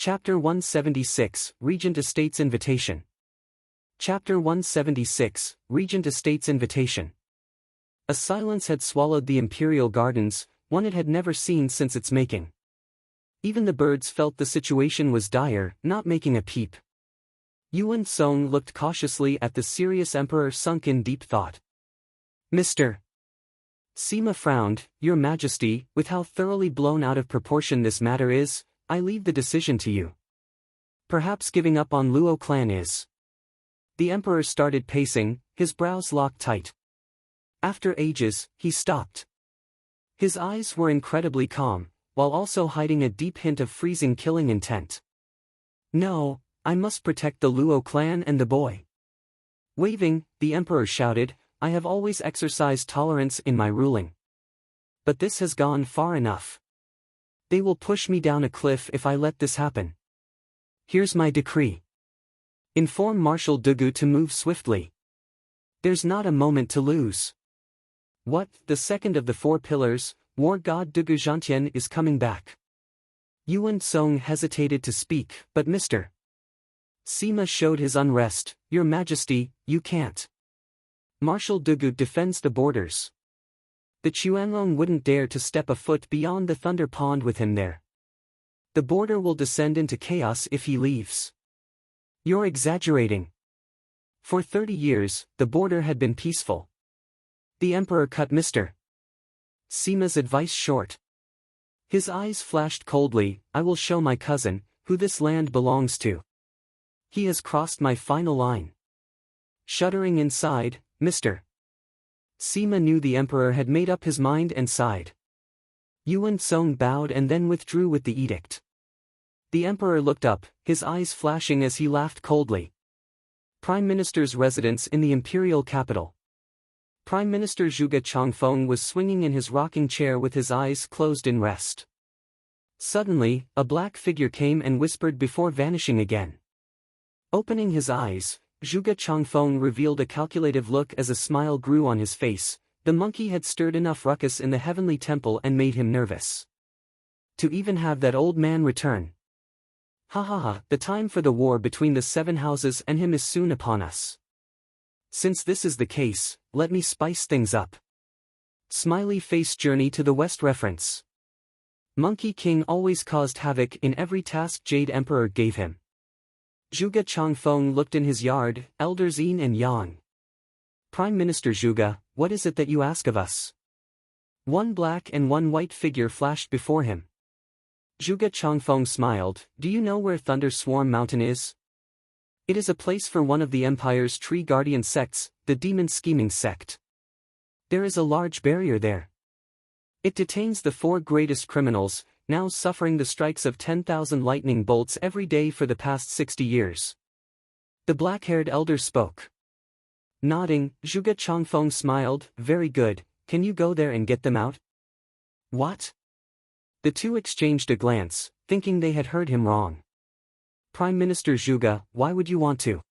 Chapter 176, Regent Estates Invitation. Chapter 176, Regent Estates Invitation. A silence had swallowed the imperial gardens, one it had never seen since its making. Even the birds felt the situation was dire, not making a peep. Yuan Song looked cautiously at the serious emperor, sunk in deep thought. Mr. Sima frowned. Your Majesty, with how thoroughly blown out of proportion this matter is, I leave the decision to you. Perhaps giving up on Luo clan is. The emperor started pacing, his brows locked tight. After ages, he stopped. His eyes were incredibly calm, while also hiding a deep hint of freezing killing intent. No, I must protect the Luo clan and the boy. Waving, the emperor shouted, I have always exercised tolerance in my ruling. But this has gone far enough. They will push me down a cliff if I let this happen. Here's my decree. Inform Marshal Dugu to move swiftly. There's not a moment to lose. What, the second of the four pillars, war god Dugu Zhantian is coming back? Yuan Song hesitated to speak, but Mr. Sima showed his unrest. Your Majesty, you can't. Marshal Dugu defends the borders. The Chuanlong wouldn't dare to step a foot beyond the Thunder Pond with him there. The border will descend into chaos if he leaves. You're exaggerating. For 30 years, the border had been peaceful. The emperor cut Mr. Sima's advice short. His eyes flashed coldly. I will show my cousin, who this land belongs to. He has crossed my final line. Shuddering inside, Mr. Sima knew the emperor had made up his mind and sighed. Yuan Song bowed and then withdrew with the edict. The emperor looked up, his eyes flashing as he laughed coldly. Prime Minister's residence in the imperial capital. Prime Minister Zhuge Changfeng was swinging in his rocking chair with his eyes closed in rest. Suddenly, a black figure came and whispered before vanishing again. Opening his eyes, Zhuge Changfeng revealed a calculative look as a smile grew on his face. The monkey had stirred enough ruckus in the heavenly temple and made him nervous. To even have that old man return. Ha ha ha, the time for the war between the seven houses and him is soon upon us. Since this is the case, let me spice things up. Smiley face journey to the west reference. Monkey King always caused havoc in every task Jade Emperor gave him. Zhuge Changfeng looked in his yard, elders Yin and Yang. Prime Minister Zhuge, what is it that you ask of us? One black and one white figure flashed before him. Zhuge Changfeng smiled. Do you know where Thunder Swarm Mountain is? It is a place for one of the Empire's tree guardian sects, the Demon Scheming Sect. There is a large barrier there. It detains the four greatest criminals, now suffering the strikes of 10,000 lightning bolts every day for the past 60 years. The black-haired elder spoke. Nodding, Zhuge Changfeng smiled. Very good, can you go there and get them out? What? The two exchanged a glance, thinking they had heard him wrong. Prime Minister Zhuge, why would you want to?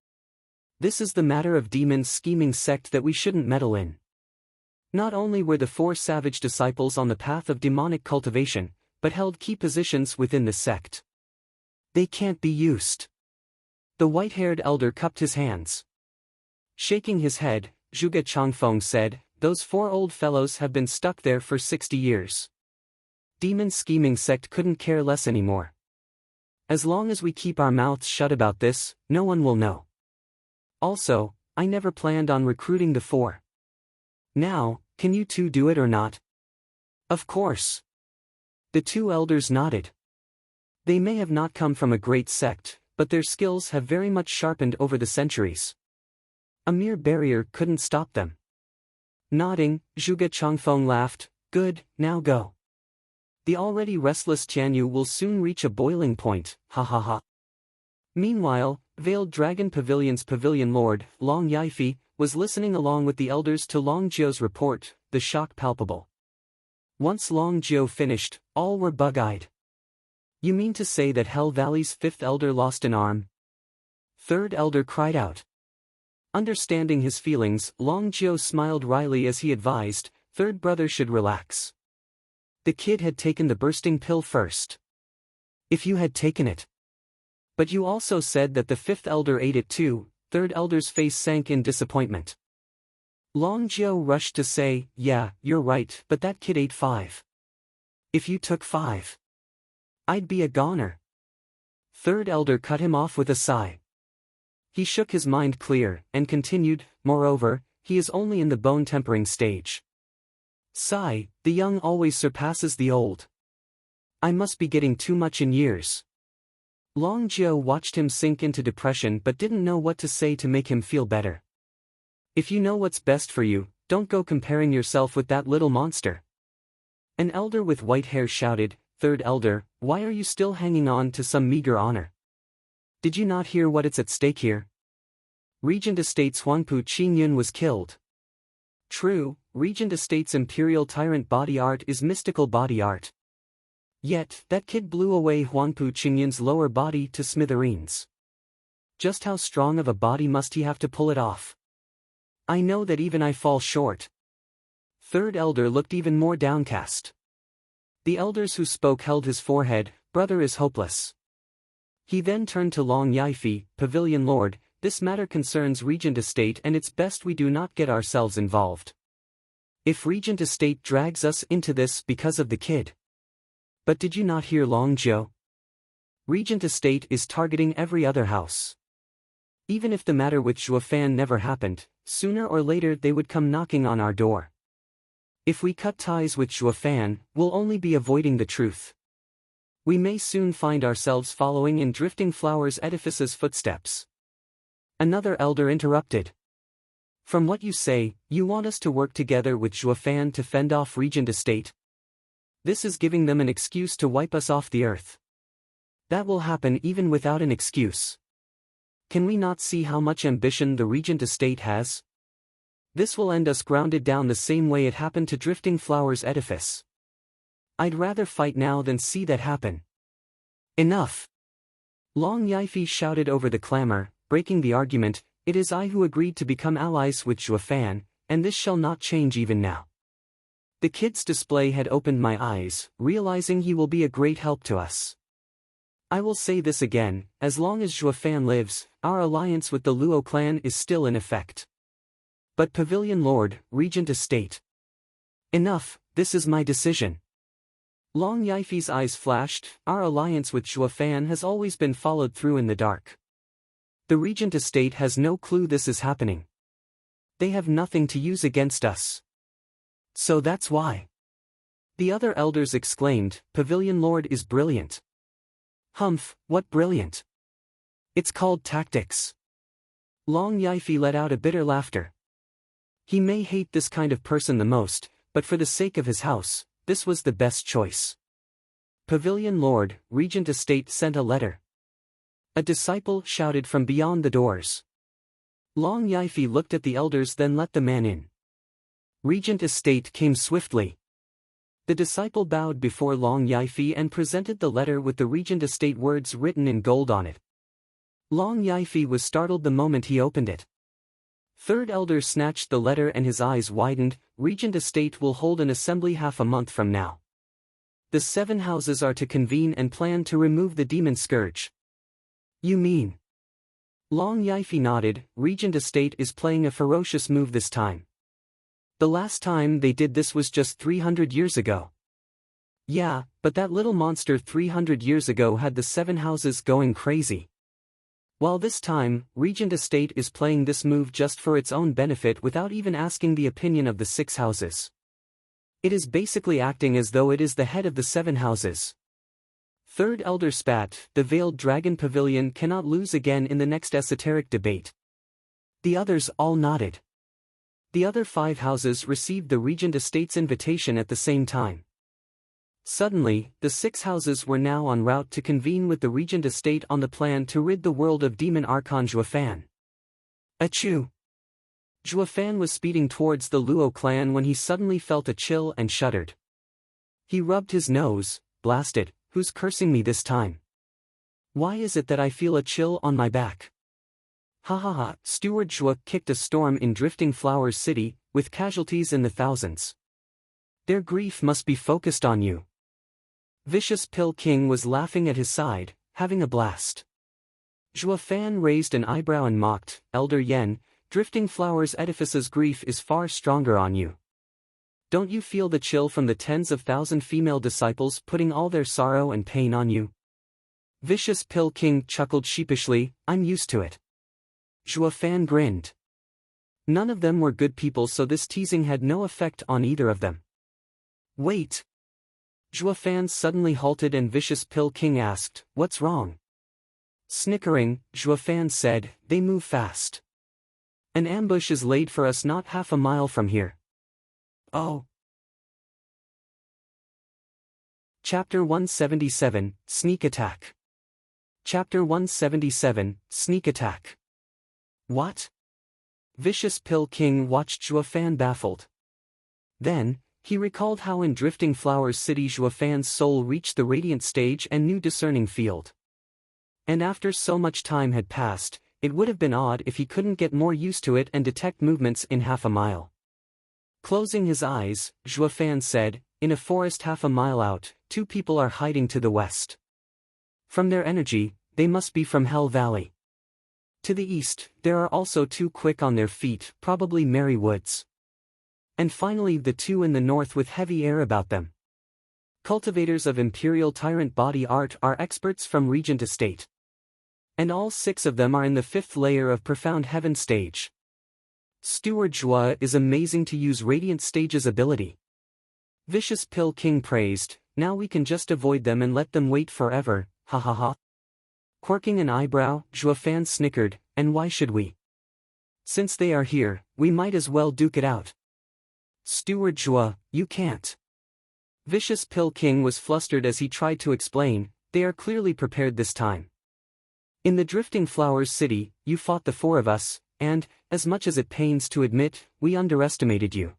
This is the matter of Demon Scheming Sect that we shouldn't meddle in. Not only were the four savage disciples on the path of demonic cultivation, but held key positions within the sect. They can't be used. The white-haired elder cupped his hands. Shaking his head, Zhuge Changfeng said, those four old fellows have been stuck there for 60 years. Demon Scheming Sect couldn't care less anymore. As long as we keep our mouths shut about this, no one will know. Also, I never planned on recruiting the four. Now, can you two do it or not? Of course. The two elders nodded. They may have not come from a great sect, but their skills have very much sharpened over the centuries. A mere barrier couldn't stop them. Nodding, Zhuge Changfeng laughed. Good, now go. The already restless Tianyu will soon reach a boiling point, ha ha ha. Meanwhile, Veiled Dragon Pavilion's pavilion lord, Long Yifi, was listening along with the elders to Long Jio's report, the shock palpable. Once Long Jio finished, all were bug-eyed. You mean to say that Hell Valley's fifth elder lost an arm? Third elder cried out. Understanding his feelings, Long Jio smiled wryly as he advised, third brother should relax. The kid had taken the bursting pill first. If you had taken it. But you also said that the fifth elder ate it too. Third elder's face sank in disappointment. Long Jiao rushed to say, yeah, you're right, but that kid ate 5. If you took 5, I'd be a goner. Third elder cut him off with a sigh. He shook his mind clear, and continued, moreover, he is only in the bone-tempering stage. Sigh, the young always surpasses the old. I must be getting too much in years. Long Jiao watched him sink into depression but didn't know what to say to make him feel better. If you know what's best for you, don't go comparing yourself with that little monster. An elder with white hair shouted, Third elder, why are you still hanging on to some meager honor? Did you not hear what it's at stake here? Regent Estates Huangpu Qingyun was killed. True, Regent Estates imperial tyrant body art is mystical body art. Yet, that kid blew away Huangpu Qingyun's lower body to smithereens. Just how strong of a body must he have to pull it off? I know that even I fall short. Third elder looked even more downcast. The elders who spoke held his forehead, brother is hopeless. He then turned to Long Yifi, Pavilion Lord, this matter concerns Regent Estate and it's best we do not get ourselves involved. If Regent Estate drags us into this because of the kid. But did you not hear Long Jiao? Regent Estate is targeting every other house. Even if the matter with Zhuofan never happened, sooner or later they would come knocking on our door. If we cut ties with Zhuofan, we'll only be avoiding the truth. We may soon find ourselves following in Drifting Flowers Edifice's footsteps. Another elder interrupted. From what you say, you want us to work together with Zhuofan to fend off Regent Estate. This is giving them an excuse to wipe us off the earth. That will happen even without an excuse. Can we not see how much ambition the Regent Estate has? This will end us grounded down the same way it happened to Drifting Flowers Edifice. I'd rather fight now than see that happen. Enough! Long Yifi shouted over the clamor, breaking the argument, it is I who agreed to become allies with Zhuofan, and this shall not change even now. The kid's display had opened my eyes, realizing he will be a great help to us. I will say this again, as long as Zhuofan lives, our alliance with the Luo clan is still in effect. But Pavilion Lord, Regent Estate. Enough, this is my decision. Long Yifi's eyes flashed, our alliance with Zhuofan has always been followed through in the dark. The Regent Estate has no clue this is happening. They have nothing to use against us. So that's why. The other elders exclaimed, Pavilion Lord is brilliant. Humph, what brilliant? It's called tactics. Long Yifi let out a bitter laughter. He may hate this kind of person the most, but for the sake of his house, this was the best choice. Pavilion Lord, Regent Estate sent a letter. A disciple shouted from beyond the doors. Long Yifi looked at the elders then let the man in. Regent Estate came swiftly. The disciple bowed before Long Yifi and presented the letter with the Regent Estate words written in gold on it. Long Yifi was startled the moment he opened it. Third elder snatched the letter and his eyes widened, Regent Estate will hold an assembly half a month from now. The 7 houses are to convene and plan to remove the demon scourge. You mean? Long Yifi nodded, Regent Estate is playing a ferocious move this time. The last time they did this was just 300 years ago. Yeah, but that little monster 300 years ago had the 7 houses going crazy. While this time, Regent Estate is playing this move just for its own benefit without even asking the opinion of the 6 houses. It is basically acting as though it is the head of the 7 houses. Third elder spat, the Veiled Dragon Pavilion cannot lose again in the next esoteric debate. The others all nodded. The other 5 houses received the Regent Estate's invitation at the same time. Suddenly, the 6 houses were now en route to convene with the Regent Estate on the plan to rid the world of Demon Archon Zhuofan. Achoo! Zhuofan was speeding towards the Luo clan when he suddenly felt a chill and shuddered. He rubbed his nose, blast it, who's cursing me this time? Why is it that I feel a chill on my back? Ha ha ha, Steward Zhuo kicked a storm in Drifting Flowers City, with casualties in the thousands. Their grief must be focused on you. Vicious Pill King was laughing at his side, having a blast. Zhua Fan raised an eyebrow and mocked, Elder Yen, drifting flowers edifice's grief is far stronger on you. Don't you feel the chill from the tens of thousand female disciples putting all their sorrow and pain on you? Vicious Pill King chuckled sheepishly, I'm used to it. Zhua Fan grinned. None of them were good people, so this teasing had no effect on either of them. Wait. Zhua Fan suddenly halted and Vicious Pill King asked, what's wrong? Snickering, Zhua Fan said, they move fast. An ambush is laid for us not half a mile from here. Oh. Chapter 177, Sneak Attack. Chapter 177, Sneak Attack. What? Vicious Pill King watched Zhua Fan baffled. Then, he recalled how in Drifting Flowers City Zhua Fan's soul reached the radiant stage and new discerning field. And after so much time had passed, it would have been odd if he couldn't get more used to it and detect movements in half a mile. Closing his eyes, Zhua Fan said, in a forest half a mile out, two people are hiding to the west. From their energy, they must be from Hell Valley. To the east, there are also two quick on their feet, probably Merry Woods. And finally the two in the north with heavy air about them. Cultivators of Imperial Tyrant Body Art are experts from Regent Estate. And all 6 of them are in the 5th layer of Profound Heaven stage. Steward Zhua is amazing to use Radiant Stage's ability. Vicious Pill King praised, now we can just avoid them and let them wait forever, ha ha ha. Quirking an eyebrow, Zhua Fan snickered, and why should we? Since they are here, we might as well duke it out. Steward Zhua, you can't. Vicious Pill King was flustered as he tried to explain, they are clearly prepared this time. In the Drifting Flowers City, you fought the 4 of us, and, as much as it pains to admit, we underestimated you.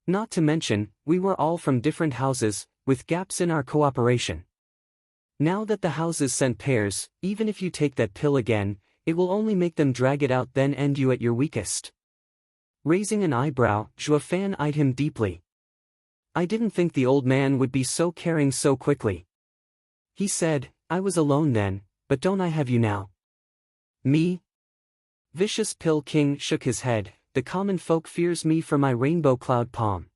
Not to mention, we were all from different houses, with gaps in our cooperation. Now that the houses sent pairs, even if you take that pill again, it will only make them drag it out then end you at your weakest. Raising an eyebrow, Zhua Fan eyed him deeply. I didn't think the old man would be so caring so quickly. He said, I was alone then, but don't I have you now? Me? Vicious Pill King shook his head, the common folk fears me for my rainbow cloud palm.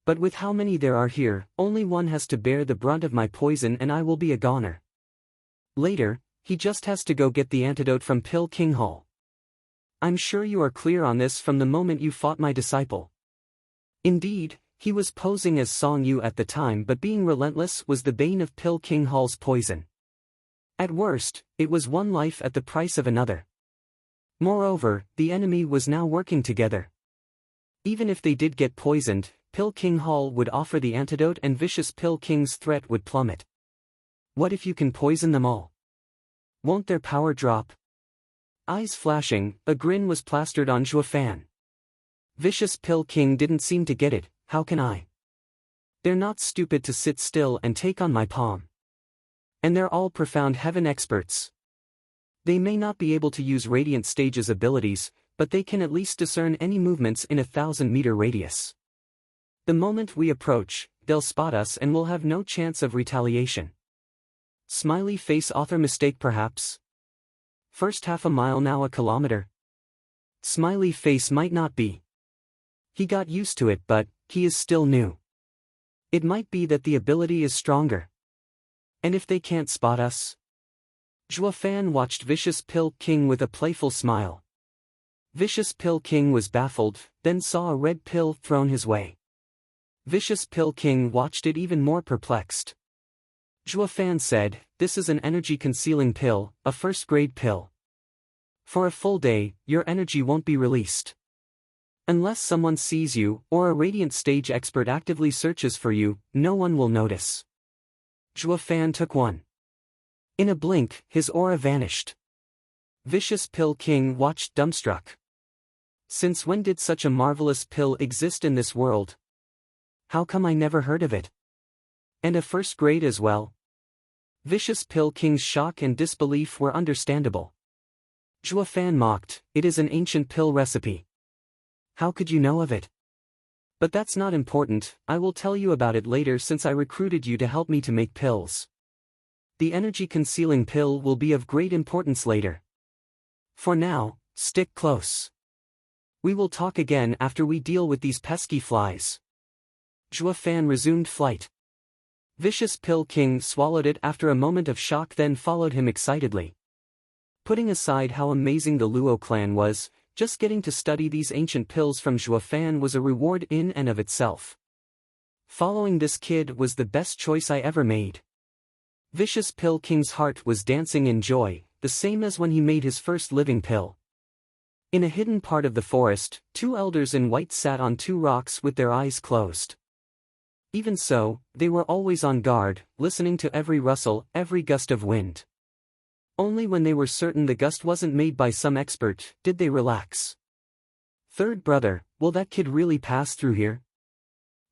But with how many there are here, only one has to bear the brunt of my poison and I will be a goner. Later, he just has to go get the antidote from Pill King Hall. I'm sure you are clear on this from the moment you fought my disciple. Indeed, he was posing as Song Yu at the time, but being relentless was the bane of Pill King Hall's poison. At worst, it was one life at the price of another. Moreover, the enemy was now working together. Even if they did get poisoned, Pill King Hall would offer the antidote and Vicious Pill King's threat would plummet. What if you can poison them all? Won't their power drop? Eyes flashing, a grin was plastered on Zhua Fan. Vicious Pill King didn't seem to get it, how can I? They're not stupid to sit still and take on my palm. And they're all Profound Heaven experts. They may not be able to use Radiant Stage's abilities, but they can at least discern any movements in a 1,000-meter radius. The moment we approach, they'll spot us and we'll have no chance of retaliation. Smiley face author mistake perhaps? First half a mile now a kilometer? Smiley face might not be. He got used to it but, he is still new. It might be that the ability is stronger. And if they can't spot us? Zhua Fan watched Vicious Pill King with a playful smile. Vicious Pill King was baffled, then saw a red pill thrown his way. Vicious Pill King watched it even more perplexed. Zhua Fan said, this is an energy-concealing pill, a first-grade pill. For a full day, your energy won't be released. Unless someone sees you, or a Radiant Stage expert actively searches for you, no one will notice. Zhua Fan took one. In a blink, his aura vanished. Vicious Pill King watched dumbstruck. Since when did such a marvelous pill exist in this world? How come I never heard of it? And a first grade as well? Vicious Pill King's shock and disbelief were understandable. Zhua Fan mocked, it is an ancient pill recipe. How could you know of it? But that's not important, I will tell you about it later since I recruited you to help me to make pills. The energy-concealing pill will be of great importance later. For now, stick close. We will talk again after we deal with these pesky flies. Zhua Fan resumed flight. Vicious Pill King swallowed it after a moment of shock, then followed him excitedly. Putting aside how amazing the Luo clan was, just getting to study these ancient pills from Zhua Fan was a reward in and of itself. Following this kid was the best choice I ever made. Vicious Pill King's heart was dancing in joy, the same as when he made his first living pill. In a hidden part of the forest, two elders in white sat on two rocks with their eyes closed. Even so, they were always on guard, listening to every rustle, every gust of wind. Only when they were certain the gust wasn't made by some expert did they relax. Third brother, will that kid really pass through here?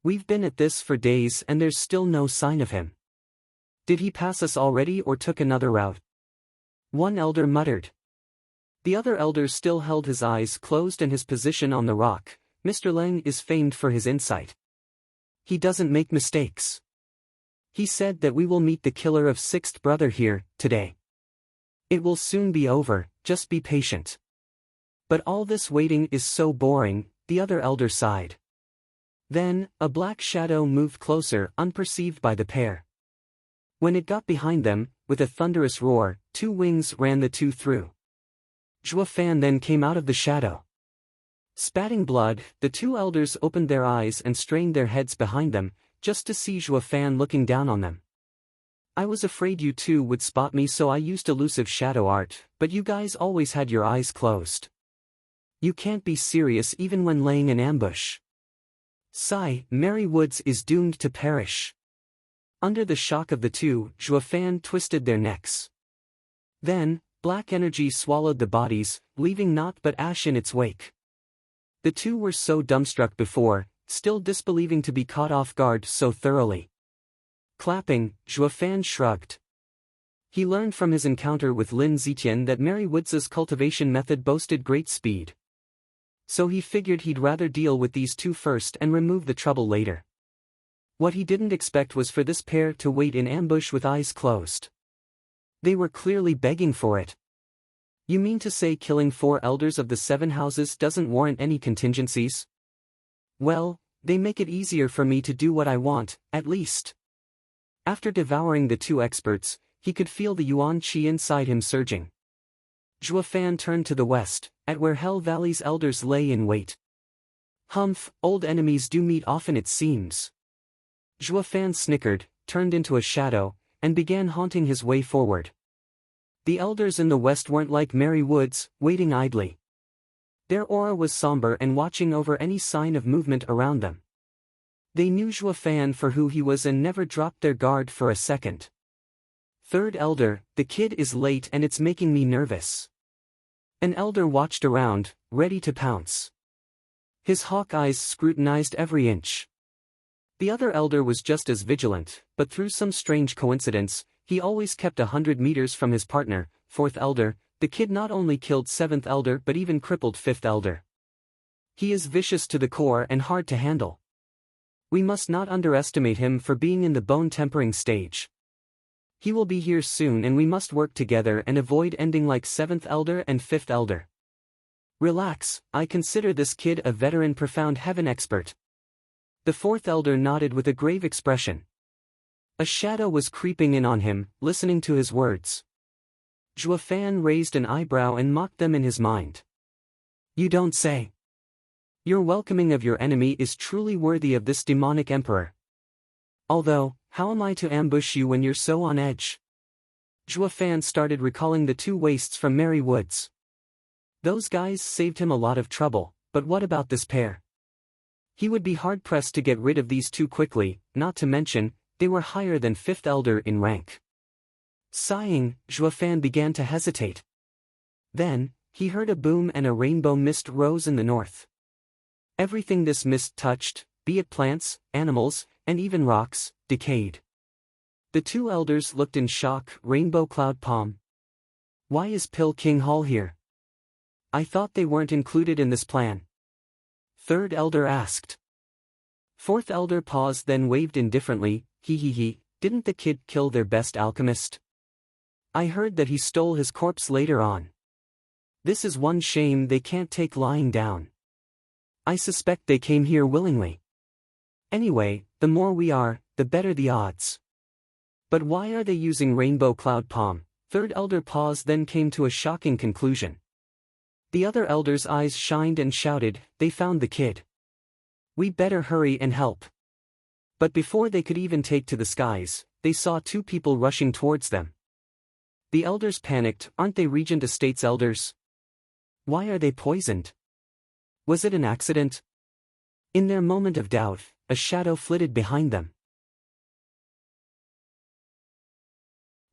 We've been at this for days and there's still no sign of him. Did he pass us already or took another route? One elder muttered. The other elder still held his eyes closed and his position on the rock. Mr. Leng is famed for his insight. He doesn't make mistakes. He said that we will meet the killer of sixth brother here, today. It will soon be over, just be patient. But all this waiting is so boring, the other elder sighed. Then, a black shadow moved closer, unperceived by the pair. When it got behind them, with a thunderous roar, two wings ran the two through. Zhua Fan then came out of the shadow. Spatting blood, the two elders opened their eyes and strained their heads behind them, just to see Zhua Fan looking down on them. I was afraid you two would spot me, so I used elusive shadow art, but you guys always had your eyes closed. You can't be serious even when laying an ambush. Sigh, Mary Woods is doomed to perish. Under the shock of the two, Zhua Fan twisted their necks. Then, black energy swallowed the bodies, leaving naught but ash in its wake. The two were so dumbstruck before, still disbelieving to be caught off guard so thoroughly. Clapping, Zhua Fan shrugged. He learned from his encounter with Lin Zitian that Mary Woods' cultivation method boasted great speed. So he figured he'd rather deal with these two first and remove the trouble later. What he didn't expect was for this pair to wait in ambush with eyes closed. They were clearly begging for it. You mean to say killing 4 elders of the 7 houses doesn't warrant any contingencies? Well, they make it easier for me to do what I want, at least. After devouring the 2 experts, he could feel the yuan qi inside him surging. Zhua Fan turned to the west, at where Hell Valley's elders lay in wait. Humph, old enemies do meet often it seems. Zhua Fan snickered, turned into a shadow, and began haunting his way forward. The elders in the west weren't like Mary Woods, waiting idly. Their aura was somber and watching over any sign of movement around them. They knew Zhua Fan for who he was and never dropped their guard for a second. Third elder, the kid is late and it's making me nervous. An elder watched around, ready to pounce. His hawk eyes scrutinized every inch. The other elder was just as vigilant, but through some strange coincidence, he always kept 100 meters from his partner. Fourth elder, the kid not only killed 7th elder but even crippled 5th elder. He is vicious to the core and hard to handle. We must not underestimate him for being in the bone-tempering stage. He will be here soon and we must work together and avoid ending like 7th elder and 5th elder. Relax, I consider this kid a veteran profound heaven expert. The 4th elder nodded with a grave expression. A shadow was creeping in on him, listening to his words. Zhua Fan raised an eyebrow and mocked them in his mind. You don't say. Your welcoming of your enemy is truly worthy of this demonic emperor. Although, how am I to ambush you when you're so on edge? Zhua Fan started recalling the 2 wastes from Mary Woods. Those guys saved him a lot of trouble, but what about this pair? He would be hard-pressed to get rid of these 2 quickly, not to mention, they were higher than 5th elder in rank. Sighing, Zhua Fan began to hesitate. Then, he heard a boom and a rainbow mist rose in the north. Everything this mist touched, be it plants, animals, and even rocks, decayed. The 2 elders looked in shock. Rainbow Cloud Palm. Why is Pill King Hall here? I thought they weren't included in this plan. Third elder asked. Fourth elder paused then waved indifferently. He, didn't the kid kill their best alchemist? I heard that he stole his corpse later on. This is one shame they can't take lying down. I suspect they came here willingly. Anyway, the more we are, the better the odds. But why are they using rainbow cloud palm? Third elder paused, then came to a shocking conclusion. The other elder's eyes shined and shouted, "They found the kid. We better hurry and help." But before they could even take to the skies, they saw two people rushing towards them. The elders panicked. Aren't they Regent Estates elders? Why are they poisoned? Was it an accident? In their moment of doubt, a shadow flitted behind them.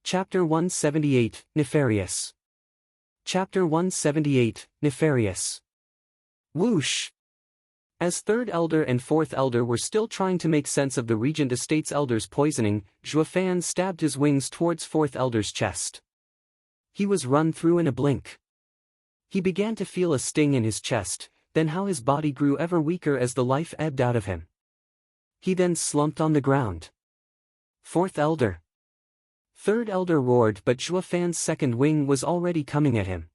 Chapter 178, Nefarious. Chapter 178, Nefarious. Whoosh! As third elder and fourth elder were still trying to make sense of the Regent Estates elder's poisoning, Juefan stabbed his wings towards fourth elder's chest. He was run through in a blink. He began to feel a sting in his chest, then how his body grew ever weaker as the life ebbed out of him. He then slumped on the ground. Fourth elder. Third elder roared, but Juefan's second wing was already coming at him.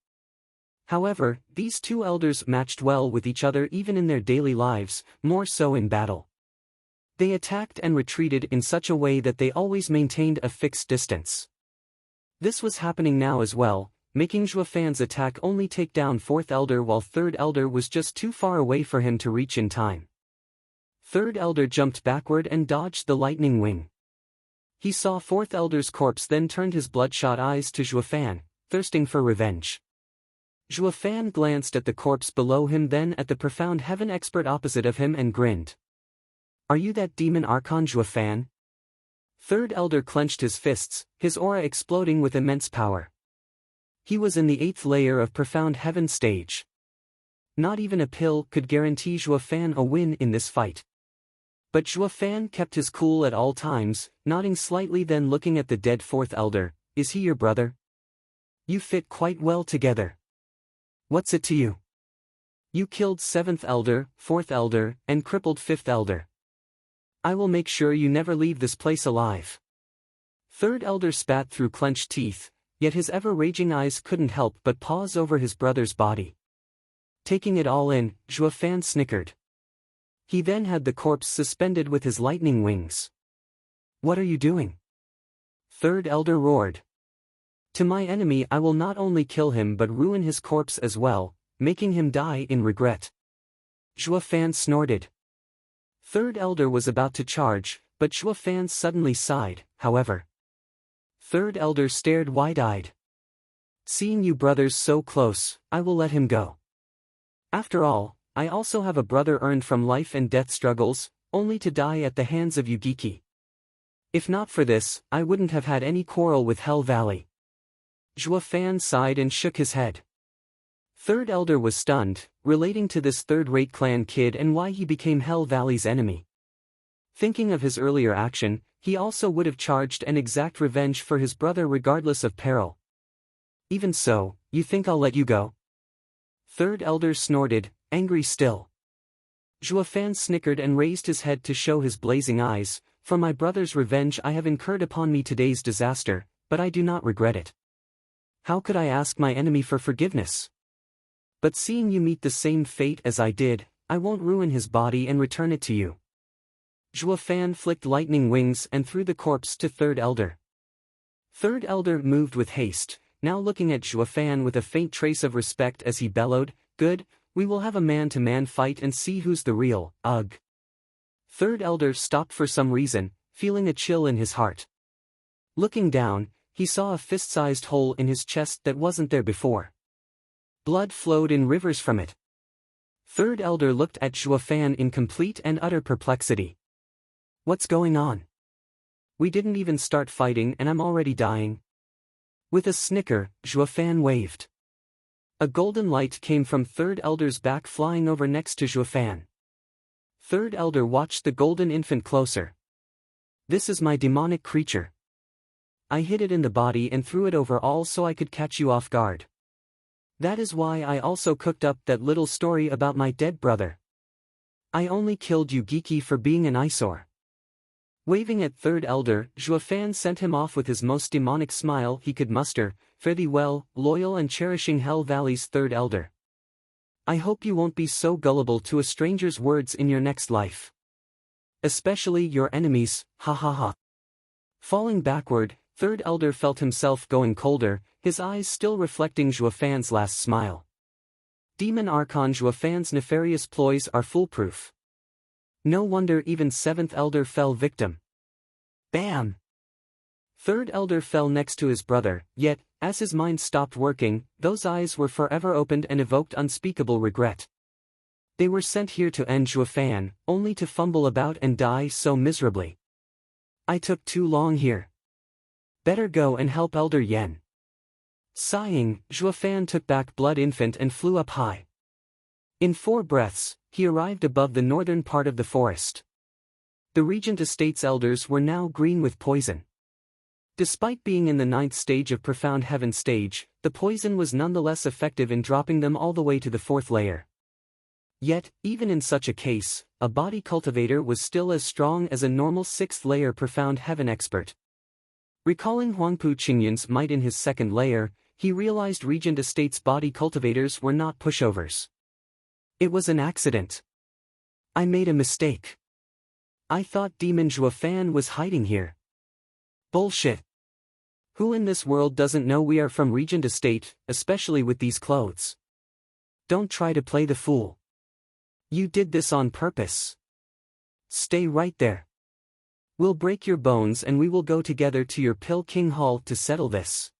However, these two elders matched well with each other even in their daily lives, more so in battle. They attacked and retreated in such a way that they always maintained a fixed distance. This was happening now as well, making Juefan's attack only take down fourth elder while third elder was just too far away for him to reach in time. Third elder jumped backward and dodged the lightning wing. He saw fourth elder's corpse, then turned his bloodshot eyes to Juefan, thirsting for revenge. Juefan glanced at the corpse below him, then at the profound heaven expert opposite of him and grinned. "Are you that demon Archon, Juefan?" Third elder clenched his fists, his aura exploding with immense power. He was in the 8th layer of profound heaven stage. Not even a pill could guarantee Juefan a win in this fight. But Juefan kept his cool at all times, nodding slightly, then looking at the dead fourth elder. "Is he your brother? You fit quite well together. What's it to you? You killed 7th elder, 4th elder, and crippled 5th elder. I will make sure you never leave this place alive." Third elder spat through clenched teeth, yet his ever-raging eyes couldn't help but pause over his brother's body. Taking it all in, Juefan snickered. He then had the corpse suspended with his lightning wings. "What are you doing?" Third elder roared. "To my enemy I will not only kill him but ruin his corpse as well, making him die in regret." Juefan snorted. Third elder was about to charge, but Juefan suddenly sighed, however. Third elder stared wide-eyed. "Seeing you brothers so close, I will let him go. After all, I also have a brother earned from life and death struggles, only to die at the hands of Yugiki. If not for this, I wouldn't have had any quarrel with Hell Valley." Juefan sighed and shook his head. Third elder was stunned, relating to this third-rate clan kid and why he became Hell Valley's enemy. Thinking of his earlier action, he also would have charged and exact revenge for his brother regardless of peril. "Even so, you think I'll let you go?" Third elder snorted, angry still. Juefan snickered and raised his head to show his blazing eyes. "For my brother's revenge I have incurred upon me today's disaster, but I do not regret it. How could I ask my enemy for forgiveness? But seeing you meet the same fate as I did, I won't ruin his body and return it to you." Juefan flicked lightning wings and threw the corpse to third elder. Third elder moved with haste, now looking at Juefan with a faint trace of respect as he bellowed, "Good, we will have a man-to-man fight and see who's the real, ugh." Third elder stopped for some reason, feeling a chill in his heart. Looking down, he saw a fist-sized hole in his chest that wasn't there before. Blood flowed in rivers from it. Third elder looked at Juefan in complete and utter perplexity. "What's going on? We didn't even start fighting and I'm already dying." With a snicker, Juefan waved. A golden light came from third elder's back, flying over next to Juefan. Third elder watched the golden infant closer. "This is my demonic creature. I hid it in the body and threw it over all so I could catch you off guard. That is why I also cooked up that little story about my dead brother. I only killed Yugiki for being an eyesore. Waving at third elder, Zhuofan sent him off with his most demonic smile he could muster. Fare thee well, loyal and cherishing Hell Valley's third elder. I hope you won't be so gullible to a stranger's words in your next life. Especially your enemies, ha ha ha. Falling backward, third elder felt himself going colder, his eyes still reflecting Zhuofan's last smile. Demon Archon Zhuofan's nefarious ploys are foolproof. No wonder even seventh elder fell victim. Bam! Third elder fell next to his brother, yet, as his mind stopped working, those eyes were forever opened and evoked unspeakable regret. They were sent here to end Zhuofan, only to fumble about and die so miserably. I took too long here. Better go and help Elder Yen. Sighing, Zhuofan took back Blood Infant and flew up high. In 4 breaths, he arrived above the northern part of the forest. The Regent Estate's elders were now green with poison. Despite being in the 9th stage of Profound Heaven stage, the poison was nonetheless effective in dropping them all the way to the 4th layer. Yet, even in such a case, a body cultivator was still as strong as a normal 6th layer Profound Heaven expert. Recalling Huangpu Qingyun's might in his 2nd layer, he realized Regent Estate's body cultivators were not pushovers. It was an accident. I made a mistake. I thought Demon Zhuofan was hiding here. Bullshit. Who in this world doesn't know we are from Regent Estate, especially with these clothes? Don't try to play the fool. You did this on purpose. Stay right there. We'll break your bones and we will go together to your Pill King Hall to settle this.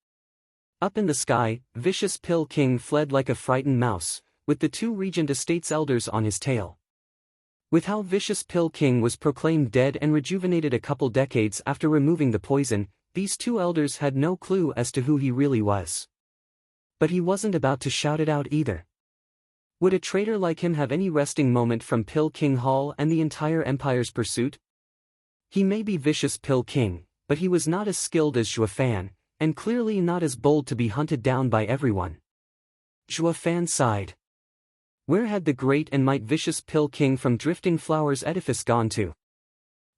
Up in the sky, vicious Pill King fled like a frightened mouse, with the 2 Regent Estate's elders on his tail. With how vicious Pill King was proclaimed dead and rejuvenated a couple decades after removing the poison, these 2 elders had no clue as to who he really was. But he wasn't about to shout it out either. Would a traitor like him have any resting moment from Pill King Hall and the entire Empire's pursuit? He may be vicious Pill King, but he was not as skilled as Zhuofan, and clearly not as bold to be hunted down by everyone. Zhuofan sighed. Where had the great and might vicious Pill King from Drifting Flowers edifice gone to?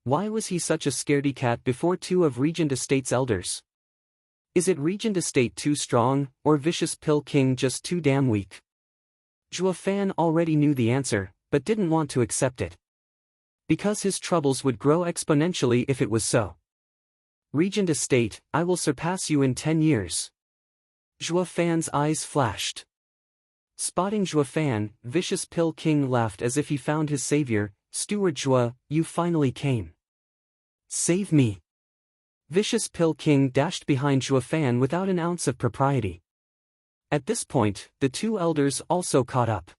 Why was he such a scaredy cat before 2 of Regent Estate's elders? Is it Regent Estate too strong, or vicious Pill King just too damn weak? Zhuofan already knew the answer, but didn't want to accept it. Because his troubles would grow exponentially if it was so. Regent Estate, I will surpass you in 10 years. Zhuofan's eyes flashed. Spotting Zhuofan, vicious Pill King laughed as if he found his savior. Steward Zhuo, you finally came. Save me. Vicious Pill King dashed behind Zhuofan without an ounce of propriety. At this point, the 2 elders also caught up.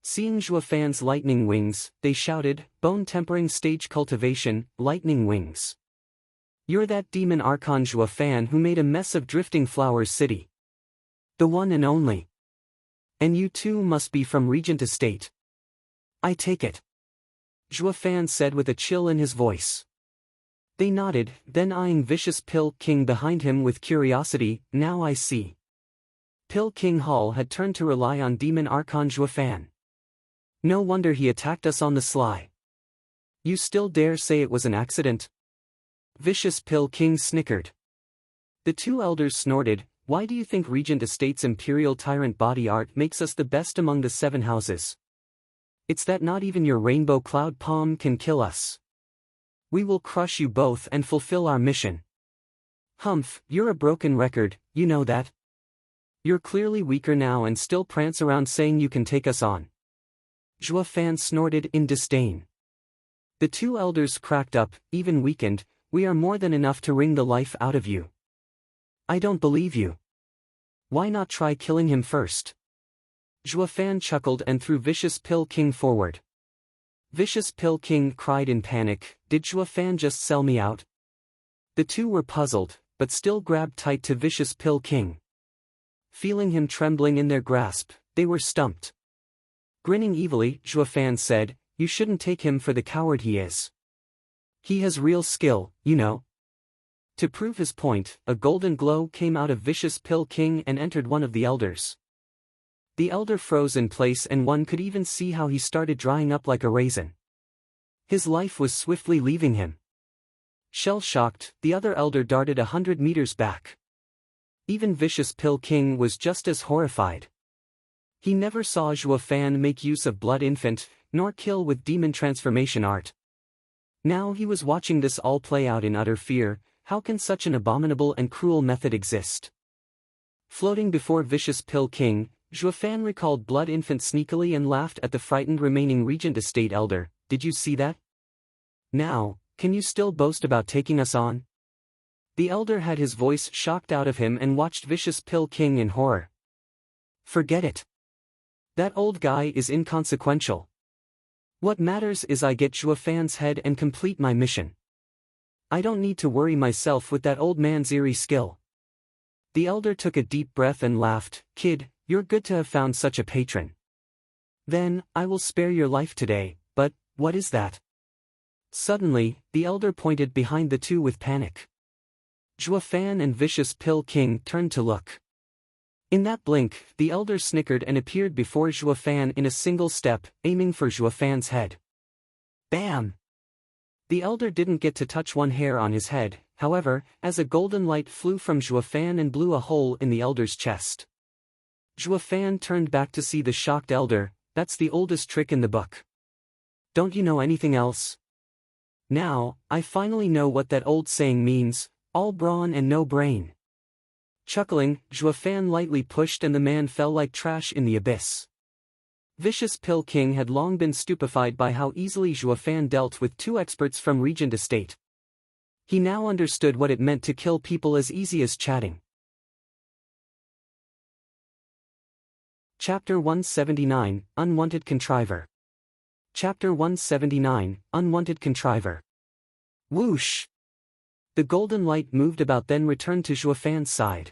Seeing Zhuofan's lightning wings, they shouted, bone-tempering stage cultivation, lightning wings. You're that demon Archon Zhuofan who made a mess of Drifting Flowers City. The one and only. And you too must be from Regent Estate. I take it. Zhuofan said with a chill in his voice. They nodded, then eyeing vicious Pill King behind him with curiosity. Now I see. Pill King Hall had turned to rely on Demon Archon Zhuofan. No wonder he attacked us on the sly. You still dare say it was an accident? Vicious Pill King snickered. The 2 elders snorted. Why do you think Regent Estate's Imperial Tyrant body art makes us the best among the 7 houses? It's that not even your Rainbow Cloud Palm can kill us. We will crush you both and fulfill our mission. Humph, you're a broken record, you know that? You're clearly weaker now and still prance around saying you can take us on. Zhuofan snorted in disdain. The 2 elders cracked up, even weakened. We are more than enough to wring the life out of you. I don't believe you. Why not try killing him first? Zhuofan chuckled and threw Vicious Pill King forward. Vicious Pill King cried in panic, did Zhuofan just sell me out? The 2 were puzzled, but still grabbed tight to Vicious Pill King. Feeling him trembling in their grasp, they were stumped. Grinning evilly, Zhuofan said, you shouldn't take him for the coward he is. He has real skill, you know. To prove his point, a golden glow came out of Vicious Pill King and entered one of the elders. The elder froze in place and one could even see how he started drying up like a raisin. His life was swiftly leaving him. Shell-shocked, the other elder darted 100 meters back. Even Vicious Pill King was just as horrified. He never saw Zhuo Fan make use of Blood Infant, nor kill with demon transformation art. Now he was watching this all play out in utter fear. How can such an abominable and cruel method exist? Floating before Vicious Pill King, Zhuo Fan recalled Blood Infant sneakily and laughed at the frightened remaining Regent Estate Elder. Did you see that? Now, can you still boast about taking us on? The elder had his voice shocked out of him and watched Vicious Pill King in horror. Forget it. That old guy is inconsequential. What matters is I get Zhuo Fan's head and complete my mission. I don't need to worry myself with that old man's eerie skill. The elder took a deep breath and laughed. Kid, you're good to have found such a patron. Then, I will spare your life today, but, what is that? Suddenly, the elder pointed behind the two with panic. Zhuo Fan and Vicious Pill King turned to look. In that blink, the elder snickered and appeared before Zhuo Fan in a single step, aiming for Zhuo Fan's head. Bam! The elder didn't get to touch one hair on his head, however, as a golden light flew from Zhuo Fan and blew a hole in the elder's chest. Zhuo Fan turned back to see the shocked elder. That's the oldest trick in the book. Don't you know anything else? Now, I finally know what that old saying means, all brawn and no brain. Chuckling, Zhuo Fan lightly pushed and the man fell like trash in the abyss. Vicious Pill King had long been stupefied by how easily Zhuo Fan dealt with two experts from Regent Estate. He now understood what it meant to kill people as easy as chatting. Chapter 179, Unwanted Contriver. Chapter 179, Unwanted Contriver. Whoosh! The golden light moved about then returned to Zhuo Fan's side.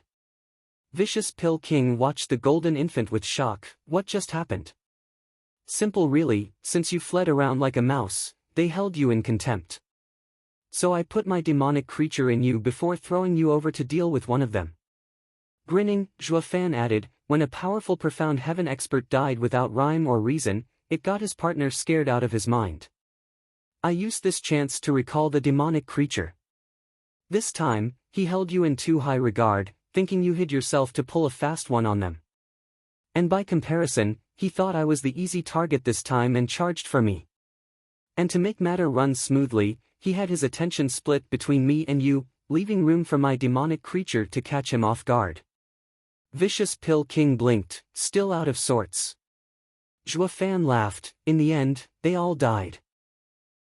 Vicious Pill King watched the golden infant with shock. What just happened? Simple really, since you fled around like a mouse, they held you in contempt. So I put my demonic creature in you before throwing you over to deal with one of them. Grinning, Zhuo Fan added, when a powerful profound heaven expert died without rhyme or reason, it got his partner scared out of his mind. I used this chance to recall the demonic creature. This time, he held you in too high regard, thinking you hid yourself to pull a fast one on them. And by comparison, he thought I was the easy target this time and charged for me. And to make matter run smoothly, he had his attention split between me and you, leaving room for my demonic creature to catch him off guard. Vicious Pill King blinked, still out of sorts. Zhuo Fan laughed. In the end, they all died.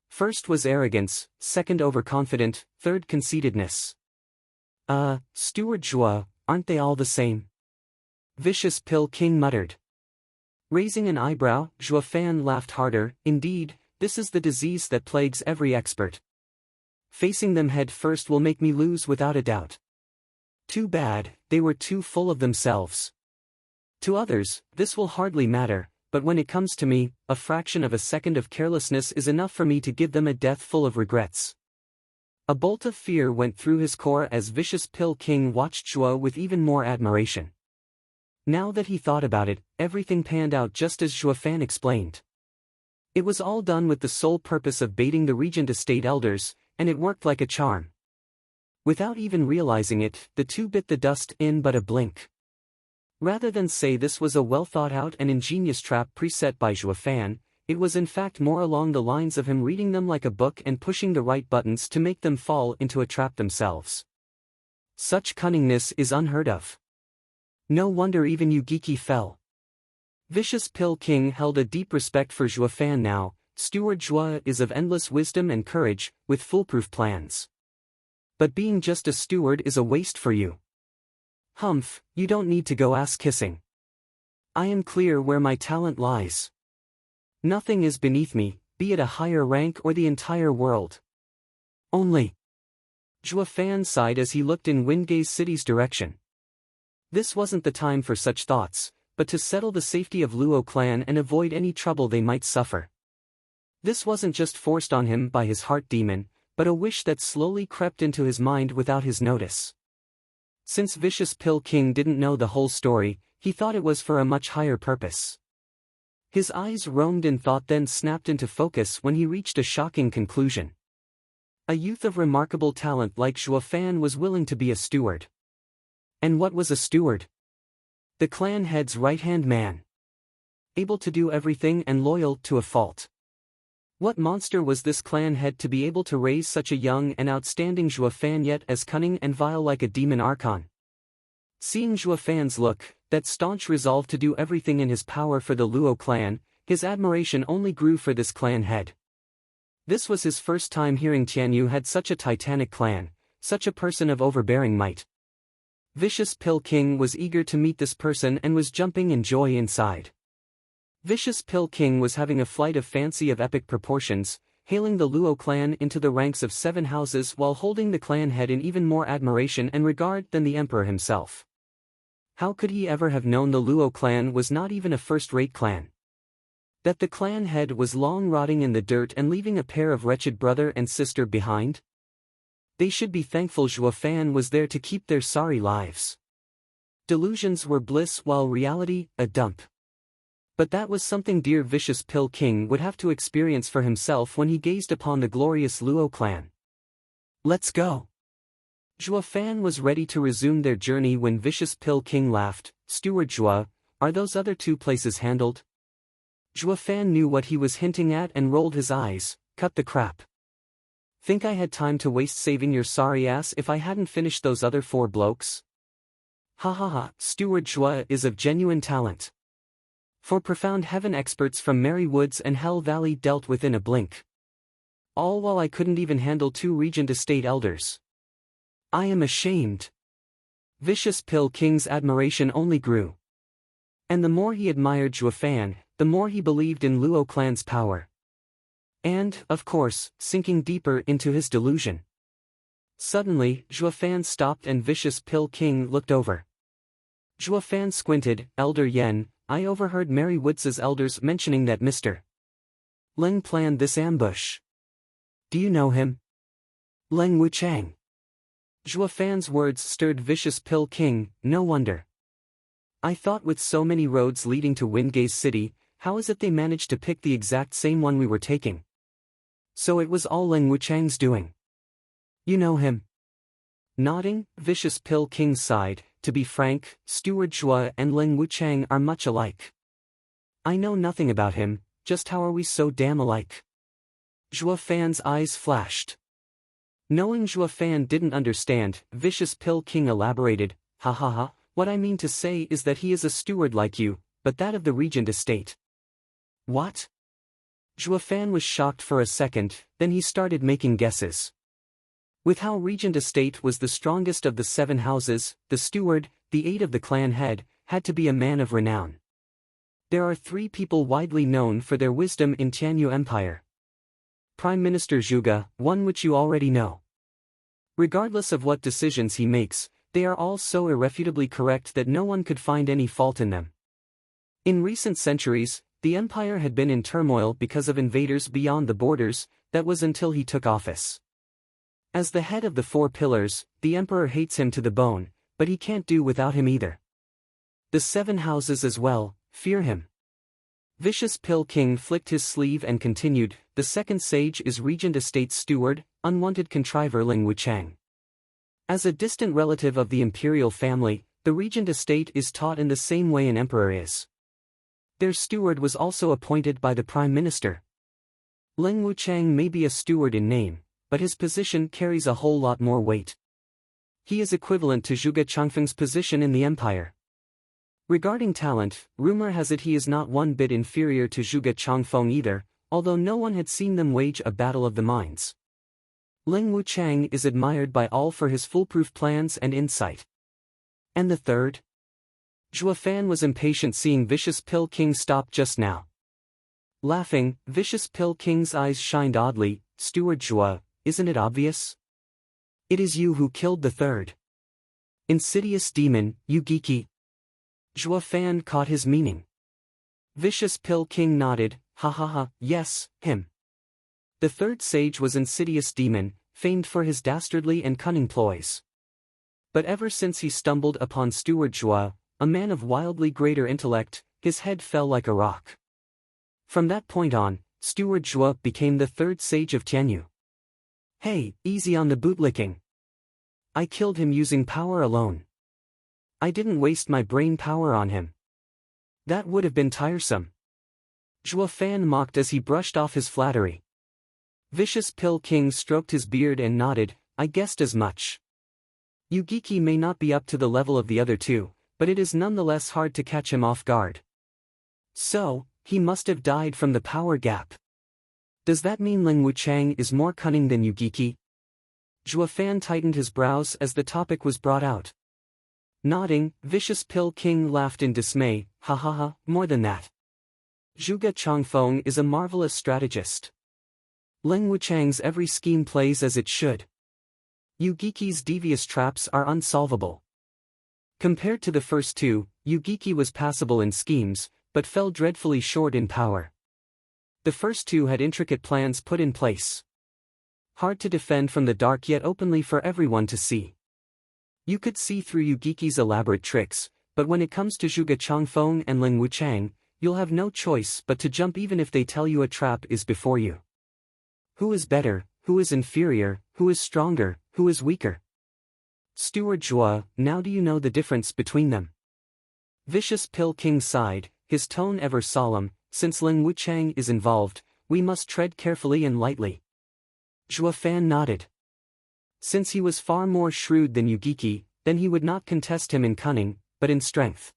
First was arrogance, second overconfident, third conceitedness. Steward Zhuo, aren't they all the same? Vicious Pill King muttered. Raising an eyebrow, Zhuo Fan laughed harder. Indeed, this is the disease that plagues every expert. Facing them head first will make me lose without a doubt. Too bad, they were too full of themselves. To others, this will hardly matter, but when it comes to me, a fraction of a second of carelessness is enough for me to give them a death full of regrets. A bolt of fear went through his core as Vicious Pill King watched Zhuo with even more admiration. Now that he thought about it, everything panned out just as Zhuo Fan explained. It was all done with the sole purpose of baiting the Regent Estate elders, and it worked like a charm. Without even realizing it, the two bit the dust in but a blink. Rather than say this was a well-thought-out and ingenious trap preset by Zhuo Fan, it was in fact more along the lines of him reading them like a book and pushing the right buttons to make them fall into a trap themselves. Such cunningness is unheard of. No wonder even Yu Geeky fell. Vicious Pill King held a deep respect for Zhuo Fan now. Steward Zhuo is of endless wisdom and courage, with foolproof plans. But being just a steward is a waste for you. Humph, you don't need to go ass-kissing. I am clear where my talent lies. Nothing is beneath me, be it a higher rank or the entire world. Only. Zhuo Fan sighed as he looked in Windgaze City's direction. This wasn't the time for such thoughts, but to settle the safety of Luo clan and avoid any trouble they might suffer. This wasn't just forced on him by his heart demon, but a wish that slowly crept into his mind without his notice. Since Vicious Pill King didn't know the whole story, he thought it was for a much higher purpose. His eyes roamed in thought then snapped into focus when he reached a shocking conclusion. A youth of remarkable talent like Zhuo Fan was willing to be a steward. And what was a steward? The clan head's right-hand man. Able to do everything and loyal to a fault. What monster was this clan head to be able to raise such a young and outstanding Zhuo Fan yet as cunning and vile like a demon archon? Seeing Zhuo Fan's look, that staunch resolve to do everything in his power for the Luo clan, his admiration only grew for this clan head. This was his first time hearing Tianyu had such a titanic clan, such a person of overbearing might. Vicious Pill King was eager to meet this person and was jumping in joy inside. Vicious Pill King was having a flight of fancy of epic proportions, hailing the Luo clan into the ranks of 7 houses while holding the clan head in even more admiration and regard than the emperor himself. How could he ever have known the Luo clan was not even a first-rate clan? That the clan head was long rotting in the dirt and leaving a pair of wretched brother and sister behind? They should be thankful Zhuo Fan was there to keep their sorry lives. Delusions were bliss while reality, a dump. But that was something dear Vicious Pill King would have to experience for himself when he gazed upon the glorious Luo clan. Let's go. Zhuo Fan was ready to resume their journey when Vicious Pill King laughed. Steward Zhuo, are those other 2 places handled? Zhuo Fan knew what he was hinting at and rolled his eyes. Cut the crap. Think I had time to waste saving your sorry ass if I hadn't finished those other 4 blokes? Ha ha ha, Steward Zhuo is of genuine talent. For profound heaven experts from Merry Woods and Hell Valley dealt with in a blink. All while I couldn't even handle 2 Regent Estate elders. I am ashamed. Vicious Pill King's admiration only grew. And the more he admired Zhuo Fan, the more he believed in Luo clan's power. And, of course, sinking deeper into his delusion. Suddenly, Zhuo Fan stopped and Vicious Pill King looked over. Zhuo Fan squinted. Elder Yen, I overheard Merry Woods' elders mentioning that Mr. Leng planned this ambush. Do you know him? Leng Wuchang. Zhuo Fan's words stirred Vicious Pill King. No wonder. I thought with so many roads leading to Windgaze City, how is it they managed to pick the exact same one we were taking? So it was all Leng Wuchang's doing. You know him? Nodding, Vicious Pill King sighed. To be frank, Steward Zhuo and Leng Wuchang are much alike. I know nothing about him, just how are we so damn alike? Zhuo Fan's eyes flashed. Knowing Zhuo Fan didn't understand, Vicious Pill King elaborated, ha ha ha, what I mean to say is that he is a steward like you, but that of the Regent Estate. What? Zhuo Fan was shocked for a second, then he started making guesses. With how Regent Estate was the strongest of the 7 houses, the steward, the 8 of the clan head, had to be a man of renown. There are 3 people widely known for their wisdom in Tianyu Empire. Prime Minister Zhuge, one which you already know. Regardless of what decisions he makes, they are all so irrefutably correct that no one could find any fault in them. In recent centuries, the empire had been in turmoil because of invaders beyond the borders, that was until he took office. As the head of the 4 pillars, the emperor hates him to the bone, but he can't do without him either. The 7 houses as well, fear him. Vicious Pill King flicked his sleeve and continued, the 2nd sage is Regent Estate's steward, unwanted contriver Leng Wuchang. As a distant relative of the imperial family, the Regent Estate is taught in the same way an emperor is. Their steward was also appointed by the prime minister. Leng Wuchang may be a steward in name, but his position carries a whole lot more weight. He is equivalent to Zhuge Changfeng's position in the empire. Regarding talent, rumor has it he is not one bit inferior to Zhuge Changfeng either, although no one had seen them wage a battle of the minds. Leng Wuchang is admired by all for his foolproof plans and insight. And the 3rd? Zhuo Fan was impatient seeing Vicious Pill King stop just now. Laughing, Vicious Pill King's eyes shined oddly. Steward Zhuo, isn't it obvious? It is you who killed the 3rd. Insidious demon, you geeky. Zhuo Fan caught his meaning. Vicious Pill King nodded, ha ha ha, yes, him. The 3rd sage was insidious demon, famed for his dastardly and cunning ploys. But ever since he stumbled upon Steward Zhuo, a man of wildly greater intellect, his head fell like a rock. From that point on, Steward Zhuo became the 3rd sage of Tianyu. Hey, easy on the bootlicking. I killed him using power alone. I didn't waste my brain power on him. That would have been tiresome. Zhuo Fan mocked as he brushed off his flattery. Vicious Pill King stroked his beard and nodded, I guessed as much. Yugiki may not be up to the level of the other two, but it is nonetheless hard to catch him off guard. So, he must have died from the power gap. Does that mean Ling Wuchang is more cunning than Yugiki? Zhuo Fan tightened his brows as the topic was brought out. Nodding, Vicious Pill King laughed in dismay, ha ha ha, more than that. Zhuge Changfeng is a marvelous strategist. Ling Wuchang's every scheme plays as it should. Yugiki's devious traps are unsolvable. Compared to the first two, Yugiki was passable in schemes, but fell dreadfully short in power. The first two had intricate plans put in place. Hard to defend from the dark yet openly for everyone to see. You could see through Yugiki's elaborate tricks, but when it comes to Zhuge Changfeng and Ling Wuchang, you'll have no choice but to jump even if they tell you a trap is before you. Who is better, who is inferior, who is stronger, who is weaker? Steward Zhuo, now do you know the difference between them? Vicious Pill King sighed, his tone ever solemn, since Ling Wuchang is involved, we must tread carefully and lightly. Zhuo Fan nodded. Since he was far more shrewd than Yugiki, then he would not contest him in cunning, but in strength.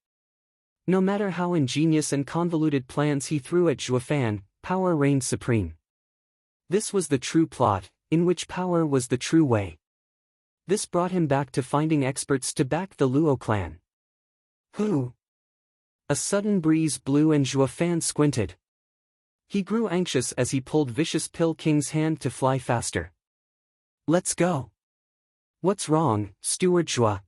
No matter how ingenious and convoluted plans he threw at Zhuo Fan, power reigned supreme. This was the true plot, in which power was the true way. This brought him back to finding experts to back the Luo clan. Who? A sudden breeze blew and Zhuo Fan squinted. He grew anxious as he pulled Vicious Pill King's hand to fly faster. Let's go. What's wrong, Steward Zhuo?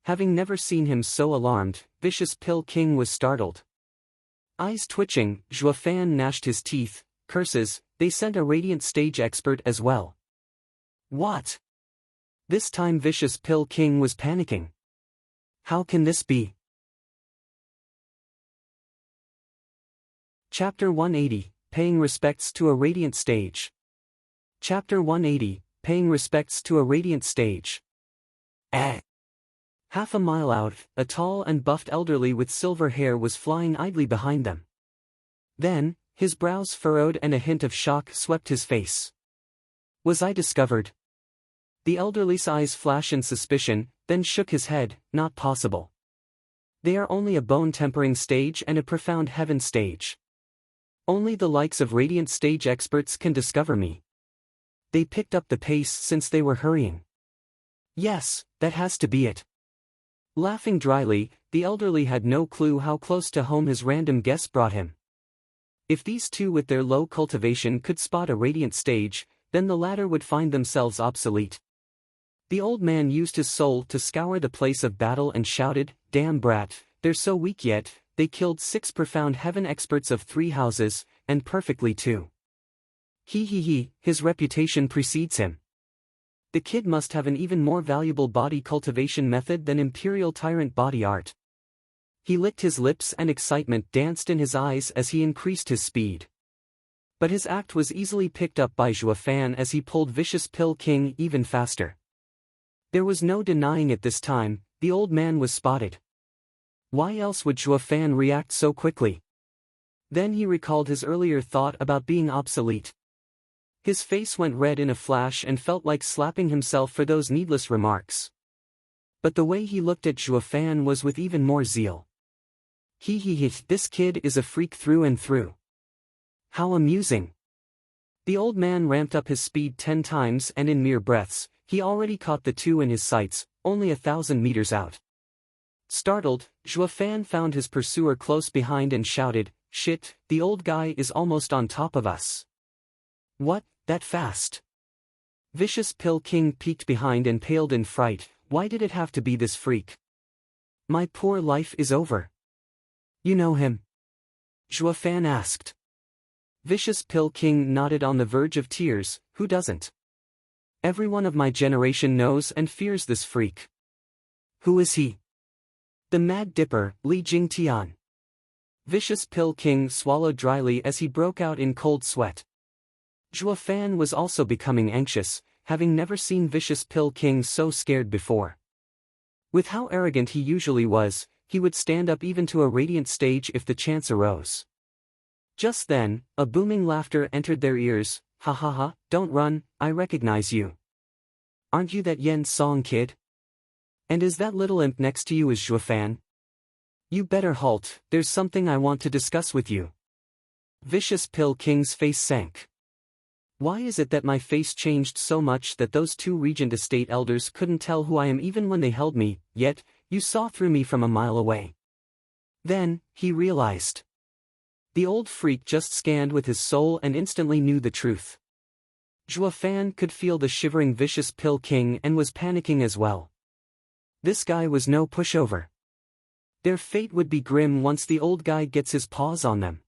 Having never seen him so alarmed, Vicious Pill King was startled. Eyes twitching, Zhuo Fan gnashed his teeth, curses, they sent a radiant stage expert as well. What? This time Vicious Pill King was panicking. How can this be? Chapter 180, Paying Respects to a Radiant Stage. Chapter 180, Paying Respects to a Radiant Stage. Half a mile out, a tall and buffed elderly with silver hair was flying idly behind them. Then, his brows furrowed and a hint of shock swept his face. Was I discovered? The elderly's eyes flashed in suspicion, then shook his head, not possible. They are only a bone-tempering stage and a profound heaven stage. Only the likes of radiant stage experts can discover me. They picked up the pace since they were hurrying. Yes, that has to be it. Laughing dryly, the elderly had no clue how close to home his random guess brought him. If these two with their low cultivation could spot a radiant stage, then the latter would find themselves obsolete. The old man used his soul to scour the place of battle and shouted, "Damn brat, they're so weak yet, they killed 6 profound heaven experts of 3 houses, and perfectly too. He, his reputation precedes him. The kid must have an even more valuable body cultivation method than Imperial Tyrant body art." He licked his lips and excitement danced in his eyes as he increased his speed. But his act was easily picked up by Zhuo Fan as he pulled Vicious Pill King even faster. There was no denying it this time, the old man was spotted. Why else would Zhuo Fan react so quickly? Then he recalled his earlier thought about being obsolete. His face went red in a flash and felt like slapping himself for those needless remarks. But the way he looked at Zhuo Fan was with even more zeal. This kid is a freak through and through. How amusing. The old man ramped up his speed 10 times and in mere breaths, he already caught the two in his sights, only 1,000 meters out. Startled, Zhuo Fan found his pursuer close behind and shouted, "Shit, the old guy is almost on top of us." What, that fast? Vicious Pill King peeked behind and paled in fright. Why did it have to be this freak? My poor life is over. You know him? Zhuo Fan asked. Vicious Pill King nodded on the verge of tears, who doesn't? Everyone of my generation knows and fears this freak. Who is he? The Mad Dipper, Li Jingtian. Vicious Pill King swallowed dryly as he broke out in cold sweat. Zhuo Fan was also becoming anxious, having never seen Vicious Pill King so scared before. With how arrogant he usually was, he would stand up even to a radiant stage if the chance arose. Just then, a booming laughter entered their ears. Ha ha ha, don't run, I recognize you. Aren't you that Yen Song kid? And is that little imp next to you is Zhuo Fan? You better halt, there's something I want to discuss with you. Vicious Pill King's face sank. Why is it that my face changed so much that those two Regent Estate elders couldn't tell who I am even when they held me, yet, you saw through me from a mile away? Then, he realized. The old freak just scanned with his soul and instantly knew the truth. Zhuo Fan could feel the shivering Vicious Pill King and was panicking as well. This guy was no pushover. Their fate would be grim once the old guy gets his paws on them.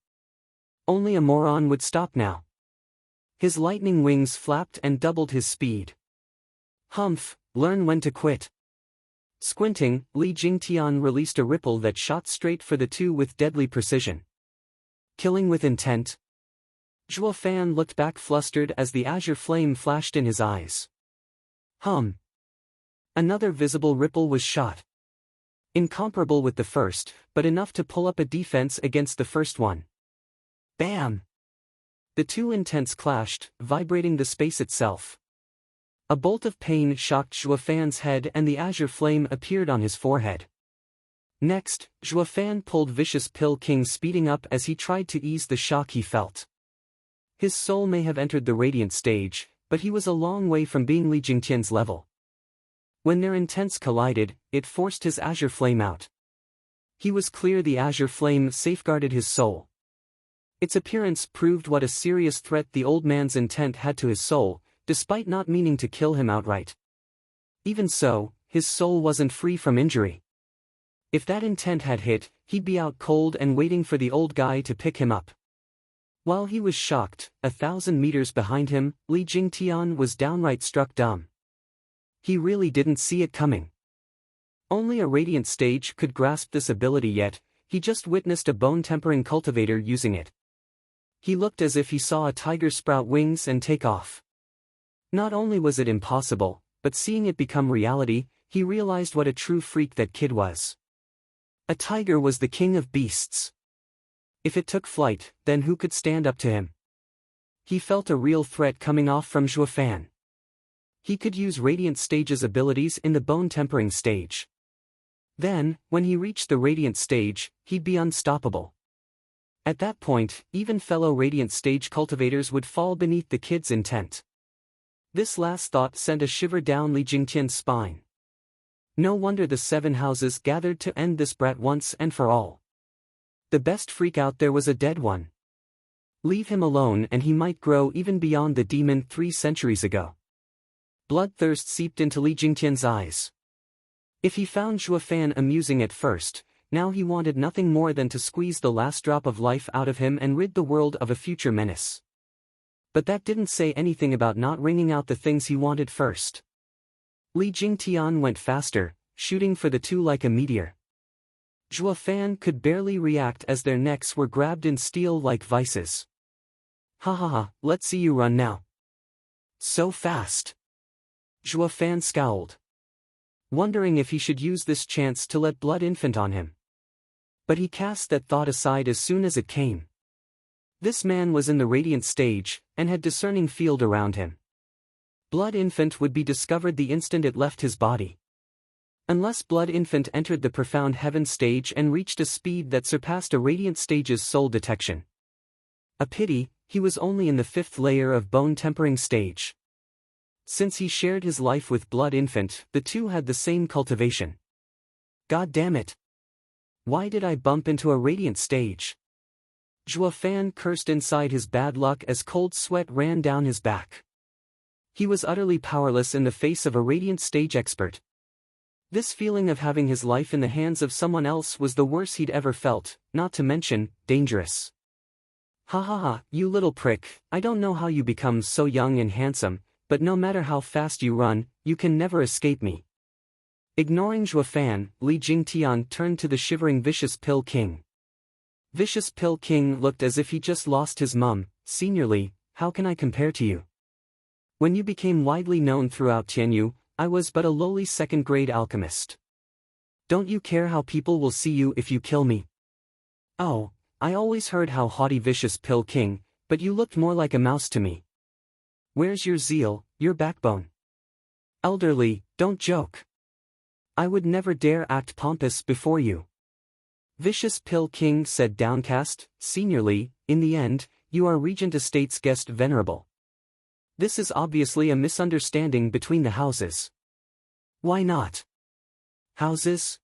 Only a moron would stop now. His lightning wings flapped and doubled his speed. Humph, learn when to quit. Squinting, Li Jingtian released a ripple that shot straight for the two with deadly precision. Killing with intent. Zhuo Fan looked back flustered as the azure flame flashed in his eyes. Another visible ripple was shot. Incomparable with the first, but enough to pull up a defense against the first one. Bam! The two intents clashed, vibrating the space itself. A bolt of pain shocked Zhuo Fan's head and the azure flame appeared on his forehead. Next, Zhuo Fan pulled Vicious Pill King speeding up as he tried to ease the shock he felt. His soul may have entered the radiant stage, but he was a long way from being Li Jingtian's level. When their intents collided, it forced his azure flame out. He was clear the azure flame safeguarded his soul. Its appearance proved what a serious threat the old man's intent had to his soul, despite not meaning to kill him outright. Even so, his soul wasn't free from injury. If that intent had hit, he'd be out cold and waiting for the old guy to pick him up. While he was shocked, 1,000 meters behind him, Li Jingtian was downright struck dumb. He really didn't see it coming. Only a radiant stage could grasp this ability yet, he just witnessed a bone-tempering cultivator using it. He looked as if he saw a tiger sprout wings and take off. Not only was it impossible, but seeing it become reality, he realized what a true freak that kid was. A tiger was the king of beasts. If it took flight, then who could stand up to him? He felt a real threat coming off from Zhuo Fan. He could use Radiant Stage's abilities in the bone-tempering stage. Then, when he reached the Radiant Stage, he'd be unstoppable. At that point, even fellow Radiant Stage cultivators would fall beneath the kid's intent. This last thought sent a shiver down Li Jingtian's spine. No wonder the 7 houses gathered to end this brat once and for all. The best freak out there was a dead one. Leave him alone and he might grow even beyond the demon 3 centuries ago. Bloodthirst seeped into Li Jingtian's eyes. If he found Zhuo Fan amusing at first, now he wanted nothing more than to squeeze the last drop of life out of him and rid the world of a future menace. But that didn't say anything about not wringing out the things he wanted first. Li Jingtian went faster, shooting for the two like a meteor. Zhuo Fan could barely react as their necks were grabbed in steel like vices. Ha ha ha, let's see you run now. So fast. Zhuo Fan scowled, wondering if he should use this chance to let Blood Infant on him. But he cast that thought aside as soon as it came. This man was in the Radiant Stage, and had discerning field around him. Blood Infant would be discovered the instant it left his body. Unless Blood Infant entered the Profound Heaven stage and reached a speed that surpassed a Radiant Stage's soul detection. A pity, he was only in the 5th layer of Bone Tempering stage. Since he shared his life with Blood Infant, the two had the same cultivation. God damn it! Why did I bump into a Radiant Stage? Zhuo Fan cursed inside his bad luck as cold sweat ran down his back. He was utterly powerless in the face of a Radiant Stage expert. This feeling of having his life in the hands of someone else was the worst he'd ever felt, not to mention, dangerous. Ha ha ha, you little prick, I don't know how you become so young and handsome, but no matter how fast you run, you can never escape me. Ignoring Zhuo Fan, Li Jingtian turned to the shivering Vicious Pill King. Vicious Pill King looked as if he just lost his mum, seniorly, how can I compare to you? When you became widely known throughout Tianyu, I was but a lowly second-grade alchemist. Don't you care how people will see you if you kill me? Oh, I always heard how haughty vicious Pill King, but you looked more like a mouse to me. Where's your zeal, your backbone? Elderly, don't joke. I would never dare act pompous before you. Vicious Pill King said downcast, seniorly, in the end, you are Regent Estate's guest venerable. This is obviously a misunderstanding between the houses. Why not? Houses?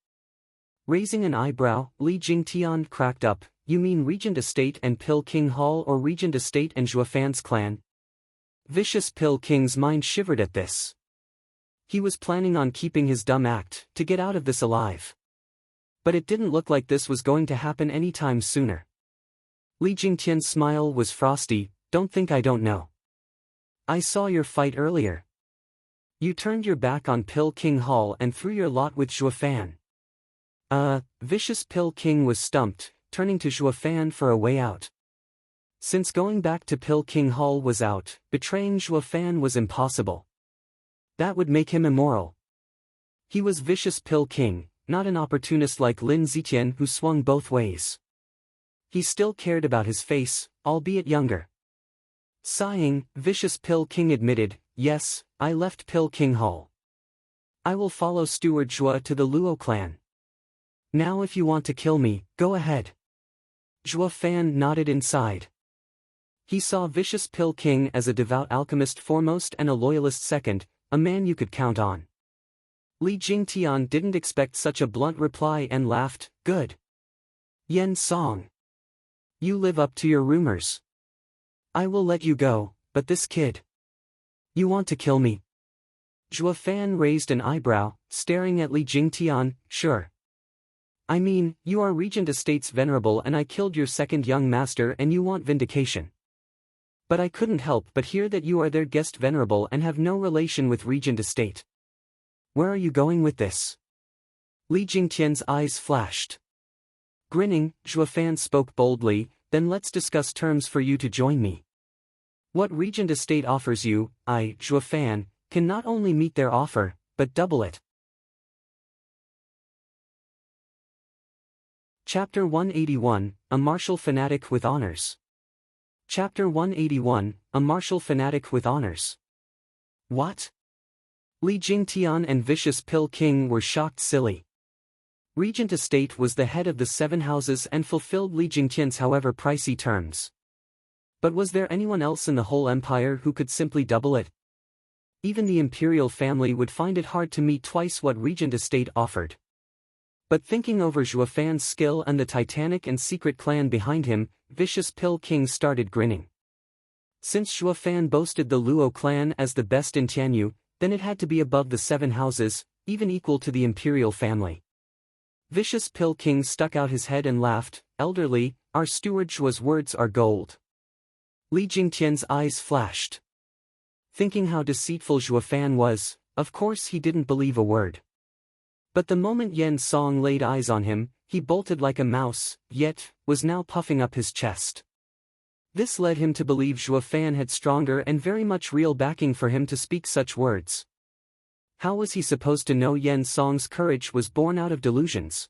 Raising an eyebrow, Li Jingtian cracked up, you mean Regent Estate and Pill King Hall or Regent Estate and Zhuofan's clan? Vicious Pill King's mind shivered at this. He was planning on keeping his dumb act, to get out of this alive. But it didn't look like this was going to happen any time sooner. Li Jingtian's smile was frosty, don't think I don't know. I saw your fight earlier. You turned your back on Pill King Hall and threw your lot with Zhuofan. Vicious Pill King was stumped, turning to Zhuofan for a way out. Since going back to Pill King Hall was out, betraying Zhuofan was impossible. That would make him immoral. He was Vicious Pill King, not an opportunist like Lin Zitian who swung both ways. He still cared about his face, albeit younger. Sighing, Vicious Pill King admitted, yes, I left Pill King Hall. I will follow Steward Zhua to the Luo clan. Now if you want to kill me, go ahead. Zhuofan nodded inside. He saw Vicious Pill King as a devout alchemist foremost and a loyalist second, a man you could count on. Li Jingtian didn't expect such a blunt reply and laughed, good. Yen Song. You live up to your rumors. I will let you go, but this kid. You want to kill me? Zhuofan raised an eyebrow, staring at Li Jingtian, sure. I mean, you are Regent Estate's venerable and I killed your second young master and you want vindication. But I couldn't help but hear that you are their guest venerable and have no relation with Regent Estate. Where are you going with this? Li Jingtian's eyes flashed. Grinning, Zhuofan spoke boldly, then let's discuss terms for you to join me. What Regent Estate offers you, I, Zhuofan, can not only meet their offer, but double it. Chapter 181, A Martial Fanatic with Honors. Chapter 181, A Martial Fanatic with Honors. What? Li Jingtian and Vicious Pill King were shocked silly. Regent Estate was the head of the 7 houses and fulfilled Li Jingtian's however pricey terms. But was there anyone else in the whole empire who could simply double it? Even the imperial family would find it hard to meet twice what Regent Estate offered. But thinking over Zhuofan's skill and the titanic and secret clan behind him, Vicious Pill King started grinning. Since Zhuofan boasted the Luo clan as the best in Tianyu, then it had to be above the 7 houses, even equal to the imperial family. Vicious Pill King stuck out his head and laughed, elderly, our steward Zhuo's words are gold. Li Jingtian's eyes flashed. Thinking how deceitful Zhuofan was, of course he didn't believe a word. But the moment Yen Song laid eyes on him, he bolted like a mouse, yet, was now puffing up his chest. This led him to believe Zhuofan had stronger and very much real backing for him to speak such words. How was he supposed to know Yen Song's courage was born out of delusions?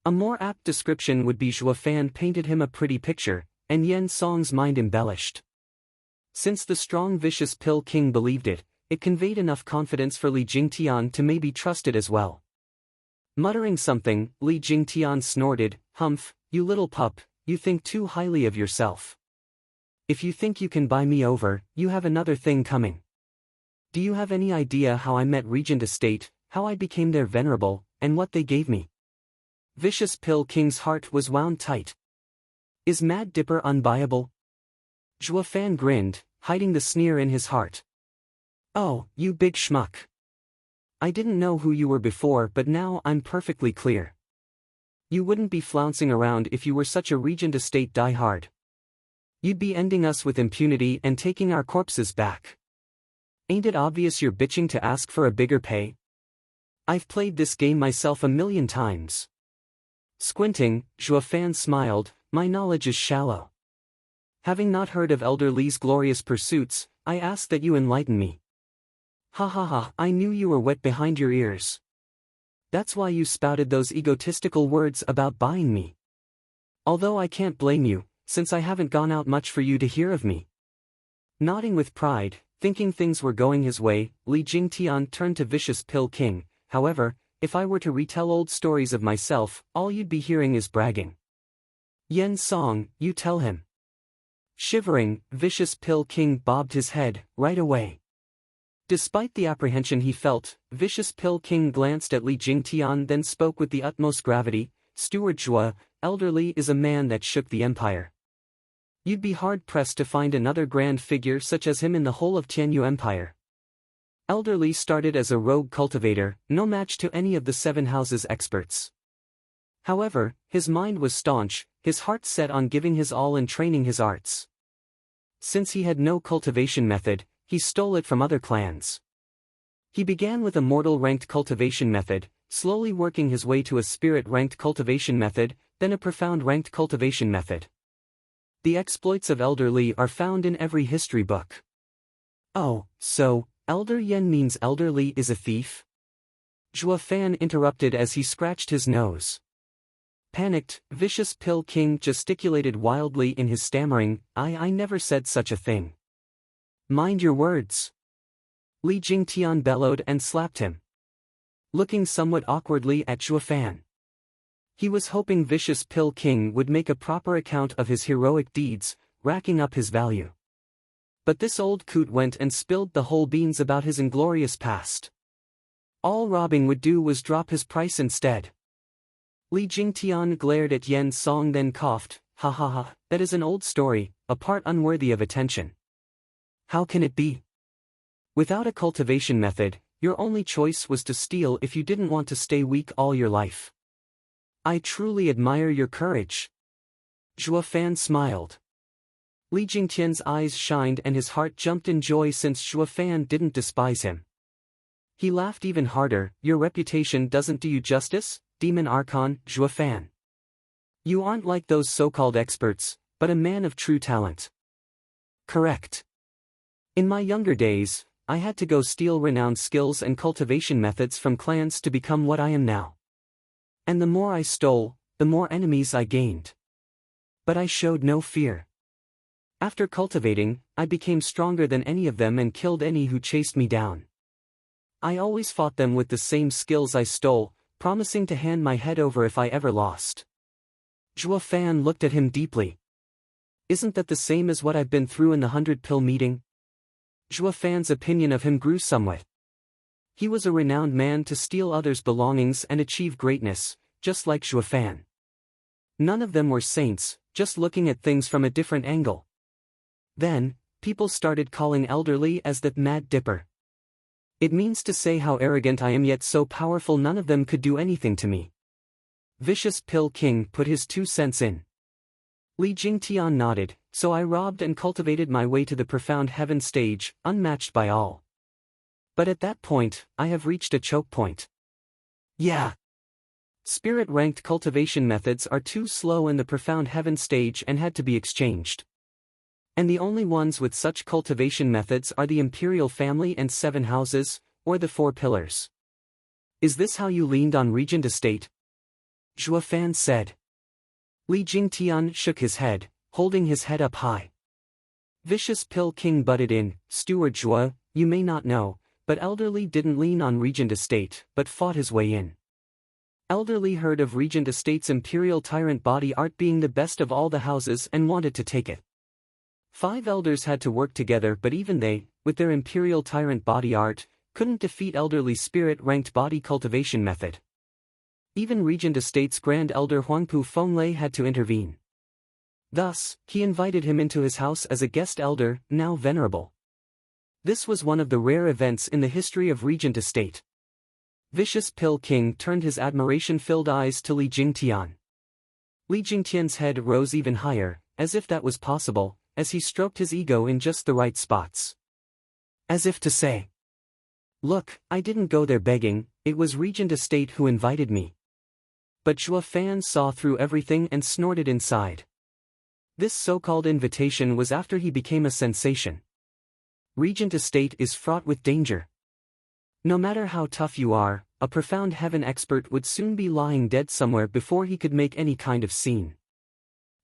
A more apt description would be Zhuofan painted him a pretty picture, and Yen Song's mind embellished. Since the strong Vicious Pill King believed it, it conveyed enough confidence for Li Jingtian to maybe trust it as well. Muttering something, Li Jingtian snorted, humph, you little pup, you think too highly of yourself. If you think you can buy me over, you have another thing coming. Do you have any idea how I met Regent Estate, how I became their venerable, and what they gave me? Vicious Pill King's heart was wound tight. Is Mad Dipper unbuyable? Zhuofan grinned, hiding the sneer in his heart. Oh, you big schmuck. I didn't know who you were before but now I'm perfectly clear. You wouldn't be flouncing around if you were such a Regent Estate diehard. You'd be ending us with impunity and taking our corpses back. Ain't it obvious you're bitching to ask for a bigger pay? I've played this game myself 1,000,000 times. Squinting, Zhuofan smiled, my knowledge is shallow. Having not heard of Elder Li's glorious pursuits, I ask that you enlighten me. Ha ha ha, I knew you were wet behind your ears. That's why you spouted those egotistical words about buying me. Although I can't blame you, since I haven't gone out much for you to hear of me. Nodding with pride, thinking things were going his way, Li Jingtian turned to Vicious Pill King. However, if I were to retell old stories of myself, all you'd be hearing is bragging. Yen Song, you tell him. Shivering, Vicious Pill King bobbed his head, right away. Despite the apprehension he felt, Vicious Pill King glanced at Li Jingtian, then spoke with the utmost gravity. Steward Zhua, Elder Li is a man that shook the empire. You'd be hard-pressed to find another grand figure such as him in the whole of Tianyu Empire. Elder Li started as a rogue cultivator, no match to any of the Seven Houses experts. However, his mind was staunch, his heart set on giving his all in training his arts. Since he had no cultivation method, he stole it from other clans. He began with a mortal-ranked cultivation method, slowly working his way to a spirit-ranked cultivation method, then a profound-ranked cultivation method. The exploits of Elder Li are found in every history book. Oh, so, Elder Yen means Elder Li is a thief? Zhua Fan interrupted as he scratched his nose. Panicked, Vicious Pill King gesticulated wildly in his stammering, I never said such a thing. Mind your words. Li Jingtian bellowed and slapped him. Looking somewhat awkwardly at Zhua Fan. He was hoping Vicious Pill King would make a proper account of his heroic deeds, racking up his value. But this old coot went and spilled the whole beans about his inglorious past. All robbing would do was drop his price instead. Li Jingtian glared at Yen Song, then coughed, ha ha ha, that is an old story, a part unworthy of attention. How can it be? Without a cultivation method, your only choice was to steal if you didn't want to stay weak all your life. I truly admire your courage. Zhua Fan smiled. Li Jingtian's eyes shined and his heart jumped in joy since Zhua Fan didn't despise him. He laughed even harder. Your reputation doesn't do you justice, Demon Archon, Zhua Fan. You aren't like those so-called experts, but a man of true talent. Correct. In my younger days, I had to go steal renowned skills and cultivation methods from clans to become what I am now. And the more I stole, the more enemies I gained. But I showed no fear. After cultivating, I became stronger than any of them and killed any who chased me down. I always fought them with the same skills I stole, promising to hand my head over if I ever lost. Zhua Fan looked at him deeply. Isn't that the same as what I've been through in the 100-pill meeting? Zhua Fan's opinion of him grew somewhat. He was a renowned man to steal others' belongings and achieve greatness, just like Zhua Fan. None of them were saints, just looking at things from a different angle. Then, people started calling Elder Li as the Mad Dipper. It means to say how arrogant I am, yet so powerful none of them could do anything to me. Vicious Pill King put his 2 cents in. Li Jingtian nodded, so I robbed and cultivated my way to the profound heaven stage, unmatched by all. But at that point, I have reached a choke point. Yeah. Spirit-ranked cultivation methods are too slow in the profound heaven stage and had to be exchanged. And the only ones with such cultivation methods are the Imperial Family and 7 Houses, or the 4 Pillars. Is this how you leaned on Regent Estate? Zhua Fan said. Li Jingtian shook his head, holding his head up high. Vicious Pill King butted in, Steward Zhua, you may not know, but Elder Li didn't lean on Regent Estate, but fought his way in. Elder Li heard of Regent Estate's Imperial Tyrant body art being the best of all the houses and wanted to take it. 5 elders had to work together, but even they, with their Imperial Tyrant body art, couldn't defeat Elder Li's spirit-ranked body cultivation method. Even Regent Estate's Grand Elder Huangpu Fenglei had to intervene. Thus, he invited him into his house as a guest elder, now venerable. This was one of the rare events in the history of Regent Estate. Vicious Pill King turned his admiration-filled eyes to Li Jingtian. Li Jingtian's head rose even higher, as if that was possible, as he stroked his ego in just the right spots. As if to say, look, I didn't go there begging, it was Regent Estate who invited me. But Zhua Fan saw through everything and snorted inside. This so-called invitation was after he became a sensation. Regent Estate is fraught with danger. No matter how tough you are, a profound heaven expert would soon be lying dead somewhere before he could make any kind of scene.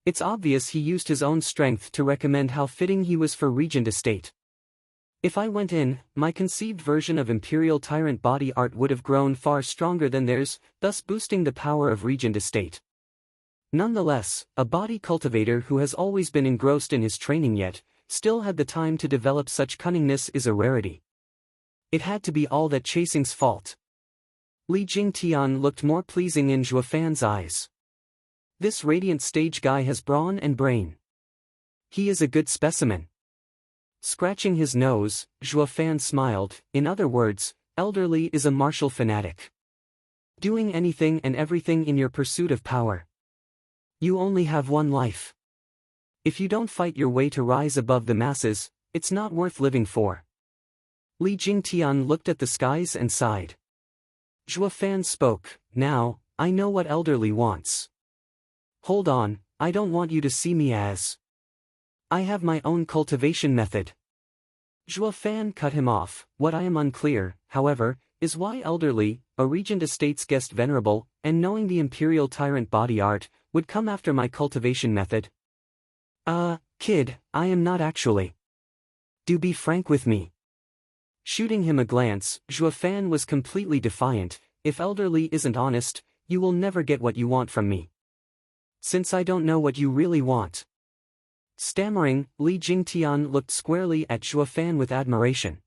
It's obvious he used his own strength to recommend how fitting he was for Regent Estate. If I went in, my conceived version of Imperial Tyrant body art would have grown far stronger than theirs, thus boosting the power of Regent Estate. Nonetheless, a body cultivator who has always been engrossed in his training yet still had the time to develop such cunningness is a rarity. It had to be all that chasing's fault. Li Jingtian looked more pleasing in Zhuo Fan's eyes. This radiant stage guy has brawn and brain. He is a good specimen. Scratching his nose, Zhuo Fan smiled. In other words, Elderly is a martial fanatic. Doing anything and everything in your pursuit of power. You only have one life. If you don't fight your way to rise above the masses, it's not worth living for. Li Jingtian looked at the skies and sighed. Zhuo Fan spoke, now, I know what Elderly wants. Hold on, I don't want you to see me as. I have my own cultivation method. Zhuo Fan cut him off. What I am unclear, however, is why Elderly, a Regent Estate's guest venerable, and knowing the Imperial Tyrant body art, would come after my cultivation method. Kid, I am not actually. Do be frank with me. Shooting him a glance, Zhuo Fan was completely defiant. If Elderly isn't honest, you will never get what you want from me. Since I don't know what you really want. Stammering, Li Jingtian looked squarely at Zhuo Fan with admiration.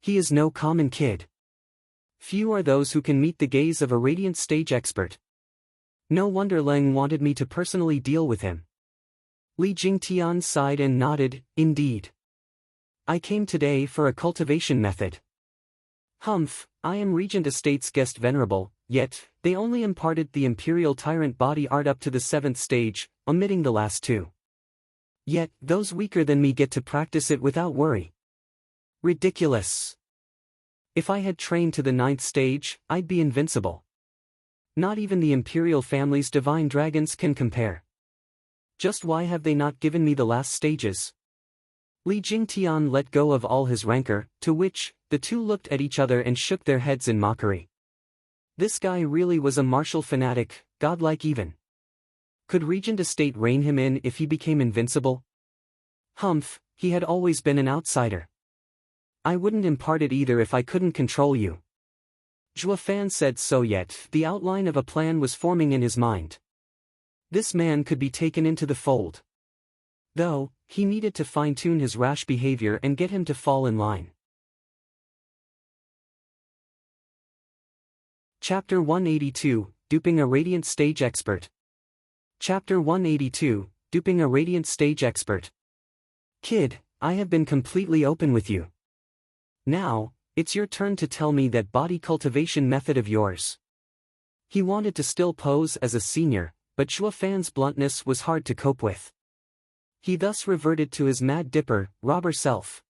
He is no common kid. Few are those who can meet the gaze of a radiant stage expert. No wonder Leng wanted me to personally deal with him. Li Jingtian sighed and nodded, indeed. I came today for a cultivation method. Humph, I am Regent Estate's guest venerable, yet, they only imparted the Imperial Tyrant body art up to the 7th stage, omitting the last 2. Yet, those weaker than me get to practice it without worry. Ridiculous. If I had trained to the 9th stage, I'd be invincible. Not even the Imperial family's divine dragons can compare. Just why have they not given me the last stages? Li Jingtian let go of all his rancor, to which, the two looked at each other and shook their heads in mockery. This guy really was a martial fanatic, godlike even. Could Regent Estate rein him in if he became invincible? Humph, he had always been an outsider. I wouldn't impart it either if I couldn't control you. Zhuo Fan said so, yet the outline of a plan was forming in his mind. This man could be taken into the fold. Though, he needed to fine-tune his rash behavior and get him to fall in line. Chapter 182, Duping a Radiant Stage Expert. Chapter 182, Duping a Radiant Stage Expert. Kid, I have been completely open with you. Now, it's your turn to tell me that body cultivation method of yours. He wanted to still pose as a senior, but Zhuo Fan's bluntness was hard to cope with. He thus reverted to his Mad Dipper, robber self.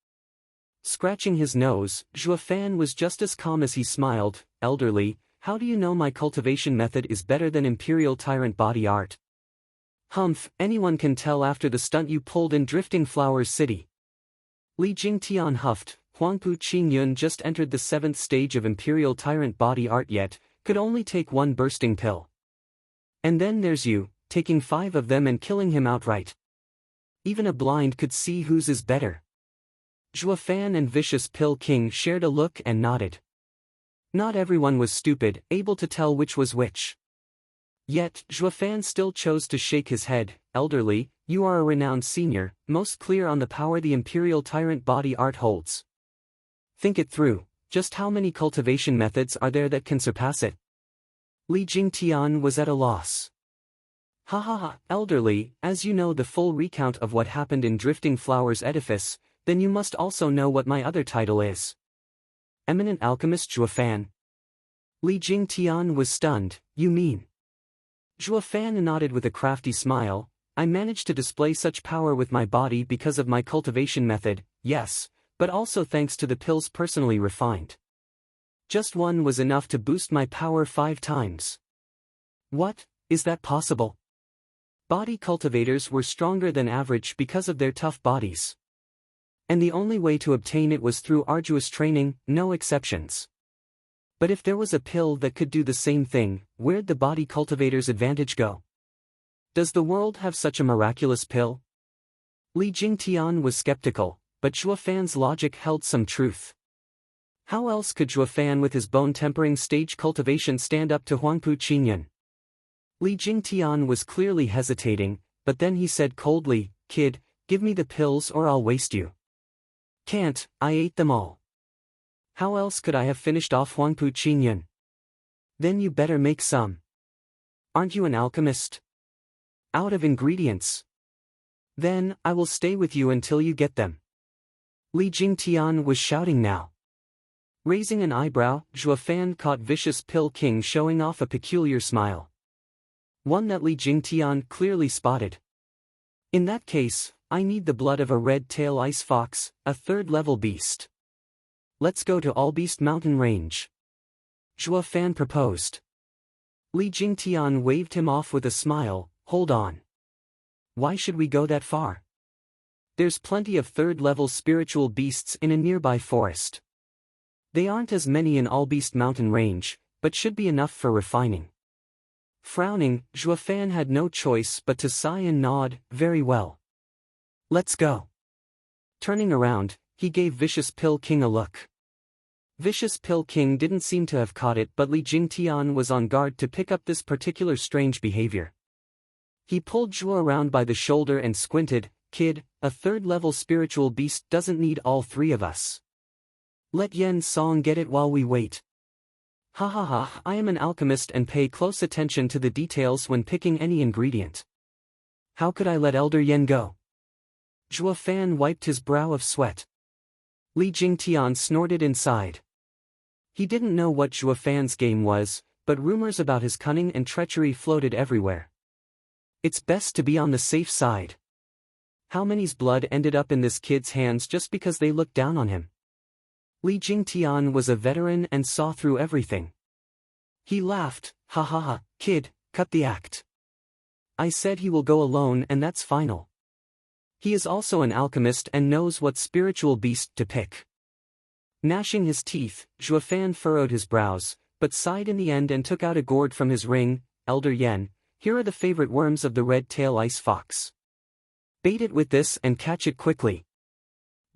Scratching his nose, Zhuo Fan was just as calm as he smiled. Elderly, how do you know my cultivation method is better than Imperial Tyrant body art? Humph, anyone can tell after the stunt you pulled in Drifting Flowers City. Li Jingtian huffed. Huangpu Qingyun just entered the 7th stage of Imperial Tyrant body art yet, could only take one bursting pill. And then there's you, taking 5 of them and killing him outright. Even a blind could see whose is better. Zhuo Fan and Vicious Pill King shared a look and nodded. Not everyone was stupid, able to tell which was which. Yet, Zhuo Fan still chose to shake his head. Elderly, you are a renowned senior, most clear on the power the Imperial Tyrant body art holds. Think it through, just how many cultivation methods are there that can surpass it? Li Jingtian was at a loss. Ha ha ha, Elderly, as you know the full recount of what happened in Drifting Flowers Edifice, then you must also know what my other title is. Eminent Alchemist Zhuo Fan. Li Jingtian was stunned, you mean? Zhuo Fan nodded with a crafty smile. I managed to display such power with my body because of my cultivation method, yes, but also thanks to the pills personally refined. Just one was enough to boost my power 5 times. What, is that possible? Body cultivators were stronger than average because of their tough bodies. And the only way to obtain it was through arduous training, no exceptions. But if there was a pill that could do the same thing, where'd the body cultivator's advantage go? Does the world have such a miraculous pill? Li Jingtian was skeptical, but Zhuo Fan's logic held some truth. How else could Zhuo Fan with his bone-tempering stage cultivation stand up to Huangpu Qinyan? Li Jingtian was clearly hesitating, but then he said coldly, "Kid, give me the pills or I'll waste you." "Can't, I ate them all. How else could I have finished off Huangpu Qinyan?" "Then you better make some. Aren't you an alchemist? Out of ingredients." "Then, I will stay with you until you get them." Li Jingtian was shouting now. Raising an eyebrow, Zhuo Fan caught Vicious Pill King showing off a peculiar smile. One that Li Jingtian clearly spotted. "In that case, I need the blood of a red-tail ice fox, a third-level beast. Let's go to Allbeast Mountain Range," Zhuo Fan proposed. Li Jingtian waved him off with a smile. "Hold on. Why should we go that far? There's plenty of third-level spiritual beasts in a nearby forest. They aren't as many in Allbeast Mountain Range, but should be enough for refining." Frowning, Zhuo Fan had no choice but to sigh and nod. "Very well. Let's go." Turning around, he gave Vicious Pill King a look. Vicious Pill King didn't seem to have caught it, but Li Jingtian was on guard to pick up this particular strange behavior. He pulled Zhuo around by the shoulder and squinted. "Kid, a third-level spiritual beast doesn't need all three of us. Let Yen Song get it while we wait." "Ha ha ha, I am an alchemist and pay close attention to the details when picking any ingredient. How could I let Elder Yen go?" Zhuo Fan wiped his brow of sweat. Li Jingtian snorted inside. He didn't know what Zhuo Fan's game was, but rumors about his cunning and treachery floated everywhere. It's best to be on the safe side. How many's blood ended up in this kid's hands just because they looked down on him? Li Jingtian was a veteran and saw through everything. He laughed. "Ha ha ha, kid, cut the act. I said he will go alone and that's final. He is also an alchemist and knows what spiritual beast to pick." Gnashing his teeth, Zhuo Fan furrowed his brows, but sighed in the end and took out a gourd from his ring. "Elder Yen, here are the favorite worms of the red-tail ice fox. Bait it with this and catch it quickly."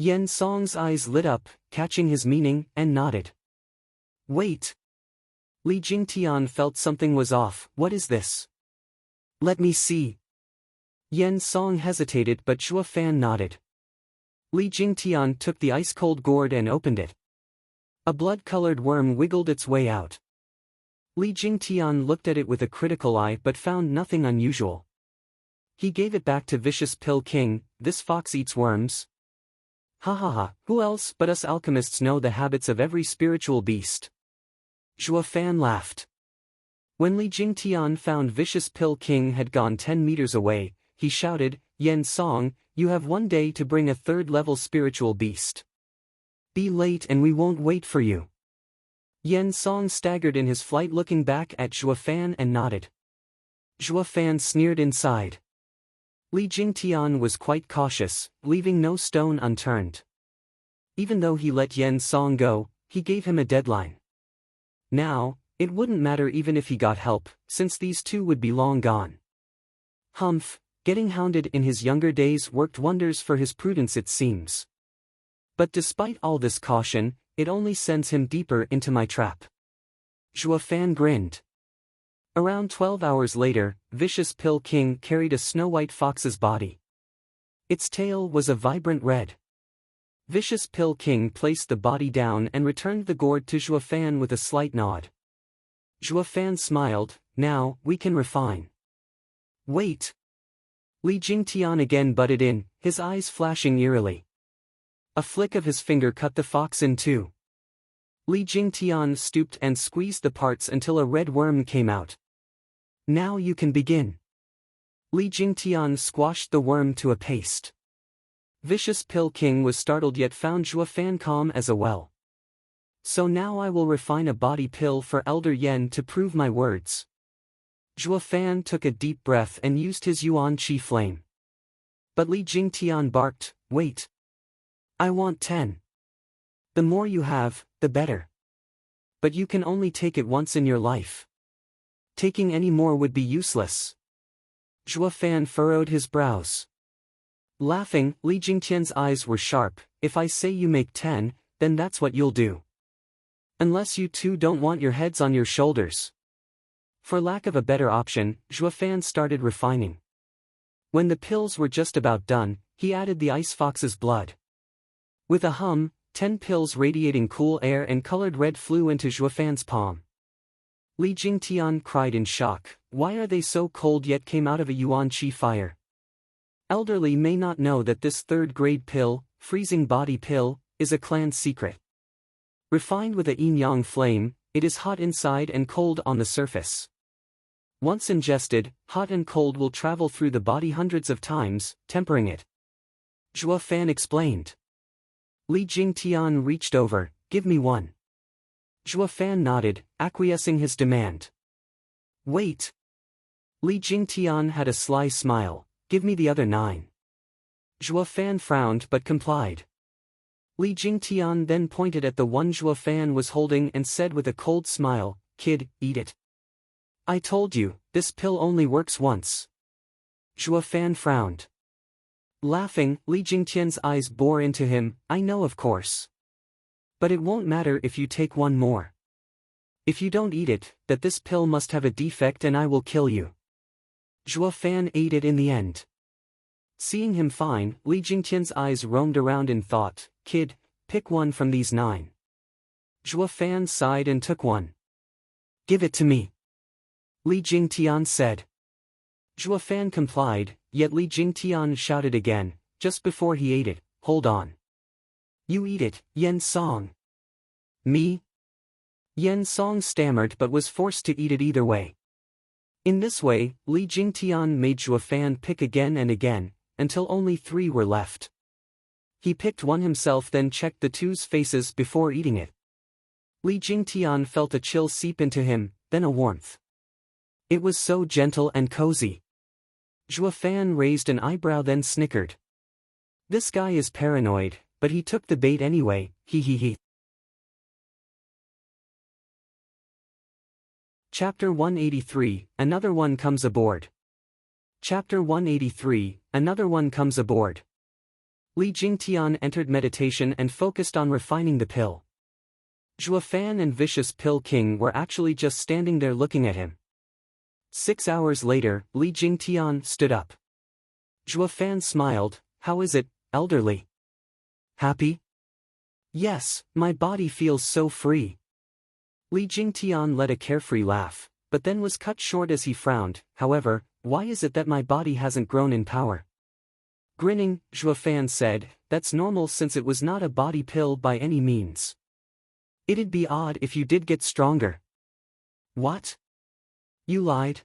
Yen Song's eyes lit up, catching his meaning, and nodded. "Wait." Li Jingtian felt something was off. "What is this?" "Let me see." Yen Song hesitated, but Zhuo Fan nodded. Li Jingtian took the ice-cold gourd and opened it. A blood-colored worm wiggled its way out. Li Jingtian looked at it with a critical eye but found nothing unusual. He gave it back to Vicious Pill King. "This fox eats worms." "Ha ha ha, who else but us alchemists know the habits of every spiritual beast?" Zhuo Fan laughed. When Li Jingtian found Vicious Pill King had gone 10 meters away, he shouted, "Yen Song, you have one day to bring a third-level spiritual beast. Be late and we won't wait for you." Yen Song staggered in his flight, looking back at Zhuo Fan and nodded. Zhuo Fan sneered inside. Li Jingtian was quite cautious, leaving no stone unturned. Even though he let Yen Song go, he gave him a deadline. Now, it wouldn't matter even if he got help, since these two would be long gone. Humph, getting hounded in his younger days worked wonders for his prudence, it seems. But despite all this caution, it only sends him deeper into my trap. Zhuo Fan grinned. Around 12 hours later, Vicious Pill King carried a snow-white fox's body. Its tail was a vibrant red. Vicious Pill King placed the body down and returned the gourd to Zhuo Fan with a slight nod. Zhuo Fan smiled. "Now, we can refine." "Wait." Li Jingtian again butted in, his eyes flashing eerily. A flick of his finger cut the fox in two. Li Jingtian stooped and squeezed the parts until a red worm came out. "Now you can begin." Li Jingtian squashed the worm to a paste. Vicious Pill King was startled yet found Zhuo Fan calm as a well. "So now I will refine a body pill for Elder Yen to prove my words." Zhuo Fan took a deep breath and used his Yuan Qi flame. But Li Jingtian barked, "Wait. I want 10. The more you have, the better. But you can only take it once in your life. Taking any more would be useless." Zhuo Fan furrowed his brows. Laughing, Li Jingtian's eyes were sharp. "If I say you make 10, then that's what you'll do. Unless you two don't want your heads on your shoulders." For lack of a better option, Zhuo Fan started refining. When the pills were just about done, he added the ice fox's blood. With a hum, 10 pills radiating cool air and colored red flew into Zhuo Fan's palm. Li Jingtian cried in shock. Why are they so cold yet came out of a Yuan Qi fire? Elderly may not know that this third-grade pill, freezing body pill, is a clan secret. Refined with a yin-yang flame, it is hot inside and cold on the surface. Once ingested, hot and cold will travel through the body hundreds of times, tempering it. Zhuo Fan explained. Li Jingtian reached over. "Give me one." Zhuo Fan nodded, acquiescing his demand. "Wait." Li Jingtian had a sly smile. "Give me the other 9." Zhuo Fan frowned but complied. Li Jingtian then pointed at the one Zhuo Fan was holding and said with a cold smile, "Kid, eat it. I told you, this pill only works once." Zhuo Fan frowned. Laughing, Li Jingtian's eyes bore into him. "I know, of course. But it won't matter if you take one more. If you don't eat it, that this pill must have a defect and I will kill you." Zhuo Fan ate it in the end. Seeing him fine, Li Jingtian's eyes roamed around in thought. "Kid, pick one from these 9." Zhuo Fan sighed and took one. "Give it to me," Li Jingtian said. Zhuo Fan complied, yet Li Jingtian shouted again, just before he ate it, "Hold on. You eat it, Yen Song." "Me?" Yen Song stammered but was forced to eat it either way. In this way, Li Jingtian made Zhuo Fan pick again and again, until only 3 were left. He picked one himself then checked the 2's faces before eating it. Li Jingtian felt a chill seep into him, then a warmth. It was so gentle and cozy. Zhuo Fan raised an eyebrow then snickered. This guy is paranoid, but he took the bait anyway, he. Chapter 183, Another One Comes Aboard. Chapter 183, Another One Comes Aboard. Li Jingtian entered meditation and focused on refining the pill. Zhuo Fan and Vicious Pill King were actually just standing there looking at him. 6 hours later, Li Jingtian stood up. Zhuo Fan smiled. "How is it, elderly? Happy?" "Yes, my body feels so free." Li Jingtian let a carefree laugh, but then was cut short as he frowned. "However, why is it that my body hasn't grown in power?" Grinning, Zhuo Fan said, "That's normal since it was not a body pill by any means. It'd be odd if you did get stronger." "What? You lied?"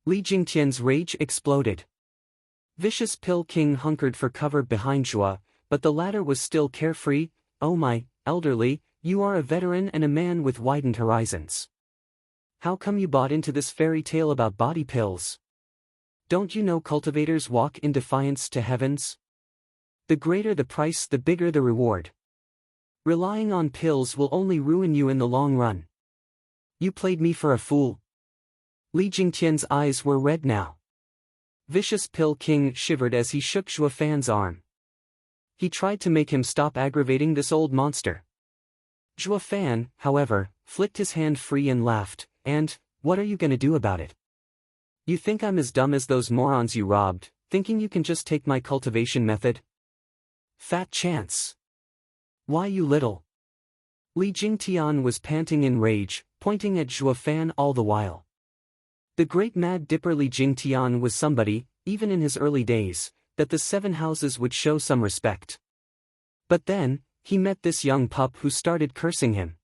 Li Jingtian's rage exploded. Vicious Pill King hunkered for cover behind Zhuo, but the latter was still carefree. "Oh my, elderly, you are a veteran and a man with widened horizons. How come you bought into this fairy tale about body pills? Don't you know cultivators walk in defiance to heavens? The greater the price, the bigger the reward. Relying on pills will only ruin you in the long run. You played me for a fool." Li Jingtian's eyes were red now. Vicious Pill King shivered as he shook Zhuo Fan's arm. He tried to make him stop aggravating this old monster. Zhuo Fan, however, flicked his hand free and laughed. "And, what are you gonna do about it? You think I'm as dumb as those morons you robbed, thinking you can just take my cultivation method? Fat chance. Why you little?" Li Jingtian was panting in rage, pointing at Zhuo Fan all the while. The great Mad Dipper Li Jingtian was somebody, even in his early days, that the 7 houses would show some respect. But then, he met this young pup who started cursing him.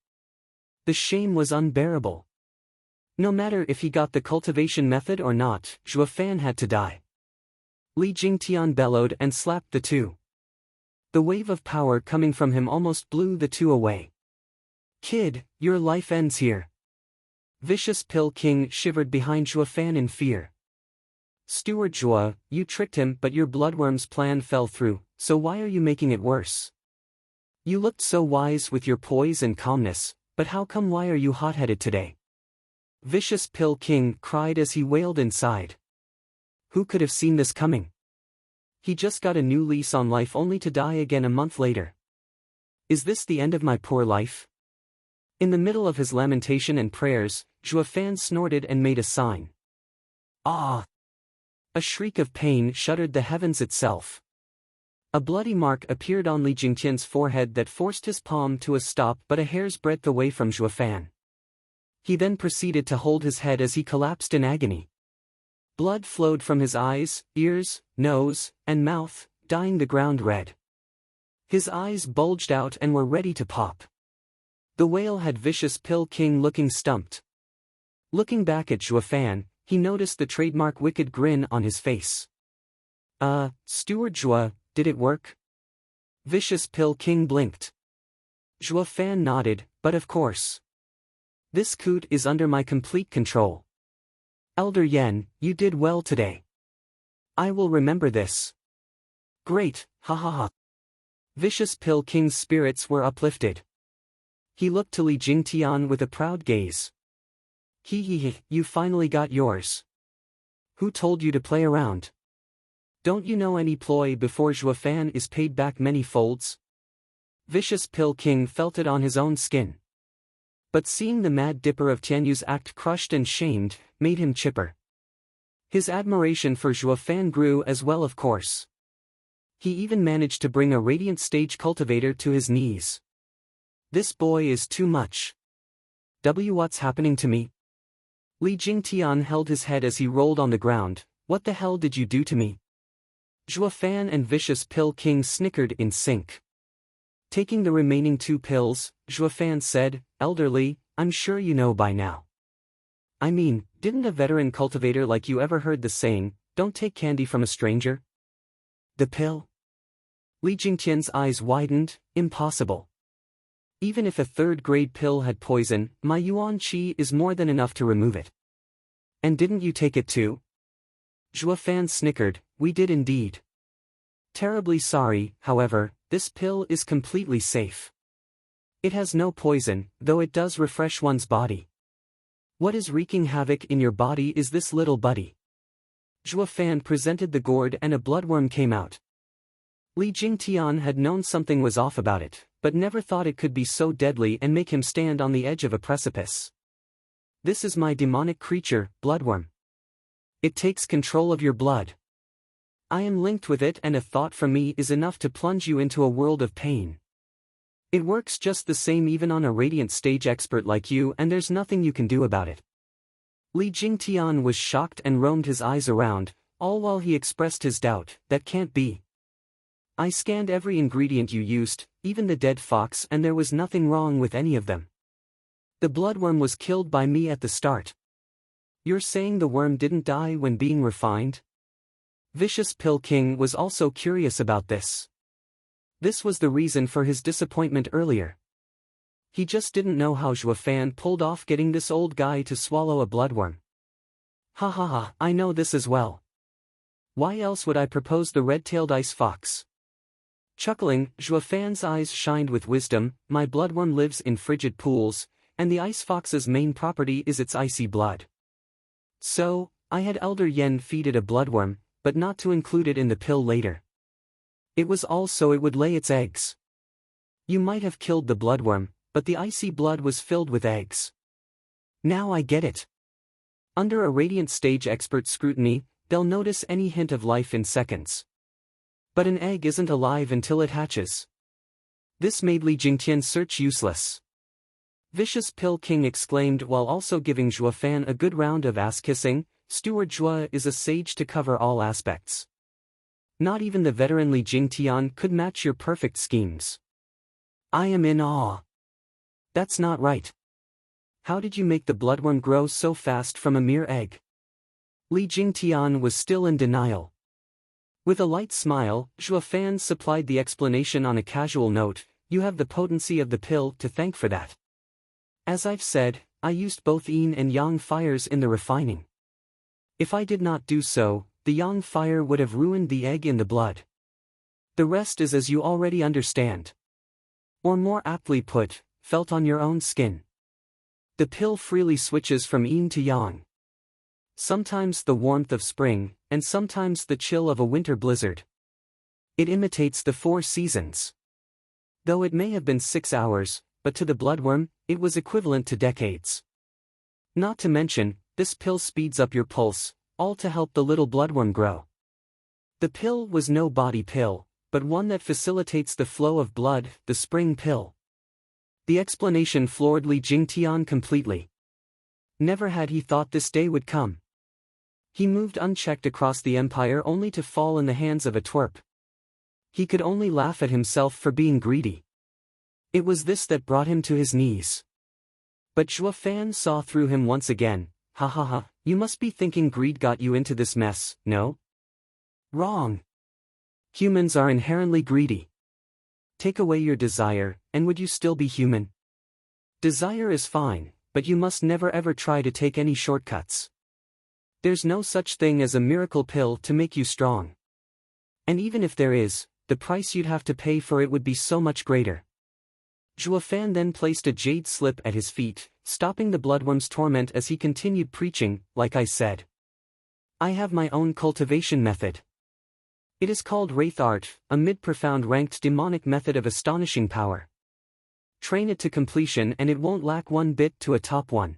The shame was unbearable. No matter if he got the cultivation method or not, Zhuo Fan had to die. Li Jingtian bellowed and slapped the 2. The wave of power coming from him almost blew the 2 away. "Kid, your life ends here. Vicious Pill King shivered behind Zhuo Fan in fear. Steward Zhuo, you tricked him, but your bloodworm's plan fell through, so why are you making it worse? You looked so wise with your poise and calmness, but how come why are you hot-headed today? Vicious Pill King cried as he wailed inside. Who could have seen this coming? He just got a new lease on life only to die again a month later. Is this the end of my poor life? In the middle of his lamentation and prayers, Zhuo Fan snorted and made a sign. Ah! A shriek of pain shuddered the heavens itself. A bloody mark appeared on Li Jingtian's forehead that forced his palm to a stop but a hair's breadth away from Zhuo Fan. He then proceeded to hold his head as he collapsed in agony. Blood flowed from his eyes, ears, nose, and mouth, dyeing the ground red. His eyes bulged out and were ready to pop. The whale had Vicious Pill King looking stumped. Looking back at Zhuo Fan, he noticed the trademark wicked grin on his face. Steward Zhuo, did it work? Vicious Pill King blinked. Zhuo Fan nodded, but of course. This coot is under my complete control. Elder Yen, you did well today. I will remember this. Great, ha ha ha. Vicious Pill King's spirits were uplifted. He looked to Li Jingtian with a proud gaze. Hee, you finally got yours. Who told you to play around? Don't you know any ploy before Zhuo Fan is paid back many folds? Vicious Pill King felt it on his own skin. But seeing the Mad Dipper of Tianyu's act crushed and shamed, made him chipper. His admiration for Zhuo Fan grew as well, of course. He even managed to bring a radiant stage cultivator to his knees. This boy is too much. What's happening to me? Li Jingtian held his head as he rolled on the ground. What the hell did you do to me? Zhuo Fan and Vicious Pill King snickered in sync. Taking the remaining 2 pills, Zhuo Fan said, Elderly, I'm sure you know by now. I mean, didn't a veteran cultivator like you ever heard the saying, don't take candy from a stranger? The pill? Li Jingtian's eyes widened, impossible. Even if a 3rd-grade pill had poison, my yuan qi is more than enough to remove it. And didn't you take it too? Zhuo Fan snickered, we did indeed. Terribly sorry, however, this pill is completely safe. It has no poison, though it does refresh one's body. What is wreaking havoc in your body is this little buddy. Zhuo Fan presented the gourd and a bloodworm came out. Li Jingtian had known something was off about it, but never thought it could be so deadly and make him stand on the edge of a precipice. This is my demonic creature, bloodworm. It takes control of your blood. I am linked with it and a thought from me is enough to plunge you into a world of pain. It works just the same even on a radiant stage expert like you and there's nothing you can do about it. Li Jingtian was shocked and roamed his eyes around, all while he expressed his doubt, that can't be. I scanned every ingredient you used, even the dead fox, and there was nothing wrong with any of them. The bloodworm was killed by me at the start. You're saying the worm didn't die when being refined? Vicious Pill King was also curious about this. This was the reason for his disappointment earlier. He just didn't know how Zhuo Fan pulled off getting this old guy to swallow a bloodworm. Ha ha ha, I know this as well. Why else would I propose the red-tailed ice fox? Chuckling, Zhuo Fan's eyes shined with wisdom. My bloodworm lives in frigid pools, and the ice fox's main property is its icy blood. So, I had Elder Yen feed it a bloodworm, but not to include it in the pill later. It was all so it would lay its eggs. You might have killed the bloodworm, but the icy blood was filled with eggs. Now I get it. Under a radiant stage expert scrutiny, they'll notice any hint of life in seconds. But an egg isn't alive until it hatches. This made Li Jingtian's search useless. Vicious Pill King exclaimed while also giving Zhuo Fan a good round of ass-kissing. Steward Zhuo is a sage to cover all aspects. Not even the veteran Li Jingtian could match your perfect schemes. I am in awe. That's not right. How did you make the bloodworm grow so fast from a mere egg? Li Jingtian was still in denial. With a light smile, Zhuo Fan supplied the explanation on a casual note, you have the potency of the pill to thank for that. As I've said, I used both yin and yang fires in the refining. If I did not do so, the yang fire would have ruined the egg in the blood. The rest is as you already understand. Or more aptly put, felt on your own skin. The pill freely switches from yin to yang. Sometimes the warmth of spring, and sometimes the chill of a winter blizzard. It imitates the 4 seasons. Though it may have been 6 hours, but to the bloodworm, it was equivalent to decades. Not to mention, this pill speeds up your pulse, all to help the little bloodworm grow. The pill was no body pill, but one that facilitates the flow of blood, the spring pill. The explanation floored Li Jingtian completely. Never had he thought this day would come. He moved unchecked across the empire only to fall in the hands of a twerp. He could only laugh at himself for being greedy. It was this that brought him to his knees. But Zhuo Fan saw through him once again. Ha ha ha, you must be thinking greed got you into this mess, no? Wrong. Humans are inherently greedy. Take away your desire, and would you still be human? Desire is fine, but you must never ever try to take any shortcuts. There's no such thing as a miracle pill to make you strong. And even if there is, the price you'd have to pay for it would be so much greater. Zhuo Fan then placed a jade slip at his feet, stopping the bloodworm's torment as he continued preaching. Like I said, I have my own cultivation method. It is called Wraith Art, a mid-profound ranked demonic method of astonishing power. Train it to completion and it won't lack one bit to a top one.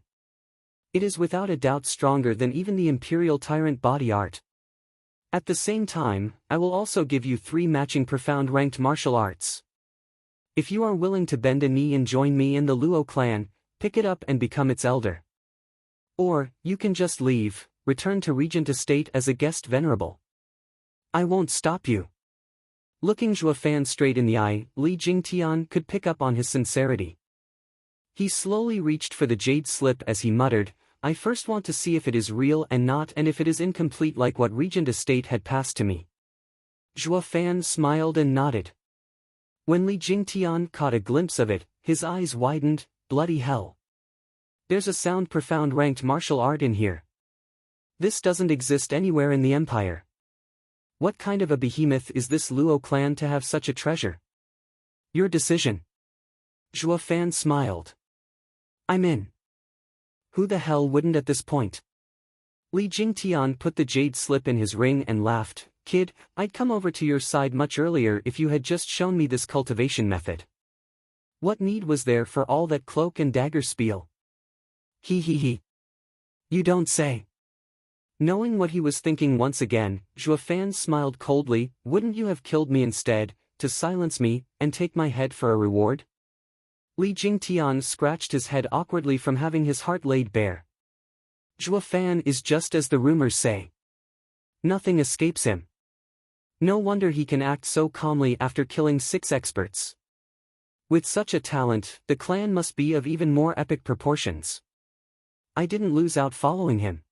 It is without a doubt stronger than even the Imperial Tyrant Body Art. At the same time, I will also give you 3 matching profound ranked martial arts. If you are willing to bend a knee and join me in the Luo clan, pick it up and become its elder. Or, you can just leave, return to Regent Estate as a guest venerable. I won't stop you. Looking Zhuo Fan straight in the eye, Li Jingtian could pick up on his sincerity. He slowly reached for the jade slip as he muttered, I first want to see if it is real and not and if it is incomplete like what Regent Estate had passed to me. Zhuo Fan smiled and nodded. When Li Jingtian caught a glimpse of it, his eyes widened. Bloody hell. There's a sound profound ranked martial art in here. This doesn't exist anywhere in the empire. What kind of a behemoth is this Luo clan to have such a treasure? Your decision. Zhuo Fan smiled. I'm in. Who the hell wouldn't at this point? Li Jingtian put the jade slip in his ring and laughed. Kid, I'd come over to your side much earlier if you had just shown me this cultivation method. What need was there for all that cloak and dagger spiel? He. You don't say. Knowing what he was thinking once again, Zhuo Fan smiled coldly. Wouldn't you have killed me instead, to silence me, and take my head for a reward? Li Jingtian scratched his head awkwardly from having his heart laid bare. Zhuo Fan is just as the rumors say. Nothing escapes him. No wonder he can act so calmly after killing 6 experts. With such a talent, the clan must be of even more epic proportions. I didn't lose out following him.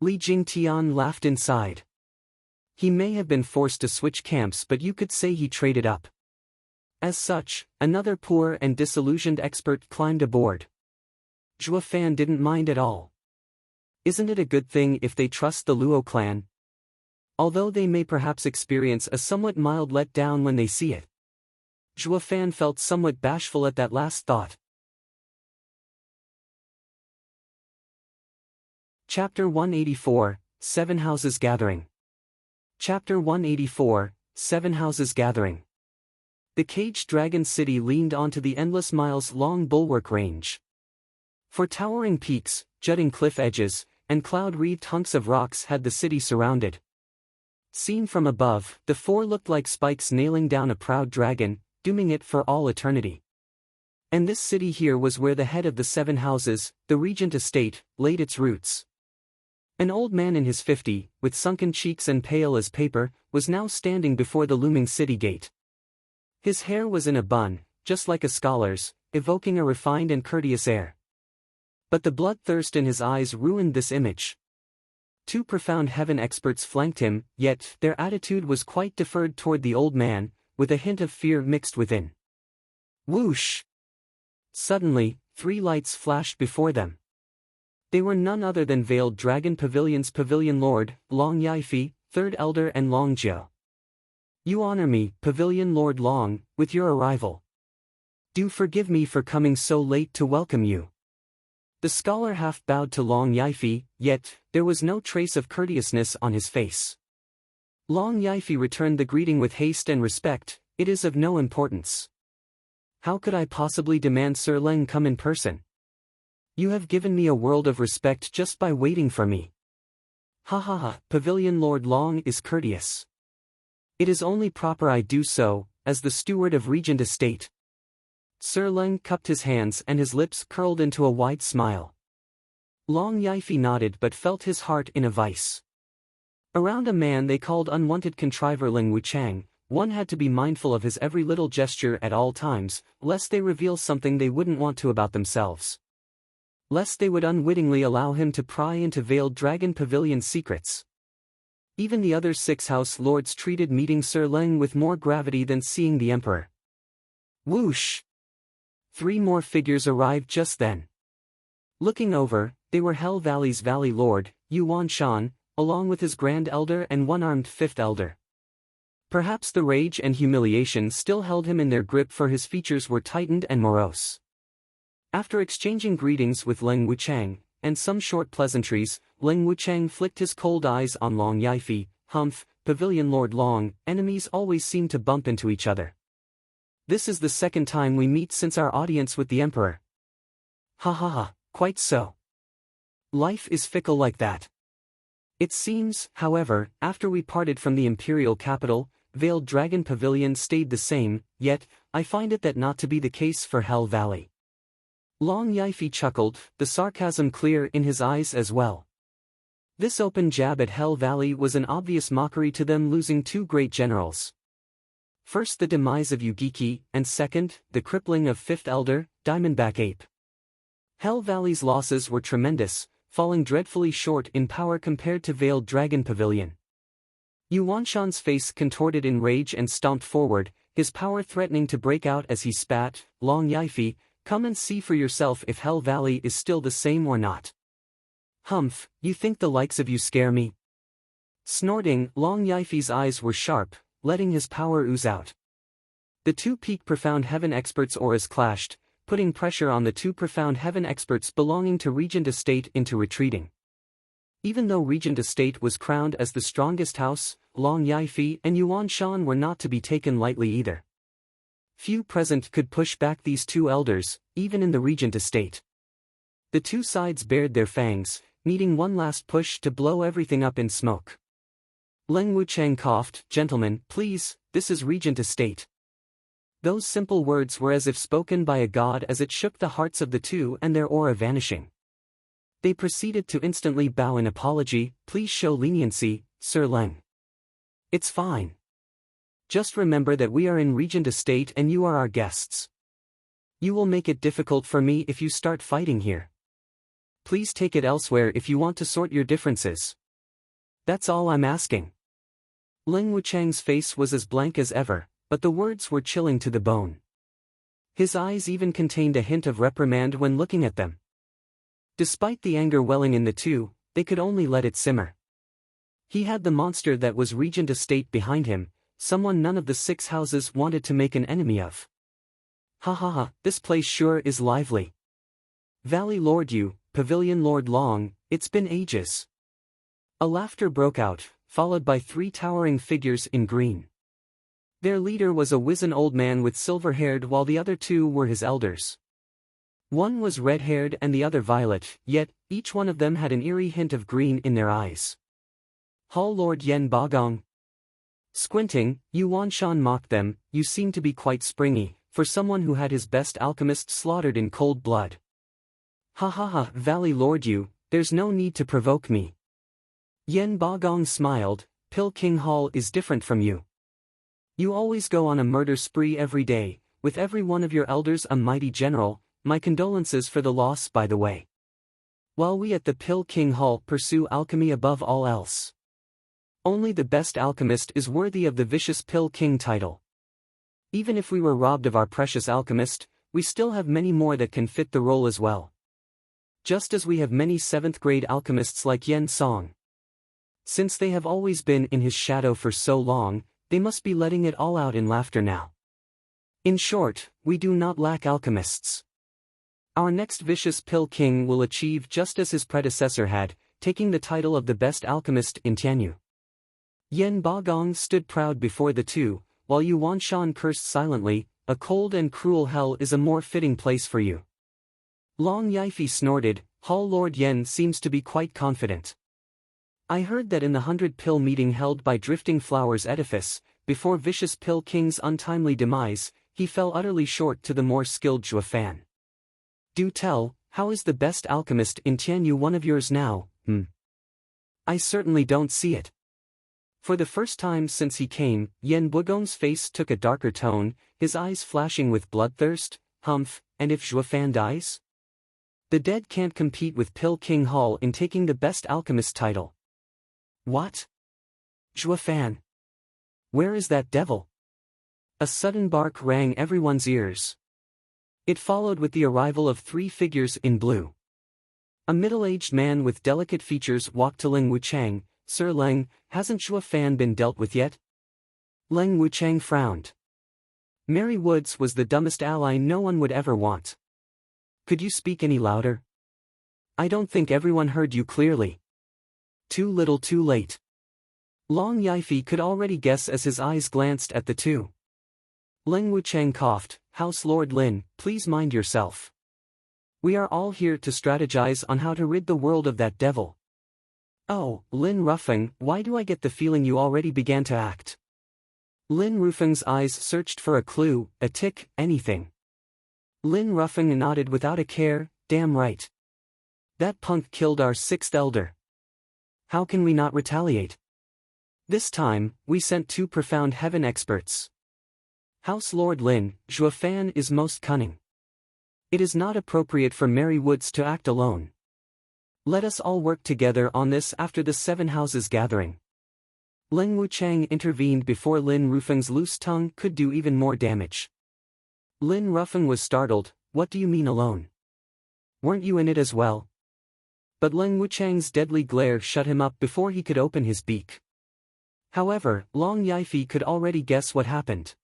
Li Jingtian laughed inside. He may have been forced to switch camps, but you could say he traded up. As such, another poor and disillusioned expert climbed aboard. Zhuo Fan didn't mind at all. Isn't it a good thing if they trust the Luo clan? Although they may perhaps experience a somewhat mild letdown when they see it. Zhuo Fan felt somewhat bashful at that last thought. Chapter 184, 7 Houses Gathering. Chapter 184, 7 Houses Gathering. The caged dragon city leaned onto the endless miles-long bulwark range. For towering peaks, jutting cliff edges, and cloud-wreathed hunks of rocks had the city surrounded. Seen from above, the 4 looked like spikes nailing down a proud dragon, dooming it for all eternity. And this city here was where the head of the 7 houses, the Regent Estate, laid its roots. An old man in his 50s, with sunken cheeks and pale as paper, was now standing before the looming city gate. His hair was in a bun, just like a scholar's, evoking a refined and courteous air. But the bloodthirst in his eyes ruined this image. 2 profound heaven experts flanked him, yet their attitude was quite deferred toward the old man, with a hint of fear mixed within. Whoosh! Suddenly, 3 lights flashed before them. They were none other than Veiled Dragon Pavilion's Pavilion Lord, Long Yifi, Third Elder and Long Jiao. You honor me, Pavilion Lord Long, with your arrival. Do forgive me for coming so late to welcome you. The scholar half bowed to Long Yifi, yet, there was no trace of courteousness on his face. Long Yifi returned the greeting with haste and respect. It is of no importance. How could I possibly demand Sir Leng come in person? You have given me a world of respect just by waiting for me. Ha ha ha, Pavilion Lord Long is courteous. It is only proper I do so, as the steward of Regent Estate. Sir Leng cupped his hands and his lips curled into a wide smile. Long Yifi nodded but felt his heart in a vice. Around a man they called unwanted contriver Ling Wuchang, one had to be mindful of his every little gesture at all times, lest they reveal something they wouldn't want to about themselves. Lest they would unwittingly allow him to pry into Veiled Dragon Pavilion's secrets. Even the other 6 house lords treated meeting Sir Leng with more gravity than seeing the emperor. Whoosh! 3 more figures arrived just then. Looking over, they were Hell Valley's Valley Lord, Yuan Shan, along with his Grand Elder and one-armed 5th Elder. Perhaps the rage and humiliation still held him in their grip, for his features were tightened and morose. After exchanging greetings with Leng Wuchang, and some short pleasantries, Leng Wuchang flicked his cold eyes on Long Yifi. Humph, Pavilion Lord Long, enemies always seem to bump into each other. This is the 2nd time we meet since our audience with the Emperor. Ha ha ha, quite so. Life is fickle like that. It seems, however, after we parted from the imperial capital, Veiled Dragon Pavilion stayed the same, yet, I find it that not to be the case for Hell Valley. Long Yifi chuckled, the sarcasm clear in his eyes as well. This open jab at Hell Valley was an obvious mockery to them, losing 2 great generals. First the demise of Yugiki, and second, the crippling of 5th Elder, Diamondback Ape. Hell Valley's losses were tremendous, falling dreadfully short in power compared to Veiled Dragon Pavilion. Yuan Shan's face contorted in rage and stomped forward, his power threatening to break out as he spat. Long Yifi, come and see for yourself if Hell Valley is still the same or not. Humph, you think the likes of you scare me? Snorting, Long Yifi's eyes were sharp, letting his power ooze out. The 2 peak Profound Heaven experts' auras clashed, putting pressure on the 2 Profound Heaven experts belonging to Regent Estate into retreating. Even though Regent Estate was crowned as the strongest house, Long Yifi and Yuan Shan were not to be taken lightly either. Few present could push back these 2 elders, even in the Regent Estate. The 2 sides bared their fangs, needing one last push to blow everything up in smoke. Leng Wuchang coughed, "Gentlemen, please, this is Regent Estate." Those simple words were as if spoken by a god, as it shook the hearts of the 2 and their aura vanishing. They proceeded to instantly bow in apology. "Please show leniency, Sir Leng. It's fine. Just remember that we are in Regent Estate and you are our guests. You will make it difficult for me if you start fighting here. Please take it elsewhere if you want to sort your differences. That's all I'm asking." Leng Wuchang's face was as blank as ever, but the words were chilling to the bone. His eyes even contained a hint of reprimand when looking at them. Despite the anger welling in the 2, they could only let it simmer. He had the monster that was Regent Estate behind him, someone none of the 6 houses wanted to make an enemy of. Ha ha ha, this place sure is lively. Valley Lord Yu, Pavilion Lord Long, it's been ages. A laughter broke out, followed by 3 towering figures in green. Their leader was a wizened old man with silver-haired, while the other 2 were his elders. One was red-haired and the other violet, yet, each one of them had an eerie hint of green in their eyes. Hall Lord Yen Bagong. Squinting, Yuan Shan mocked them. "You seem to be quite springy, for someone who had his best alchemist slaughtered in cold blood." Ha ha ha, Valley Lord Yu, there's no need to provoke me. Yen Bagong smiled. "Pill King Hall is different from you. You always go on a murder spree every day, with every one of your elders a mighty general. My condolences for the loss, by the way. While we at the Pill King Hall pursue alchemy above all else. Only the best alchemist is worthy of the vicious Pill King title. Even if we were robbed of our precious alchemist, we still have many more that can fit the role as well. Just as we have many 7th-grade alchemists like Yen Song. Since they have always been in his shadow for so long, they must be letting it all out in laughter now. In short, we do not lack alchemists. Our next vicious pill king will achieve just as his predecessor had, taking the title of the best alchemist in Tianyu. Yen Bagong stood proud before the two, while Yu Wanshan cursed silently. A cold and cruel hell is a more fitting place for you. Long Yifei snorted. Hall Lord Yen seems to be quite confident. I heard that in the 100-pill meeting held by Drifting Flowers Edifice, before Vicious Pill King's untimely demise, he fell utterly short to the more skilled Zhuo Fan. Do tell, how is the best alchemist in Tianyu one of yours now? I certainly don't see it. For the first time since he came, Yen Bugong's face took a darker tone, his eyes flashing with bloodthirst. Humph, and if Zhuo Fan dies? The dead can't compete with Pill King Hall in taking the best alchemist title. What? Zhuo Fan? Where is that devil? A sudden bark rang everyone's ears. It followed with the arrival of 3 figures in blue. A middle-aged man with delicate features walked to Leng Wuchang. Sir Leng, hasn't Zhuo Fan been dealt with yet? Leng Wuchang frowned. Mary Woods was the dumbest ally no one would ever want. Could you speak any louder? I don't think everyone heard you clearly. Too little too late. Long Yifei could already guess as his eyes glanced at the two. Leng Wuchang coughed. House Lord Lin, please mind yourself. We are all here to strategize on how to rid the world of that devil. Oh, Lin Rufeng, why do I get the feeling you already began to act? Lin Rufeng's eyes searched for a clue, a tick, anything. Lin Rufeng nodded without a care. Damn right. That punk killed our 6th elder. How can we not retaliate? This time, we sent 2 profound heaven experts. House Lord Lin, Zhuo Fan is most cunning. It is not appropriate for Mary Woods to act alone. Let us all work together on this after the 7 houses gathering. Leng Wuchang intervened before Lin Rufeng's loose tongue could do even more damage. Lin Rufeng was startled. What do you mean alone? Weren't you in it as well? But Leng Wuchang's deadly glare shut him up before he could open his beak. However, Long Yifei could already guess what happened.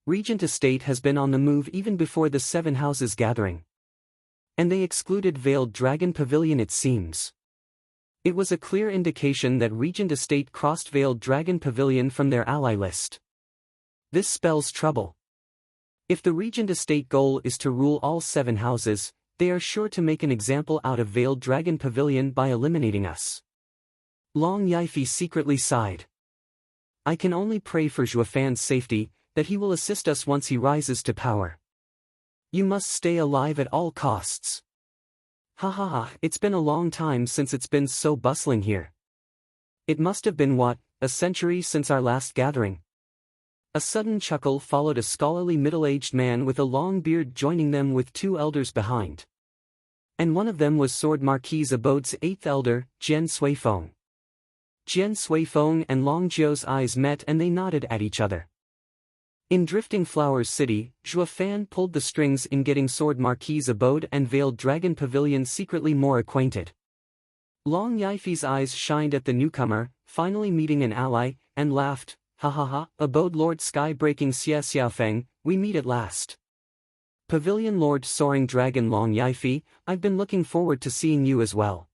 Regent Estate has been on the move even before the 7 houses gathering. And they excluded Veiled Dragon Pavilion it seems. It was a clear indication that Regent Estate crossed Veiled Dragon Pavilion from their ally list. This spells trouble. If the Regent Estate goal is to rule all 7 houses, they are sure to make an example out of Veiled Dragon Pavilion by eliminating us. Long Yifei secretly sighed. I can only pray for Zhuo Fan's safety, that he will assist us once he rises to power. You must stay alive at all costs. Ha ha ha, it's been a long time since it's been so bustling here. It must have been what, a century since our last gathering. A sudden chuckle followed a scholarly middle-aged man with a long beard joining them with 2 elders behind. And one of them was Sword Marquis Abode's 8th elder, Jian Suifeng. Jian Suifeng and Long Jiu's eyes met and they nodded at each other. In Drifting Flowers City, Zhuo Fan pulled the strings in getting Sword Marquis Abode and Veiled Dragon Pavilion secretly more acquainted. Long Yifei's eyes shined at the newcomer, finally meeting an ally, and laughed. Ha ha ha, Abode Lord Sky-Breaking Xia Xiaofeng, we meet at last. Pavilion Lord Soaring Dragon Long Yifei, I've been looking forward to seeing you as well.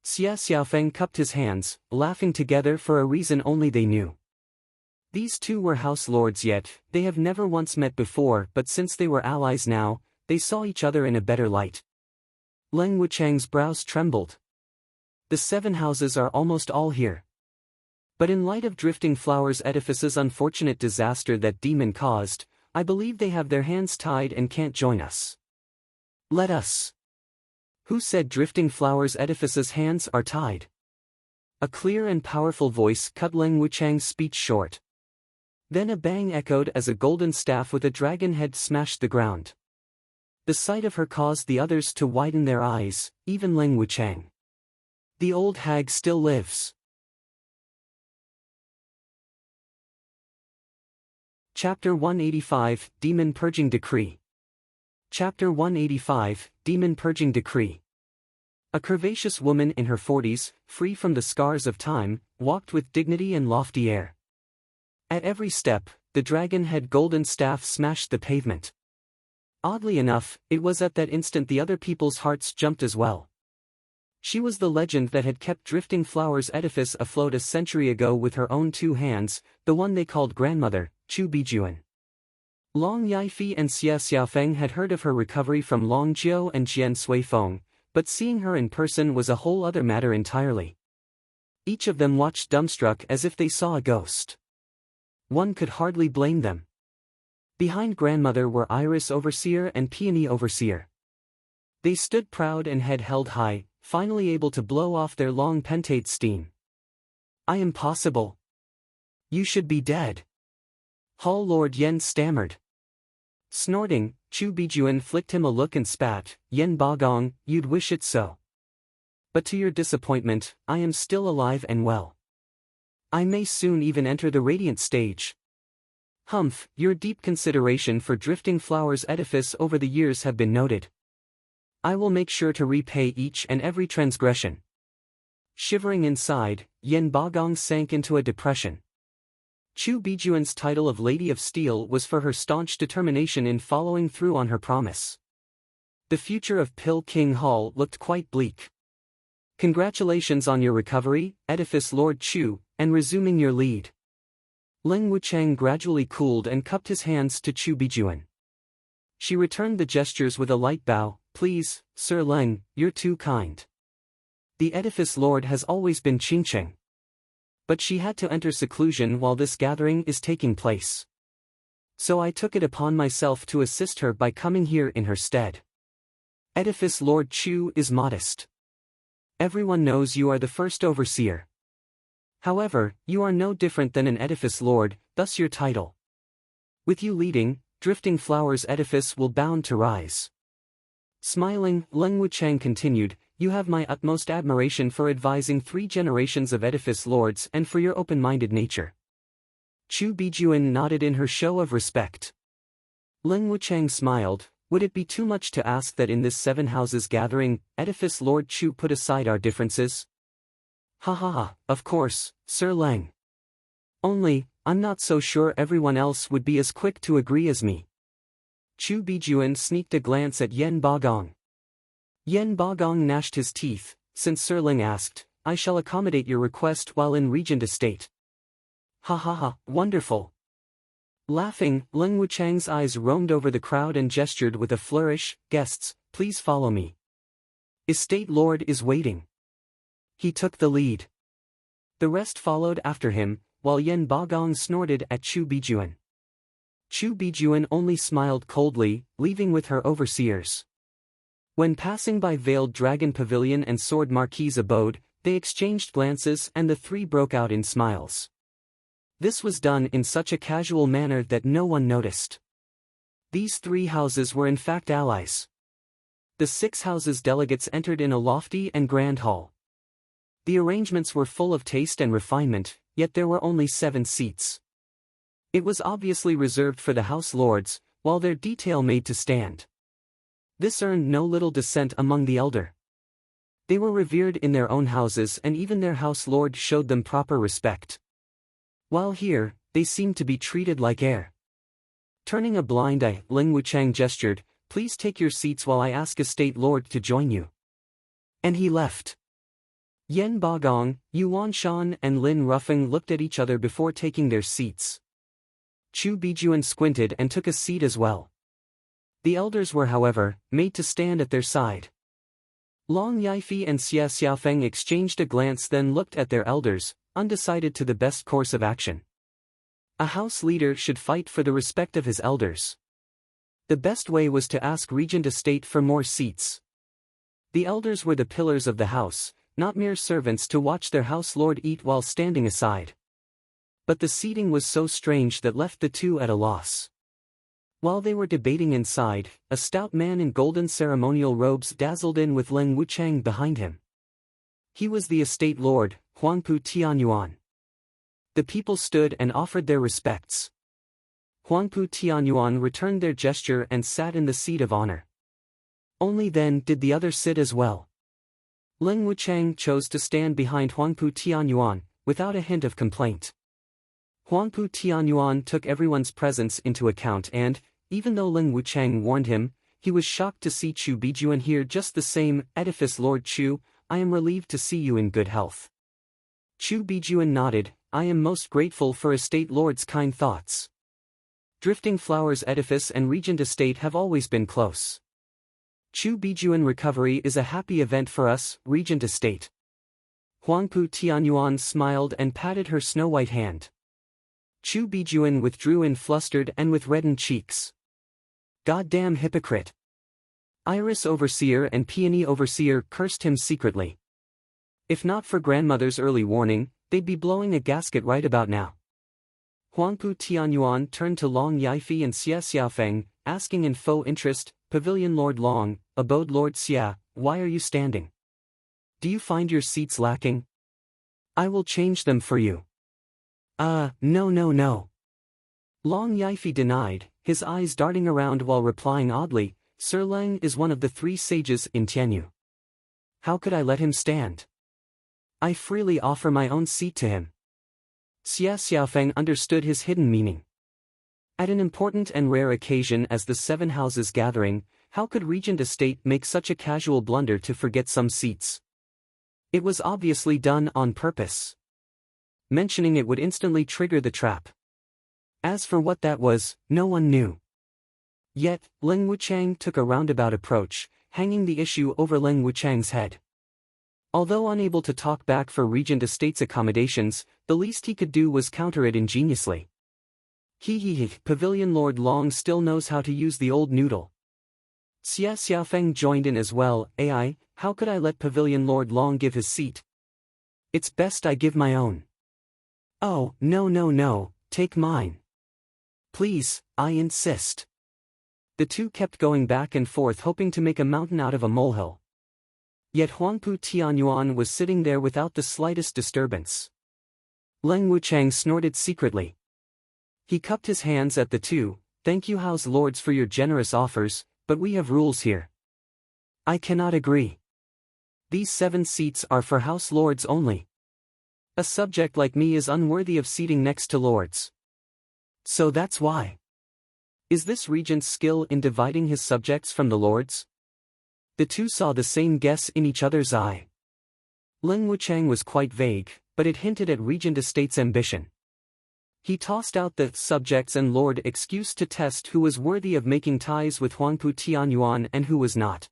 Xia Xiaofeng cupped his hands, laughing together for a reason only they knew. These two were house lords yet, they have never once met before, but since they were allies now, they saw each other in a better light. Leng Wuchang's brows trembled. The 7 houses are almost all here. But in light of Drifting Flowers Edifice's unfortunate disaster that demon caused, I believe they have their hands tied and can't join us. Let us. Who said Drifting Flowers Edifice's hands are tied? A clear and powerful voice cut Leng Wuchang's speech short. Then a bang echoed as a golden staff with a dragon head smashed the ground. The sight of her caused the others to widen their eyes, even Leng Wuchang. The old hag still lives. Chapter 185, Demon Purging Decree. Chapter 185, Demon Purging Decree. A curvaceous woman in her 40s, free from the scars of time, walked with dignity and lofty air. At every step, the dragon-head golden staff smashed the pavement. Oddly enough, it was at that instant the other people's hearts jumped as well. She was the legend that had kept Drifting Flowers' edifice afloat a century ago with her own two hands, the one they called grandmother, Chu Bijuan. Long Yifei and Xia Xiaofeng had heard of her recovery from Long Jiu and Jian Suifeng, but seeing her in person was a whole other matter entirely. Each of them watched dumbstruck as if they saw a ghost. One could hardly blame them. Behind grandmother were Iris Overseer and Peony Overseer. They stood proud and head held high, finally able to blow off their long pentate steam. "I am possible. You should be dead." Hall Lord Yen stammered. Snorting, Chu Bijuan flicked him a look and spat, "Yen Bagong, you'd wish it so. But to your disappointment, I am still alive and well. I may soon even enter the radiant stage." "Humph, your deep consideration for Drifting Flowers' edifice over the years have been noted. I will make sure to repay each and every transgression." Shivering inside, Yen Bagong sank into a depression. Chu Bijuan's title of Lady of Steel was for her staunch determination in following through on her promise. The future of Pill King Hall looked quite bleak. "Congratulations on your recovery, Edifice Lord Chu, and resuming your lead." Leng Wuchang gradually cooled and cupped his hands to Chu Bijuan. She returned the gestures with a light bow. "Please, Sir Leng, you're too kind. The Edifice Lord has always been Qingcheng. But she had to enter seclusion while this gathering is taking place. So I took it upon myself to assist her by coming here in her stead. Edifice Lord Chu is modest. Everyone knows you are the first overseer. However, you are no different than an Edifice Lord, thus your title. With you leading, Drifting Flowers' edifice will bound to rise." Smiling, Leng Wuchang continued, "You have my utmost admiration for advising 3 generations of Edifice Lords and for your open-minded nature." Chu Bijuan nodded in her show of respect. Leng Wuchang smiled. "Would it be too much to ask that in this 7 houses gathering, Edifice Lord Chu put aside our differences?" "Ha ha ha, of course, Sir Leng. Only, I'm not so sure everyone else would be as quick to agree as me." Chu Bijuan sneaked a glance at Yen Bagong. Yen Bagong gnashed his teeth. "Since Sir Leng asked, I shall accommodate your request while in Regent Estate." "Ha ha ha, wonderful." Laughing, Leng Wuchang's eyes roamed over the crowd and gestured with a flourish, "Guests, please follow me. Estate Lord is waiting." He took the lead. The rest followed after him, while Yen Bagong snorted at Chu Bijuan. Chu Bijuan only smiled coldly, leaving with her overseers. When passing by Veiled Dragon Pavilion and Sword Marquis' abode, they exchanged glances and the 3 broke out in smiles. This was done in such a casual manner that no one noticed. These 3 houses were in fact allies. The 6 houses delegates entered in a lofty and grand hall. The arrangements were full of taste and refinement, yet there were only 7 seats. It was obviously reserved for the House Lords, while their detail made to stand. This earned no little dissent among the elder. They were revered in their own houses and even their House Lord showed them proper respect. While here, they seemed to be treated like air. Turning a blind eye, Leng Wuchang gestured, "Please take your seats while I ask Estate Lord to join you." And he left. Yen Bagong, Yuan Shan and Lin Ruffing looked at each other before taking their seats. Chu Bijuan squinted and took a seat as well. The elders were, however, made to stand at their side. Long Yifei and Xia Xiaofeng exchanged a glance, then looked at their elders, undecided to the best course of action. A house leader should fight for the respect of his elders. The best way was to ask Regent Estate for more seats. The elders were the pillars of the house, not mere servants to watch their house lord eat while standing aside. But the seating was so strange that left the 2 at a loss. While they were debating inside, a stout man in golden ceremonial robes dazzled in with Leng Wuchang behind him. He was the estate lord, Huangpu Tianyuan. The people stood and offered their respects. Huangpu Tianyuan returned their gesture and sat in the seat of honor. Only then did the others sit as well. Ling Wuchang chose to stand behind Huangpu Tianyuan, without a hint of complaint. Huangpu Tianyuan took everyone's presence into account and, even though Ling Wuchang warned him, he was shocked to see Chu Bijuan here just the same. Edifice Lord Chu, I am relieved to see you in good health. Chu Bijuan nodded, I am most grateful for Estate Lord's kind thoughts. Drifting Flowers Edifice and Regent Estate have always been close. Chu Bijuan recovery is a happy event for us, Regent Estate. Huangpu Tianyuan smiled and patted her snow-white hand. Chu Bijuan withdrew in flustered and with reddened cheeks. Goddamn hypocrite. Iris Overseer and Peony Overseer cursed him secretly. If not for grandmother's early warning, they'd be blowing a gasket right about now. Huangpu Tianyuan turned to Long Yifei and Xie Xiaofeng, asking in faux interest, Pavilion Lord Long, Abode Lord Xia, why are you standing? Do you find your seats lacking? I will change them for you. No. Long Yifei denied, his eyes darting around while replying oddly, Sir Leng is one of the 3 sages in Tianyu. How could I let him stand? I freely offer my own seat to him. Xie Xiaofeng understood his hidden meaning. At an important and rare occasion as the 7 houses gathering, how could Regent Estate make such a casual blunder to forget some seats? It was obviously done on purpose. Mentioning it would instantly trigger the trap. As for what that was, no one knew. Yet, Ling Wuchang took a roundabout approach, hanging the issue over Ling Wuchang's head. Although unable to talk back for Regent Estate's accommodations, the least he could do was counter it ingeniously. Pavilion Lord Long still knows how to use the old noodle. Xie Xiaofeng joined in as well, AI, how could I let Pavilion Lord Long give his seat? It's best I give my own. Oh, no, take mine. Please, I insist. The two kept going back and forth hoping to make a mountain out of a molehill. Yet Huangpu Tianyuan was sitting there without the slightest disturbance. Ling Wuchang snorted secretly. He cupped his hands at the two, thank you House Lords for your generous offers, but we have rules here. I cannot agree. These 7 seats are for House Lords only. A subject like me is unworthy of seating next to Lords. So that's why. Is this regent's skill in dividing his subjects from the Lords? The two saw the same guess in each other's eye. Ling Wuchang was quite vague, but it hinted at Regent Estate's ambition. He tossed out the subjects and Lord excuse to test who was worthy of making ties with Huangpu Tianyuan and who was not.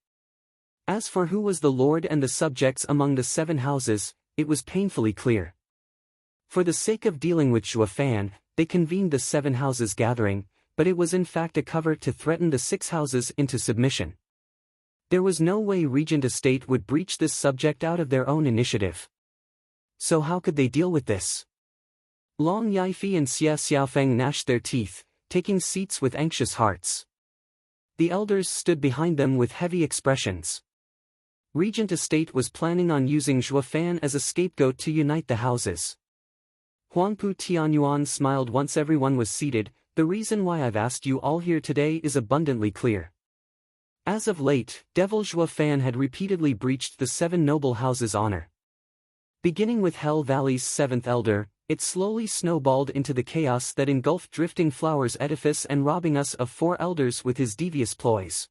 As for who was the Lord and the subjects among the 7 houses, it was painfully clear. For the sake of dealing with Zhuo Fan, they convened the 7 houses gathering, but it was in fact a cover to threaten the 6 houses into submission. There was no way Regent Estate would breach this subject out of their own initiative. So how could they deal with this? Long Yifei and Xie Xiaofeng gnashed their teeth, taking seats with anxious hearts. The elders stood behind them with heavy expressions. Regent Estate was planning on using Zhuo Fan as a scapegoat to unite the houses. Huangpu Tianyuan smiled once everyone was seated, the reason why I've asked you all here today is abundantly clear. As of late, Devil Zhuo Fan had repeatedly breached the 7 noble houses' honor. Beginning with Hell Valley's 7th elder, it slowly snowballed into the chaos that engulfed Drifting Flowers Edifice and robbing us of 4 elders with his devious ploys.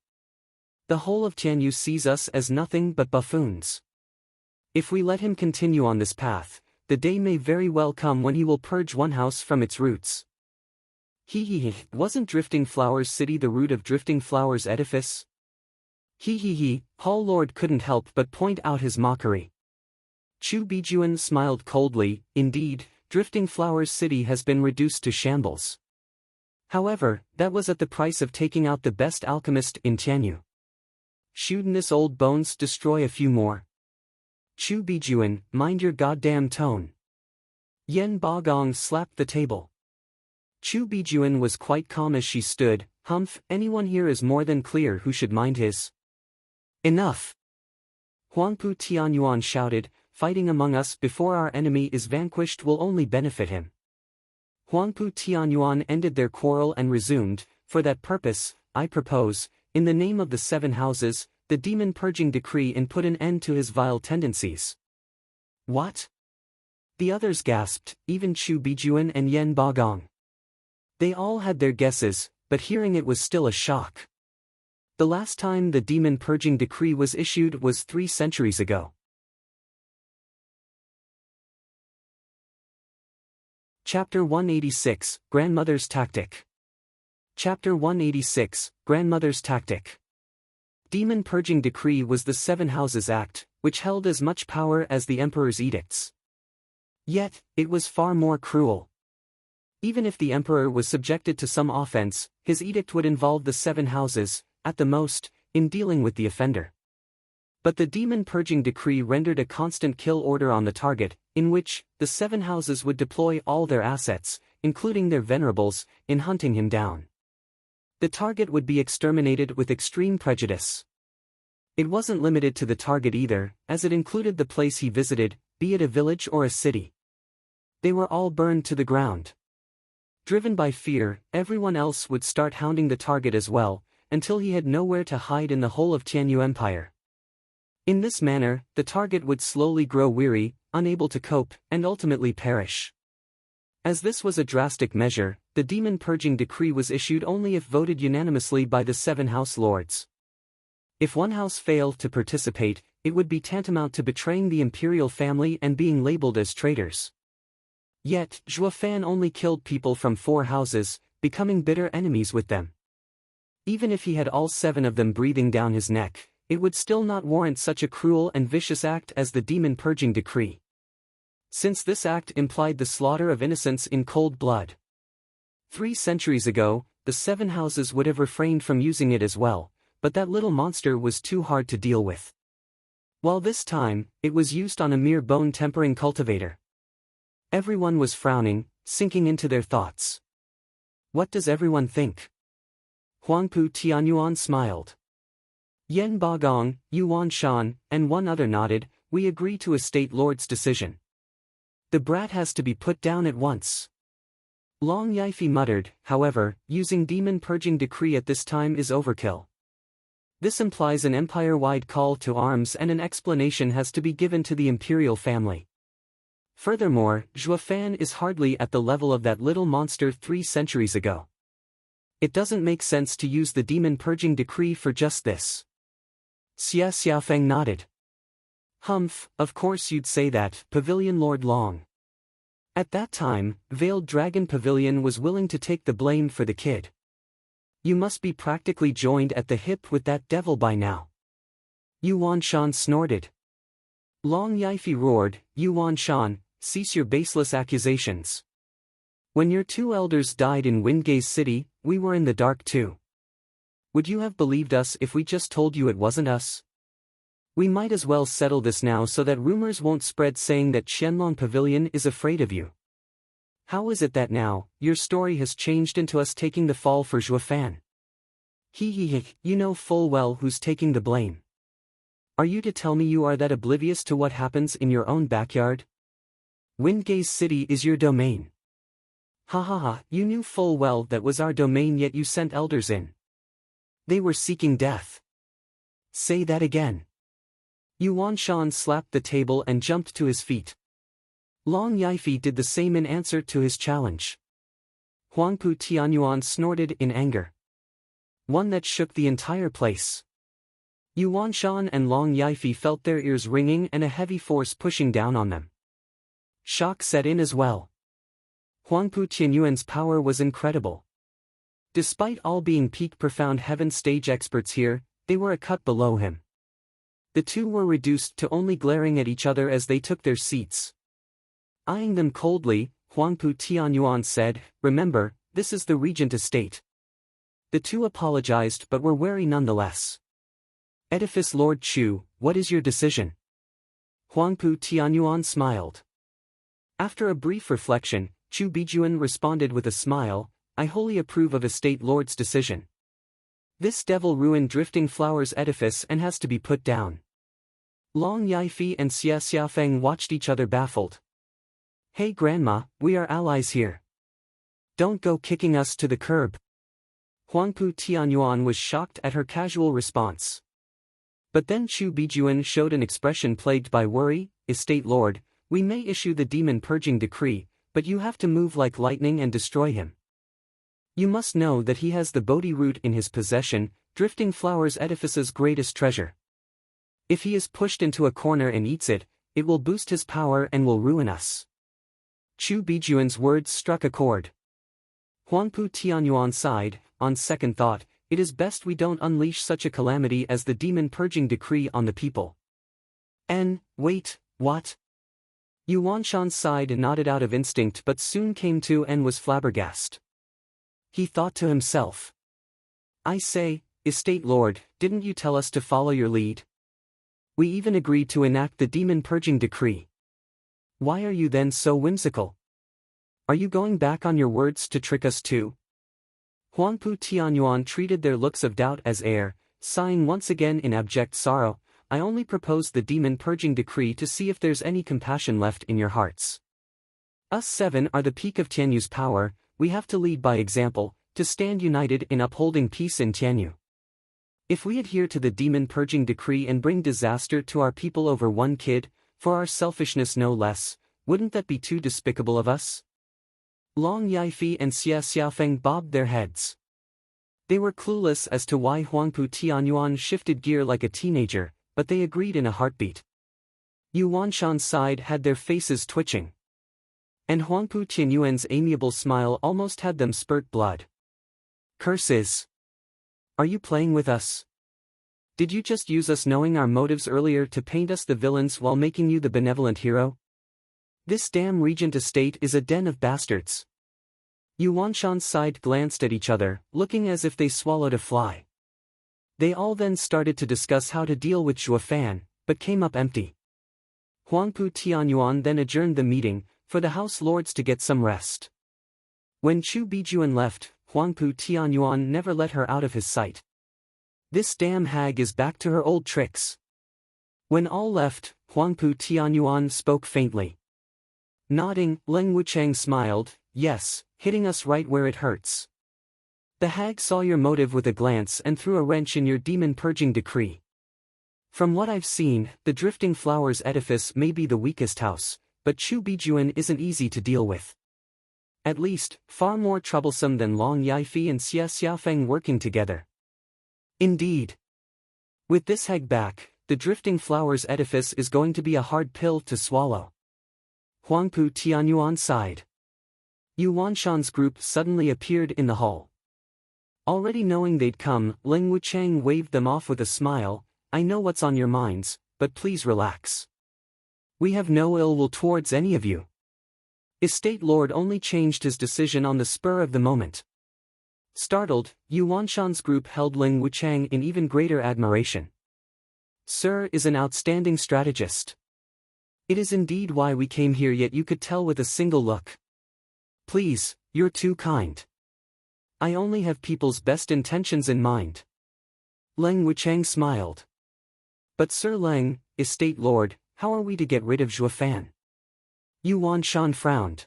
The whole of Tianyu sees us as nothing but buffoons. If we let him continue on this path, the day may very well come when he will purge one house from its roots. Wasn't Drifting Flowers City the root of Drifting Flowers Edifice? Hall Lord couldn't help but point out his mockery. Chu Bijuan smiled coldly, indeed, Drifting Flowers City has been reduced to shambles. However, that was at the price of taking out the best alchemist in Tianyu. Shouldn't this old bones destroy a few more? Chu Bijuan, mind your goddamn tone. Yen Bagong slapped the table. Chu Bijuan was quite calm as she stood, humph, anyone here is more than clear who should mind his. Enough! Huangpu Tianyuan shouted, fighting among us before our enemy is vanquished will only benefit him. Huangpu Tianyuan ended their quarrel and resumed, "For that purpose, I propose, in the name of the 7 houses, the demon-purging decree and put an end to his vile tendencies." "What?" the others gasped, even Chu Bijuan and Yen Bagong. They all had their guesses, but hearing it was still a shock. The last time the demon-purging decree was issued was 3 centuries ago. Chapter 186, Grandmother's Tactic. Chapter 186, Grandmother's Tactic. Demon-purging decree was the 7 Houses Act, which held as much power as the emperor's edicts. Yet, it was far more cruel. Even if the emperor was subjected to some offense, his edict would involve the 7 houses, at the most, in dealing with the offender. But the demon-purging decree rendered a constant kill order on the target, in which, the 7 houses would deploy all their assets, including their venerables, in hunting him down. The target would be exterminated with extreme prejudice. It wasn't limited to the target either, as it included the place he visited, be it a village or a city. They were all burned to the ground. Driven by fear, everyone else would start hounding the target as well, until he had nowhere to hide in the whole of Tianyu Empire. In this manner, the target would slowly grow weary, unable to cope, and ultimately perish. As this was a drastic measure, the demon-purging decree was issued only if voted unanimously by the 7 house lords. If one house failed to participate, it would be tantamount to betraying the imperial family and being labeled as traitors. Yet, Zhuofan only killed people from 4 houses, becoming bitter enemies with them. Even if he had all 7 of them breathing down his neck, it would still not warrant such a cruel and vicious act as the demon-purging decree. Since this act implied the slaughter of innocents in cold blood. 3 centuries ago, the 7 houses would have refrained from using it as well, but that little monster was too hard to deal with. While this time, it was used on a mere bone-tempering cultivator. Everyone was frowning, sinking into their thoughts. What does everyone think? Huangpu Tianyuan smiled. Yen Bagong, Yuan Shan, and one other nodded. We agree to a state lord's decision. The brat has to be put down at once. Long Yifi muttered, however, using demon-purging decree at this time is overkill. This implies an empire-wide call to arms and an explanation has to be given to the imperial family. Furthermore, Zhuofan is hardly at the level of that little monster 3 centuries ago. It doesn't make sense to use the demon-purging decree for just this. Xia Xiaofeng nodded. Humph, of course you'd say that, Pavilion Lord Long. At that time, Veiled Dragon Pavilion was willing to take the blame for the kid. You must be practically joined at the hip with that devil by now. Yuan Shan snorted. Long Yifi roared, Yuan Shan, cease your baseless accusations. When your 2 elders died in Windgaze City, we were in the dark too. Would you have believed us if we just told you it wasn't us? We might as well settle this now so that rumors won't spread saying that Qianlong Pavilion is afraid of you. How is it that now, your story has changed into us taking the fall for Zhuofan? You know full well who's taking the blame. Are you to tell me you are that oblivious to what happens in your own backyard? Windgaze City is your domain. Ha ha ha, you knew full well that was our domain yet you sent elders in. They were seeking death. Say that again. Yuan Shan slapped the table and jumped to his feet. Long Yifi did the same in answer to his challenge. Huangpu Tianyuan snorted in anger. One that shook the entire place. Yuan Shan and Long Yifi felt their ears ringing and a heavy force pushing down on them. Shock set in as well. Huangpu Tianyuan's power was incredible. Despite all being peak profound heaven stage experts here, they were a cut below him. The 2 were reduced to only glaring at each other as they took their seats. Eyeing them coldly, Huangpu Tianyuan said, remember, this is the regent estate. The 2 apologized but were wary nonetheless. Edifice Lord Chu, what is your decision? Huangpu Tianyuan smiled. After a brief reflection, Chu Bijuan responded with a smile, I wholly approve of Estate Lord's decision. This devil ruined Drifting Flowers edifice and has to be put down. Long Yifi and Xia Xiaofeng watched each other baffled. Hey grandma, we are allies here. Don't go kicking us to the curb. Huangpu Tianyuan was shocked at her casual response. But then Chu Bijuan showed an expression plagued by worry. Estate Lord, we may issue the demon purging decree, but you have to move like lightning and destroy him. You must know that he has the Bodhi root in his possession, Drifting Flower's edifice's greatest treasure. If he is pushed into a corner and eats it, it will boost his power and will ruin us. Chu Bijuan's words struck a chord. Huangpu Tianyuan sighed. On second thought, it is best we don't unleash such a calamity as the demon purging decree on the people. Wait, what? Yuan Shan sighed and nodded out of instinct but soon came to and was flabbergasted. He thought to himself. I say, Estate Lord, didn't you tell us to follow your lead? We even agreed to enact the demon purging decree. Why are you then so whimsical? Are you going back on your words to trick us too? Huangpu Tianyuan treated their looks of doubt as air, sighing once again in abject sorrow. I only proposed the demon purging decree to see if there's any compassion left in your hearts. Us seven are the peak of Tianyu's power, we have to lead by example, to stand united in upholding peace in Tianyu. If we adhere to the demon purging decree and bring disaster to our people over one kid, for our selfishness no less, wouldn't that be too despicable of us? Long Yifei and Xia Xiaofeng bobbed their heads. They were clueless as to why Huangpu Tianyuan shifted gear like a teenager, but they agreed in a heartbeat. Yuan Shan's side had their faces twitching. And Huangpu Tianyuan's amiable smile almost had them spurt blood. Curses! Are you playing with us? Did you just use us knowing our motives earlier to paint us the villains while making you the benevolent hero? This damn regent estate is a den of bastards. Yuan Shan's side glanced at each other, looking as if they swallowed a fly. They all then started to discuss how to deal with Zhuo Fan, but came up empty. Huangpu Tianyuan then adjourned the meeting, for the house lords to get some rest. When Chu Bijuan left, Huangpu Tianyuan never let her out of his sight. This damn hag is back to her old tricks. When all left, Huangpu Tianyuan spoke faintly. Nodding, Leng Wucheng smiled, yes, hitting us right where it hurts. The hag saw your motive with a glance and threw a wrench in your demon purging decree. From what I've seen, the Drifting Flowers edifice may be the weakest house, but Chu Bijuan isn't easy to deal with. At least, far more troublesome than Long Yifei and Xia Xiaofeng working together. Indeed. With this hag back, the Drifting Flowers edifice is going to be a hard pill to swallow. Huangpu Tianyuan sighed. Yuan Shan's group suddenly appeared in the hall. Already knowing they'd come, Leng Wucheng waved them off with a smile. I know what's on your minds, but please relax. We have no ill will towards any of you. Estate Lord only changed his decision on the spur of the moment. Startled, Yuan Shan's group held Leng Wucheng in even greater admiration. Sir is an outstanding strategist. It is indeed why we came here, yet you could tell with a single look. Please, you're too kind. I only have people's best intentions in mind. Leng Wucheng smiled. But Sir Leng, Estate Lord, how are we to get rid of Zhuo Fan? Yuan Shan frowned.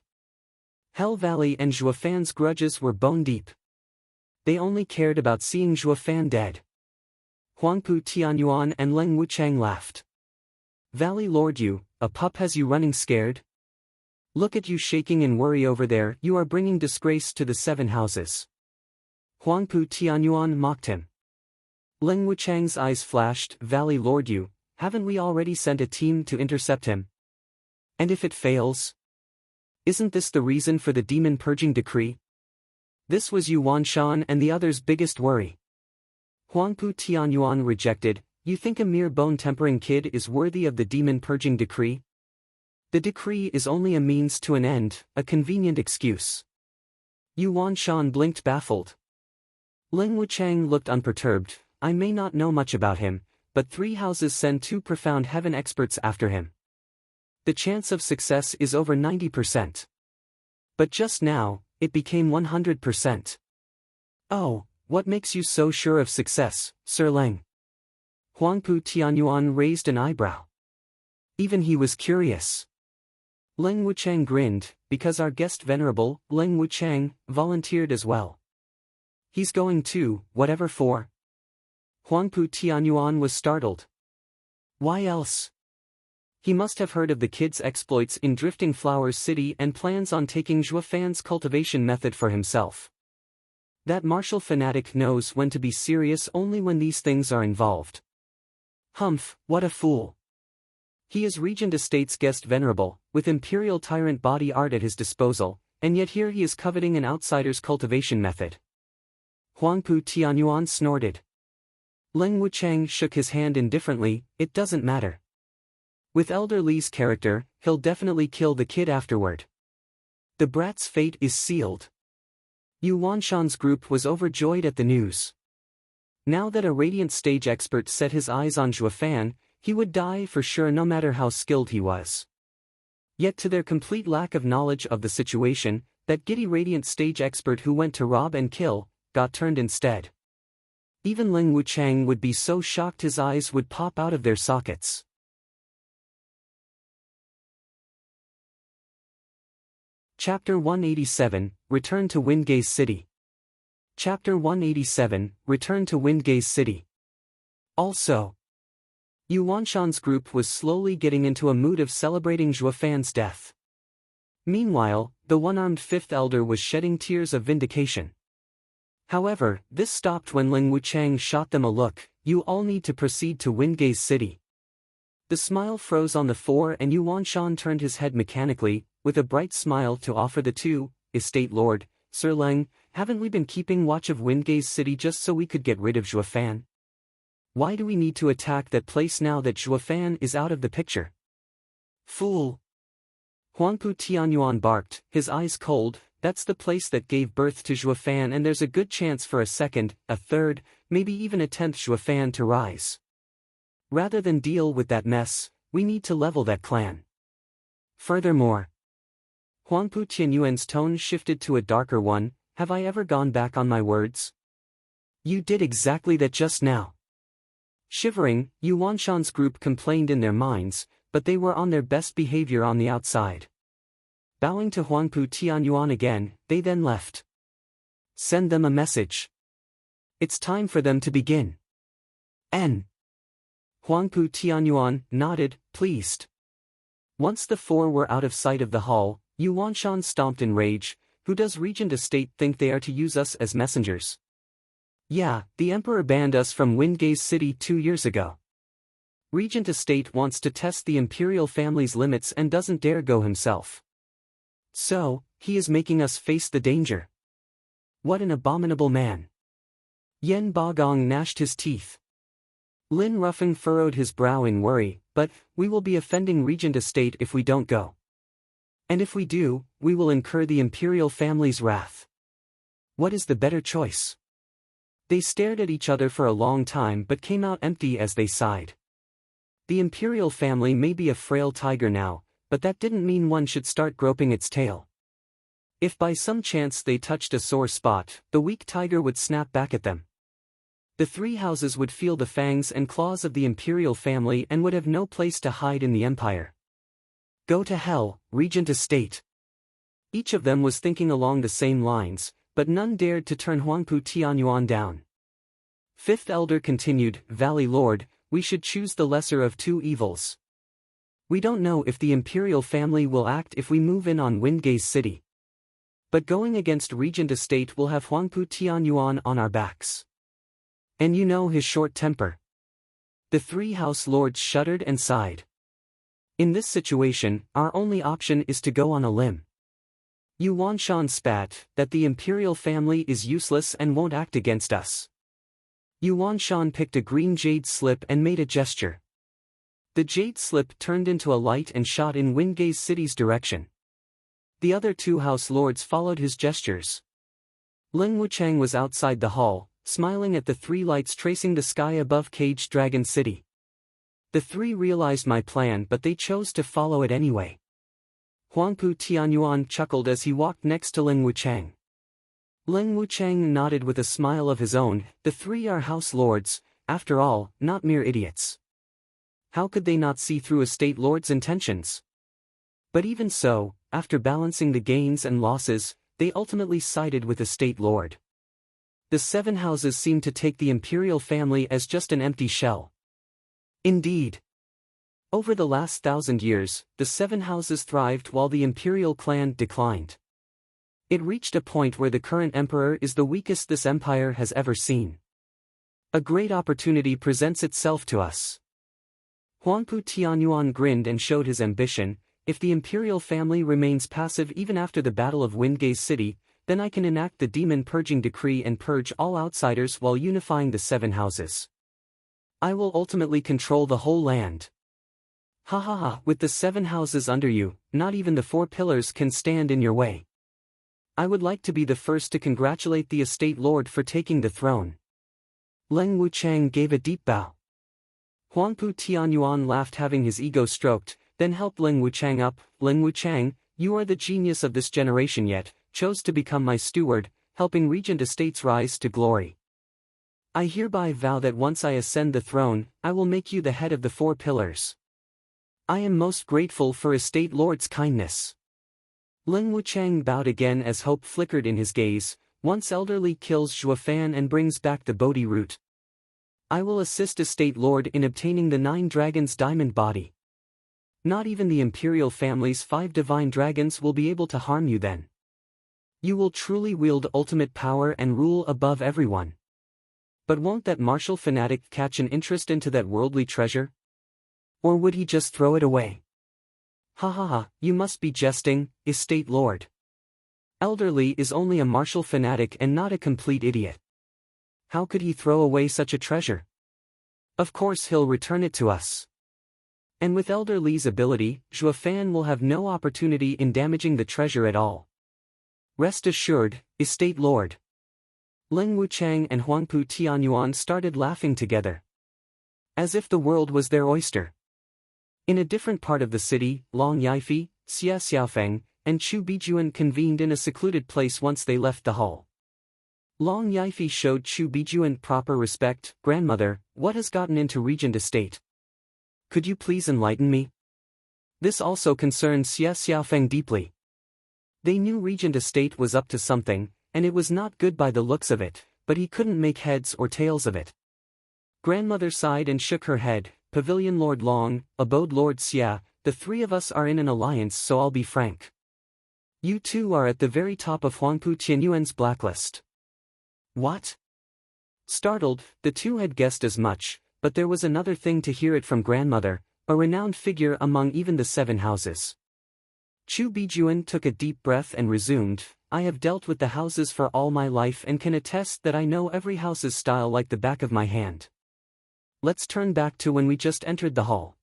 Hell Valley and Zhuo Fan's grudges were bone deep. They only cared about seeing Zhuo Fan dead. Huangpu Tianyuan and Leng Wucheng laughed. Valley Lord, you, a pup has you running scared? Look at you shaking in worry over there, you are bringing disgrace to the seven houses. Huangpu Tianyuan mocked him. Leng Wucheng's eyes flashed. Valley Lord, you, haven't we already sent a team to intercept him? And if it fails? Isn't this the reason for the demon purging decree? This was Yuan Shan and the others' biggest worry. Huangpu Tianyuan rejected. You think a mere bone-tempering kid is worthy of the demon purging decree? The decree is only a means to an end, a convenient excuse. Yuan Shan blinked baffled. Leng Wucheng looked unperturbed. I may not know much about him, but 3 houses send 2 profound heaven experts after him. The chance of success is over 90%. But just now, it became 100%. Oh, what makes you so sure of success, Sir Leng? Huangpu Tianyuan raised an eyebrow. Even he was curious. Leng Wuchang grinned, because our guest venerable, Leng Wuchang, volunteered as well. He's going too, whatever for? Huangpu Tianyuan was startled. Why else? He must have heard of the kid's exploits in Drifting Flowers City and plans on taking Zhuofan's cultivation method for himself. That martial fanatic knows when to be serious only when these things are involved. Humph, what a fool. He is Regent Estate's guest venerable, with imperial tyrant body art at his disposal, and yet here he is coveting an outsider's cultivation method. Huangpu Tianyuan snorted. Leng Wuchang shook his hand indifferently, it doesn't matter. With Elder Li's character, he'll definitely kill the kid afterward. The brat's fate is sealed. Yu Wanshan's group was overjoyed at the news. Now that a radiant stage expert set his eyes on Zhuofan, he would die for sure no matter how skilled he was. Yet to their complete lack of knowledge of the situation, that giddy radiant stage expert who went to rob and kill, got turned instead. Even Leng Wuchang would be so shocked his eyes would pop out of their sockets. Chapter 187, Return to Windgaze City. Chapter 187, Return to Windgaze City. Also, Yu Wanshan's group was slowly getting into a mood of celebrating Zhuofan's death. Meanwhile, the one-armed fifth elder was shedding tears of vindication. However, this stopped when Leng Wuchang shot them a look, you all need to proceed to Windgaze City. The smile froze on the four and Yu Wanshan turned his head mechanically, with a bright smile to offer the two, Estate Lord, Sir Leng, haven't we been keeping watch of Windgaze City just so we could get rid of Zhuofan? Why do we need to attack that place now that Zhuofan is out of the picture? Fool! Huangpu Tianyuan barked, his eyes cold, that's the place that gave birth to Zhuofan and there's a good chance for a second, a third, maybe even a 10th Zhuofan to rise. Rather than deal with that mess, we need to level that clan. Furthermore, Huangpu Tianyuan's tone shifted to a darker one, have I ever gone back on my words? You did exactly that just now. Shivering, Yu Wanshan's group complained in their minds, but they were on their best behavior on the outside. Bowing to Huangpu Tianyuan again, they then left. Send them a message. It's time for them to begin. N. Huangpu Tianyuan nodded, pleased. Once the four were out of sight of the hall, Yu Wanshan stomped in rage, who does Regent Estate think they are to use us as messengers? Yeah, the Emperor banned us from Windgaze City 2 years ago. Regent Estate wants to test the imperial family's limits and doesn't dare go himself. So, he is making us face the danger. What an abominable man. Yen Bagong gnashed his teeth. Lin Ruffing furrowed his brow in worry, but, we will be offending Regent Estate if we don't go. And if we do, we will incur the imperial family's wrath. What is the better choice? They stared at each other for a long time but came out empty as they sighed. The imperial family may be a frail tiger now, but that didn't mean one should start groping its tail. If by some chance they touched a sore spot, the weak tiger would snap back at them. The three houses would feel the fangs and claws of the imperial family and would have no place to hide in the empire. Go to hell, Regent Estate. Each of them was thinking along the same lines, but none dared to turn Huangpu Tianyuan down. Fifth Elder continued, Valley Lord, we should choose the lesser of two evils. We don't know if the imperial family will act if we move in on Windgaze City. But going against Regent Estate will have Huangpu Tianyuan on our backs. And you know his short temper. The three house lords shuddered and sighed. In this situation, our only option is to go on a limb. Yu Wanshan spat, that the imperial family is useless and won't act against us. Yu Wanshan picked a green jade slip and made a gesture. The jade slip turned into a light and shot in Windgaze City's direction. The other two house lords followed his gestures. Leng Wuchang was outside the hall, smiling at the three lights tracing the sky above Caged Dragon City. The three realized my plan but they chose to follow it anyway. Huangpu Tianyuan chuckled as he walked next to Leng Wuchang. Leng Wuchang nodded with a smile of his own, the three are house lords, after all, not mere idiots. How could they not see through a state lord's intentions? But even so, after balancing the gains and losses, they ultimately sided with the state lord. The seven houses seemed to take the imperial family as just an empty shell. Indeed. Over the last 1,000 years, the seven houses thrived while the imperial clan declined. It reached a point where the current emperor is the weakest this empire has ever seen. A great opportunity presents itself to us. Huangpu Tianyuan grinned and showed his ambition. If the imperial family remains passive even after the Battle of Windgaze City, then I can enact the demon-purging decree and purge all outsiders while unifying the seven houses. I will ultimately control the whole land. Ha ha ha, with the seven houses under you, not even the four pillars can stand in your way. I would like to be the first to congratulate the estate lord for taking the throne. Leng Wuchang gave a deep bow. Huangpu Tianyuan laughed, having his ego stroked, then helped Leng Wuchang up. Leng Wuchang, you are the genius of this generation yet, chose to become my steward, helping regent estates rise to glory. I hereby vow that once I ascend the throne, I will make you the head of the four pillars. I am most grateful for estate lord's kindness. Leng Wuchang bowed again as hope flickered in his gaze. Once elderly kills Zhuofan and brings back the Bodhi root. I will assist estate lord in obtaining the 9 dragons' diamond body. Not even the imperial family's 5 divine dragons will be able to harm you then. You will truly wield ultimate power and rule above everyone. But won't that martial fanatic catch an interest into that worldly treasure? Or would he just throw it away? Ha ha ha, you must be jesting, estate lord. Elderly is only a martial fanatic and not a complete idiot. How could he throw away such a treasure? Of course he'll return it to us. And with Elderly's ability, Zhuofan will have no opportunity in damaging the treasure at all. Rest assured, estate lord. Leng Wuchang and Huangpu Tianyuan started laughing together. As if the world was their oyster. In a different part of the city, Long Yifi, Xia Xiaofeng, and Chu Bijuan convened in a secluded place once they left the hall. Long Yifi showed Chu Bijuan proper respect. Grandmother, what has gotten into Regent Estate? Could you please enlighten me? This also concerned Xia Xiaofeng deeply. They knew Regent Estate was up to something, and it was not good by the looks of it, but he couldn't make heads or tails of it. Grandmother sighed and shook her head. Pavilion Lord Long, Abode Lord Xia, the three of us are in an alliance, so I'll be frank. You two are at the very top of Huangpu Tianyuan's blacklist. What? Startled, the two had guessed as much, but there was another thing to hear it from grandmother, a renowned figure among even the seven houses. Chu Bijuan took a deep breath and resumed, I have dealt with the houses for all my life and can attest that I know every house's style like the back of my hand. Let's turn back to when we just entered the hall.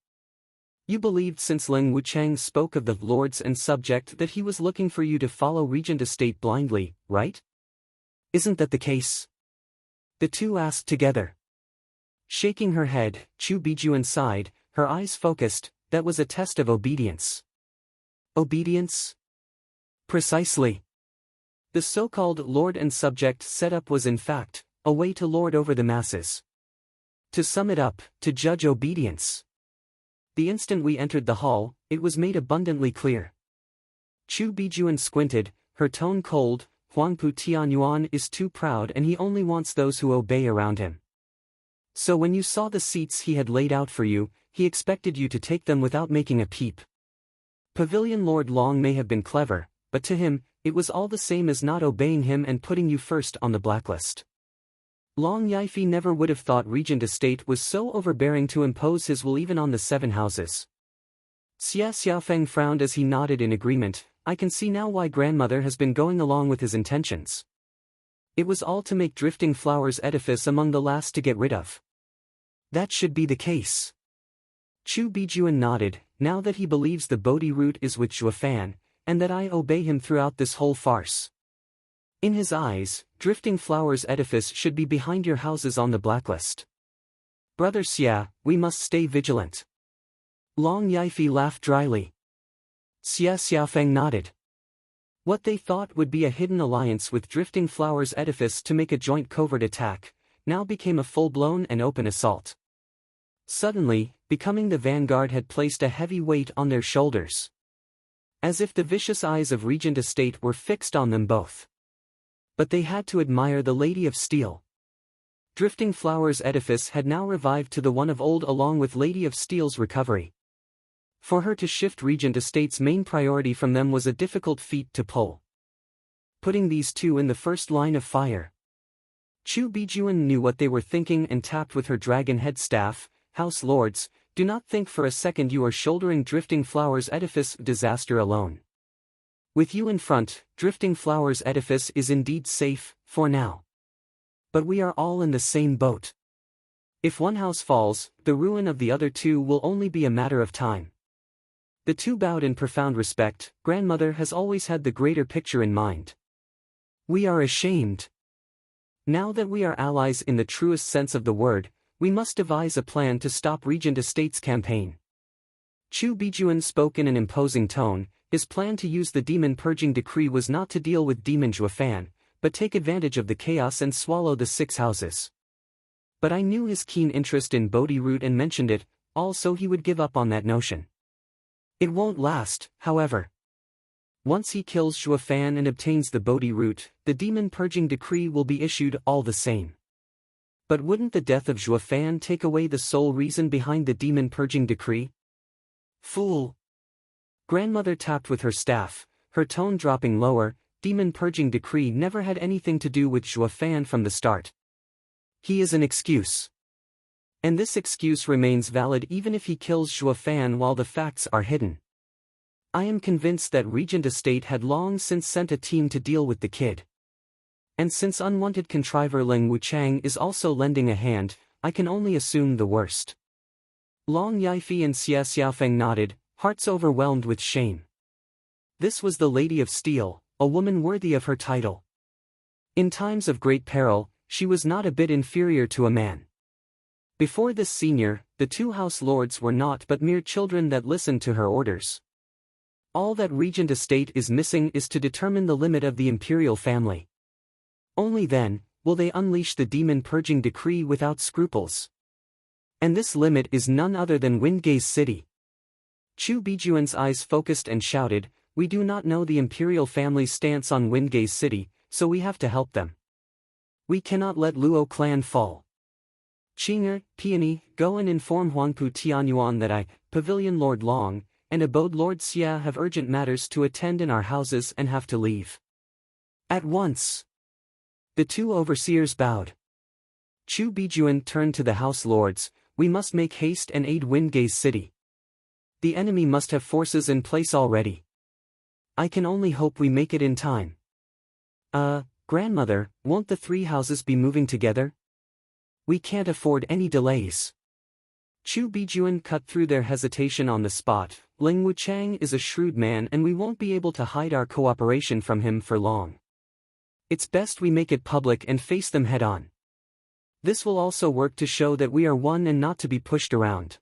You believed since Leng Wuchang spoke of the lords and subject that he was looking for you to follow Regent Estate blindly, right? Isn't that the case? The two asked together. Shaking her head, Chu Bijuan sighed, her eyes focused, that was a test of obedience. Obedience? Precisely. The so-called lord and subject setup was in fact, a way to lord over the masses. To sum it up, to judge obedience. The instant we entered the hall, it was made abundantly clear. Chu Bijuan squinted, her tone cold. Huangpu Tianyuan is too proud and he only wants those who obey around him. So when you saw the seats he had laid out for you, he expected you to take them without making a peep. Pavilion Lord Long may have been clever, but to him, it was all the same as not obeying him and putting you first on the blacklist. Long Yifi never would have thought Regent Estate was so overbearing to impose his will even on the seven houses. Xia Xiaofeng frowned as he nodded in agreement. I can see now why grandmother has been going along with his intentions. It was all to make Drifting Flower's edifice among the last to get rid of. That should be the case. Chu Bijuan nodded, now that he believes the Bodhi root is with Zhuofan, and that I obey him throughout this whole farce. In his eyes, Drifting Flower's edifice should be behind your houses on the blacklist. Brother Xia, we must stay vigilant. Long Yifi laughed dryly. Xia Xiaofeng nodded. What they thought would be a hidden alliance with Drifting Flower's edifice to make a joint covert attack, now became a full-blown and open assault. Suddenly, becoming the vanguard had placed a heavy weight on their shoulders. As if the vicious eyes of Regent Estate were fixed on them both. But they had to admire the Lady of Steel. Drifting Flowers' edifice had now revived to the one of old along with Lady of Steel's recovery. For her to shift Regent Estate's main priority from them was a difficult feat to pull. Putting these two in the first line of fire. Chu Bijuan knew what they were thinking and tapped with her dragon head staff. House Lords, do not think for a second you are shouldering Drifting Flowers' edifice disaster alone. With you in front, Drifting Flowers' edifice is indeed safe, for now. But we are all in the same boat. If one house falls, the ruin of the other two will only be a matter of time. The two bowed in profound respect. Grandmother has always had the greater picture in mind. We are ashamed. Now that we are allies in the truest sense of the word, we must devise a plan to stop Regent Estate's campaign. Chu Bijuan spoke in an imposing tone. His plan to use the demon purging decree was not to deal with Demon Zhuofan, but take advantage of the chaos and swallow the 6 houses. But I knew his keen interest in Bodhi root and mentioned it, also he would give up on that notion. It won't last, however. Once he kills Zhuofan and obtains the Bodhi root, the demon purging decree will be issued all the same. But wouldn't the death of Zhuofan take away the sole reason behind the demon purging decree? Fool! Grandmother tapped with her staff, her tone dropping lower. Demon purging decree never had anything to do with Zhuofan from the start. He is an excuse. And this excuse remains valid even if he kills Zhuofan while the facts are hidden. I am convinced that Regent Estate had long since sent a team to deal with the kid. And since unwanted contriver Ling Wuchang is also lending a hand, I can only assume the worst. Long Yifei and Xia Xiaofeng nodded, hearts overwhelmed with shame. This was the Lady of Steel, a woman worthy of her title. In times of great peril, she was not a bit inferior to a man. Before this senior, the 2 house lords were naught but mere children that listened to her orders. All that Regent Estate is missing is to determine the limit of the imperial family. Only then will they unleash the demon purging decree without scruples. And this limit is none other than Windgaze City. Chu Bijuan's eyes focused and shouted, "We do not know the imperial family's stance on Windgaze City, so we have to help them. We cannot let Luo clan fall. Qing'er, Peony, go and inform Huangpu Tianyuan that I, Pavilion Lord Long, and Abode Lord Xia have urgent matters to attend in our houses and have to leave. At once." The 2 overseers bowed. Chu Bijuan turned to the house lords, "We must make haste and aid Windgaze City. The enemy must have forces in place already. I can only hope we make it in time." Grandmother, won't the 3 houses be moving together? We can't afford any delays. Chu Bijuan cut through their hesitation on the spot. Ling Wuchang is a shrewd man and we won't be able to hide our cooperation from him for long. It's best we make it public and face them head on. This will also work to show that we are one and not to be pushed around.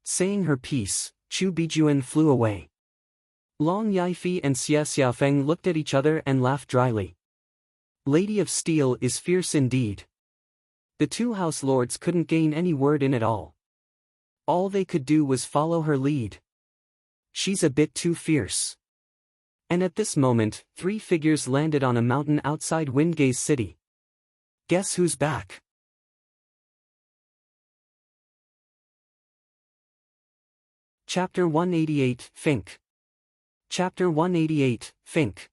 Saying her piece, Chu Bijuan flew away. Long Yifei and Xia Xiaofeng looked at each other and laughed dryly. Lady of Steel is fierce indeed. The 2 house lords couldn't gain any word in at all. All they could do was follow her lead. She's a bit too fierce. And at this moment, 3 figures landed on a mountain outside Windgaze City. Guess who's back? Chapter 188, Fink. Chapter 188, Fink.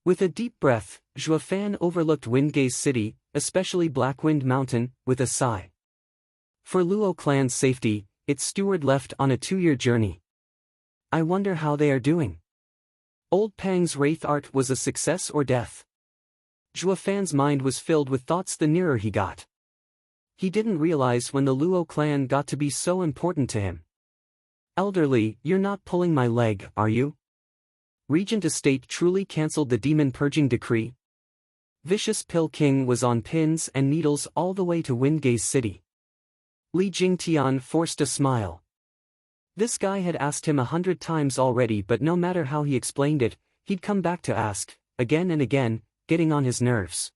With a deep breath, Zhuofan overlooked Windgaze City, especially Blackwind Mountain, with a sigh. For Luo clan's safety, its steward left on a 2-year journey. I wonder how they are doing. Old Pang's wraith art was a success or death. Zhuofan's mind was filled with thoughts the nearer he got. He didn't realize when the Luo clan got to be so important to him. Elderly, you're not pulling my leg, are you? Regent Estate truly cancelled the demon purging decree? Vicious Pill King was on pins and needles all the way to Windgaze City. Li Jingtian forced a smile. This guy had asked him 100 times already, but no matter how he explained it, he'd come back to ask, again and again, getting on his nerves.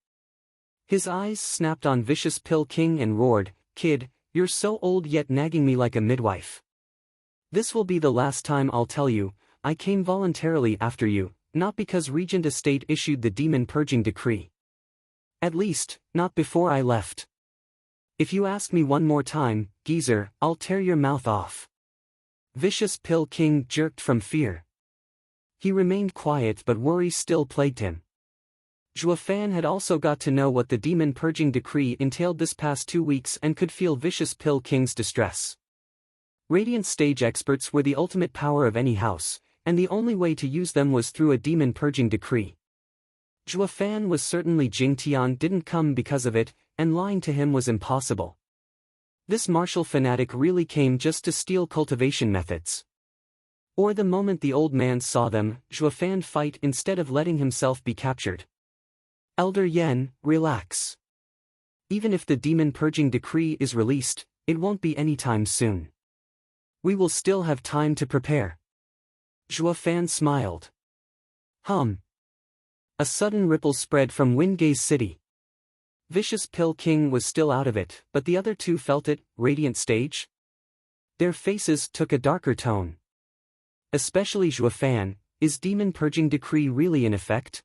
His eyes snapped on Vicious Pill King and roared, "Kid, you're so old yet nagging me like a midwife. This will be the last time I'll tell you, I came voluntarily after you, not because Regent Estate issued the demon purging decree. At least, not before I left. If you ask me one more time, geezer, I'll tear your mouth off." Vicious Pill King jerked from fear. He remained quiet but worry still plagued him. Zhuofan had also got to know what the demon purging decree entailed this past 2 weeks and could feel Vicious Pill King's distress. Radiant stage experts were the ultimate power of any house, and the only way to use them was through a demon purging decree. Zhuofan was certainly Jing Tian didn't come because of it, and lying to him was impossible. This martial fanatic really came just to steal cultivation methods. Or the moment the old man saw them, Zhuofan fight instead of letting himself be captured. "Elder Yen, relax. Even if the demon purging decree is released, it won't be anytime soon. We will still have time to prepare." Zhuofan smiled. A sudden ripple spread from Wingay's city. Vicious Pill King was still out of it, but the other two felt it. Radiant stage? Their faces took a darker tone. Especially Zhuofan. Is demon purging decree really in effect?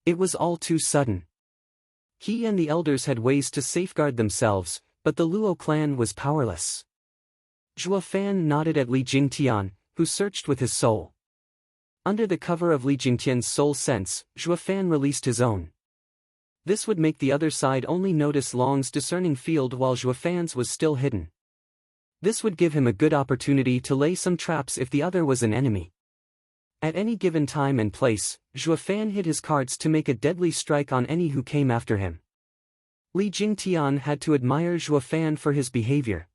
It was all too sudden. He and the elders had ways to safeguard themselves, but the Luo clan was powerless. Zhuofan nodded at Li Jingtian, who searched with his soul. Under the cover of Li Jingtian's soul sense, Zhuofan released his own. This would make the other side only notice Long's discerning field while Zhuofan's was still hidden. This would give him a good opportunity to lay some traps if the other was an enemy. At any given time and place, Zhuofan hid his cards to make a deadly strike on any who came after him. Li Jingtian had to admire Zhuofan for his behavior.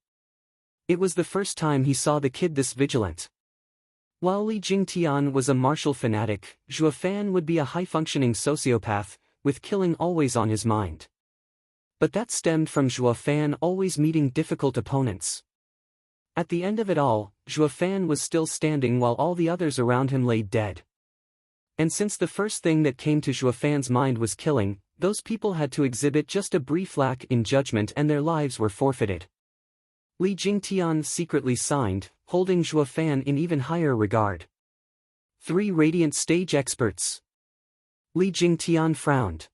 It was the first time he saw the kid this vigilant. While Li Jingtian was a martial fanatic, Zhuofan would be a high-functioning sociopath, with killing always on his mind. But that stemmed from Zhuofan always meeting difficult opponents. At the end of it all, Zhuofan was still standing while all the others around him lay dead. And since the first thing that came to Zhuofan's mind was killing, those people had to exhibit just a brief lack in judgment and their lives were forfeited. Li Jingtian secretly signed, holding Zhuofan in even higher regard. 3 radiant stage experts. Li Jingtian frowned.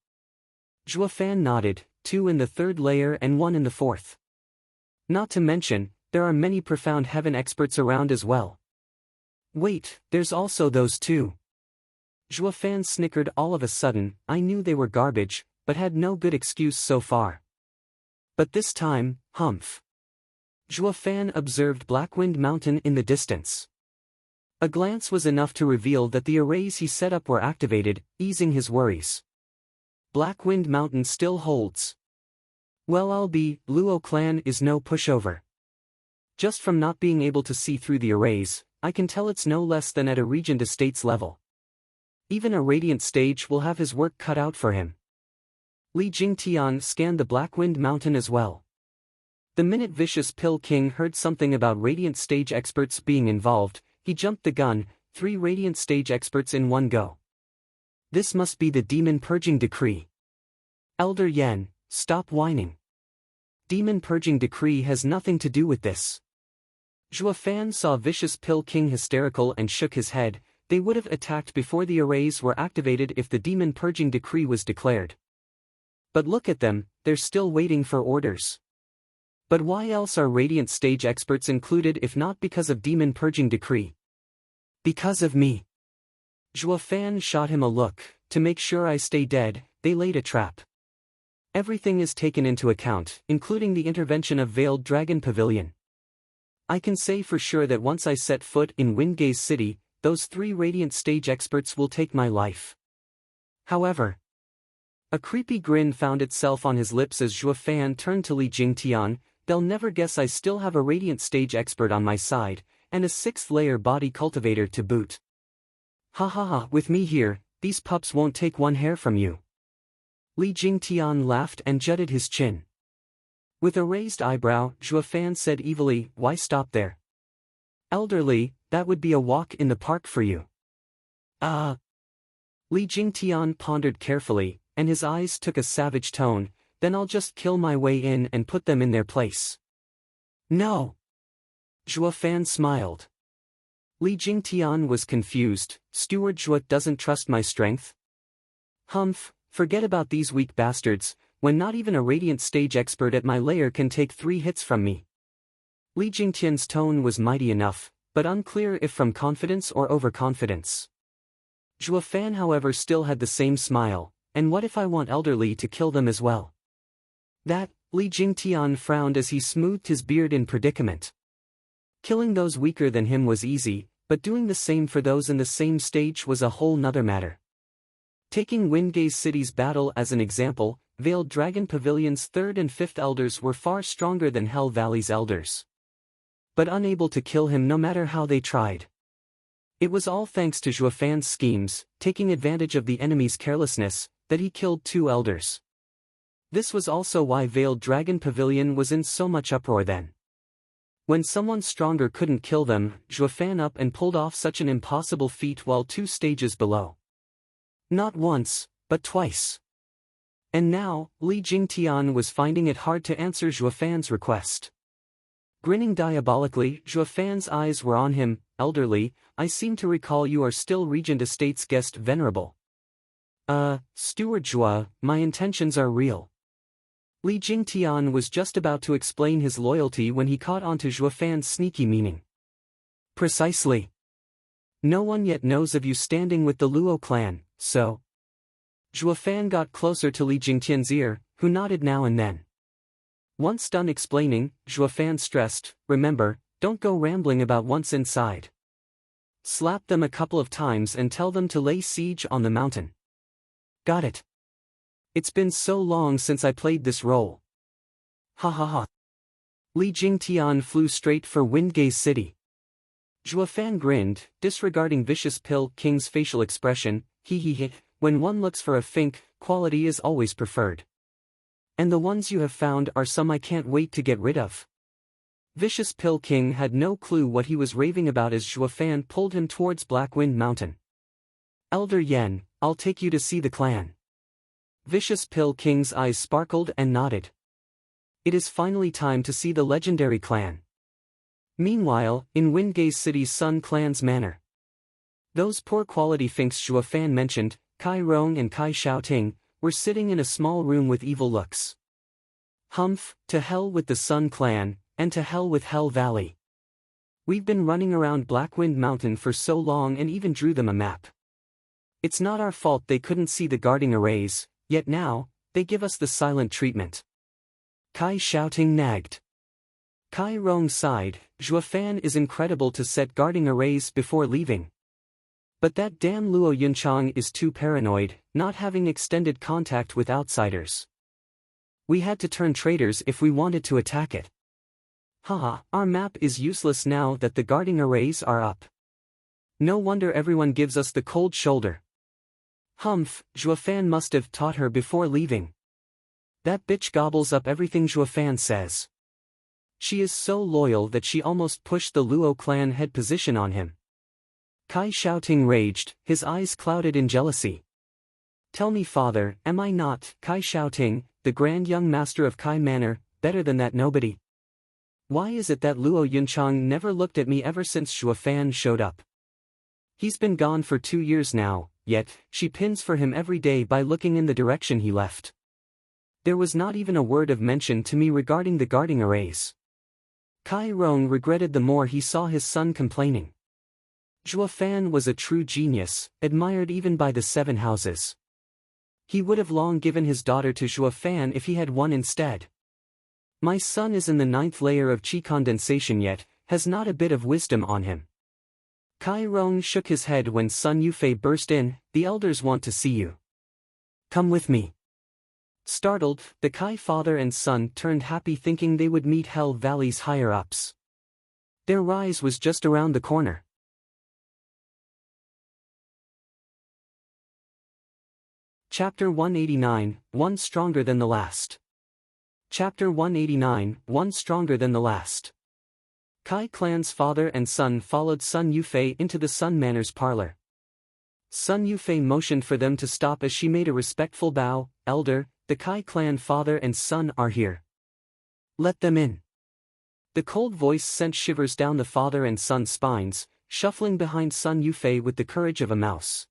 Zhuofan nodded, 2 in the 3rd layer and 1 in the 4th. Not to mention, there are many profound heaven experts around as well. Wait, there's also those 2. Zhuofan snickered all of a sudden. I knew they were garbage, but had no good excuse so far. But this time, humph. Zhuofan observed Blackwind Mountain in the distance. A glance was enough to reveal that the arrays he set up were activated, easing his worries. Blackwind Mountain still holds. Well, Luo clan is no pushover. Just from not being able to see through the arrays, I can tell it's no less than at a Regent Estates level. Even a Radiant stage will have his work cut out for him. Li Jingtian scanned the Blackwind Mountain as well. The minute Vicious Pill King heard something about Radiant stage experts being involved, he jumped the gun. 3 Radiant stage experts in one go. This must be the demon purging decree. Elder Yen, stop whining. Demon purging decree has nothing to do with this. Zhuofan saw Vicious Pill King hysterical and shook his head. They would have attacked before the arrays were activated if the demon purging decree was declared. But look at them, they're still waiting for orders. But why else are Radiant stage experts included if not because of demon purging decree? Because of me. Zhuofan shot him a look. To make sure I stay dead, they laid a trap. Everything is taken into account, including the intervention of Veiled Dragon Pavilion. I can say for sure that once I set foot in Wingay's city, those 3 Radiant stage experts will take my life. However, a creepy grin found itself on his lips as Zhuofan turned to Li Jingtian. They'll never guess I still have a Radiant stage expert on my side, and a 6th layer body cultivator to boot. Ha ha ha, with me here, these pups won't take one hair from you. Li Jingtian laughed and jutted his chin. With a raised eyebrow, Zhuofan said evilly, why stop there? Elderly, that would be a walk in the park for you. Li Jingtian pondered carefully, and his eyes took a savage tone. Then I'll just kill my way in and put them in their place. No. Zhuofan smiled. Li Jingtian was confused. Steward Zhuo doesn't trust my strength? Humph, forget about these weak bastards, when not even a radiant stage expert at my lair can take 3 hits from me. Li Jingtian's tone was mighty enough, but unclear if from confidence or overconfidence. Zhuo Fan however still had the same smile, and what if I want elderly to kill them as well? That, Li Jingtian frowned as he smoothed his beard in predicament. Killing those weaker than him was easy, but doing the same for those in the same stage was a whole nother matter. Taking Windgaze City's battle as an example, Veiled Dragon Pavilion's 3rd and 5th elders were far stronger than Hell Valley's elders. But unable to kill him no matter how they tried. It was all thanks to Zhuo Fan's schemes, taking advantage of the enemy's carelessness, that he killed 2 elders. This was also why Veiled Dragon Pavilion was in so much uproar then. When someone stronger couldn't kill them, Zhuo Fan up and pulled off such an impossible feat while 2 stages below. Not once, but twice. And now, Li Jingtian was finding it hard to answer Zhuo Fan's request. Grinning diabolically, Zhuo Fan's eyes were on him. Elderly, I seem to recall you are still Regent Estate's guest venerable. Steward Zhuo, my intentions are real. Li Jingtian was just about to explain his loyalty when he caught on to Zhuo Fan's sneaky meaning. Precisely. No one yet knows of you standing with the Luo clan, so. Zhuo Fan got closer to Li Jingtian's ear, who nodded now and then. Once done explaining, Zhuo Fan stressed, remember, don't go rambling about once inside. Slap them a couple of times and tell them to lay siege on the mountain. Got it. It's been so long since I played this role. Ha ha ha. Li Jingtian flew straight for Windgaze City. Zhuo Fan grinned, disregarding Vicious Pill King's facial expression, he. When one looks for a fink, quality is always preferred. And the ones you have found are some I can't wait to get rid of. Vicious Pill King had no clue what he was raving about as Zhuo Fan pulled him towards Blackwind Mountain. Elder Yen, I'll take you to see the clan. Vicious Pill King's eyes sparkled and nodded. It is finally time to see the legendary clan. Meanwhile, in Windgaze City's Sun Clan's manor. Those poor quality finks Zhuo Fan mentioned, Kai Rong and Kai Xiaoting, were sitting in a small room with evil looks. Humph, to hell with the Sun Clan, and to hell with Hell Valley. We've been running around Blackwind Mountain for so long and even drew them a map. It's not our fault they couldn't see the guarding arrays, yet now, they give us the silent treatment. Kai Xiaoting nagged. Kai Rong sighed, Zhuo Fan is incredible to set guarding arrays before leaving. But that damn Luo Yunchang is too paranoid, not having extended contact with outsiders. We had to turn traitors if we wanted to attack it. Haha, our map is useless now that the guarding arrays are up. No wonder everyone gives us the cold shoulder. Humph, Zhuo Fan must have taught her before leaving. That bitch gobbles up everything Zhuo Fan says. She is so loyal that she almost pushed the Luo clan head position on him. Kai Xiaoting raged, his eyes clouded in jealousy. Tell me father, am I not, Kai Xiaoting, the grand young master of Kai Manor, better than that nobody? Why is it that Luo Yunchang never looked at me ever since Zhuo Fan showed up? He's been gone for 2 years now, yet, she pins for him every day by looking in the direction he left. There was not even a word of mention to me regarding the guarding arrays. Kai Rong regretted the more he saw his son complaining. Zhuo Fan was a true genius, admired even by the 7 houses. He would have long given his daughter to Zhuo Fan if he had one instead. My son is in the 9th layer of qi condensation yet, has not a bit of wisdom on him. Kai Rong shook his head when Sun Yufei burst in, the elders want to see you. Come with me. Startled, the Kai father and son turned happy thinking they would meet Hell Valley's higher-ups. Their rise was just around the corner. Chapter 189, One Stronger Than the Last. Chapter 189, One Stronger Than the Last. Kai clan's father and son followed Sun Yufei into the Sun Manor's parlor. Sun Yufei motioned for them to stop as she made a respectful bow, Elder, the Kai clan father and son are here. Let them in. The cold voice sent shivers down the father and son's spines, shuffling behind Sun Yufei with the courage of a mouse.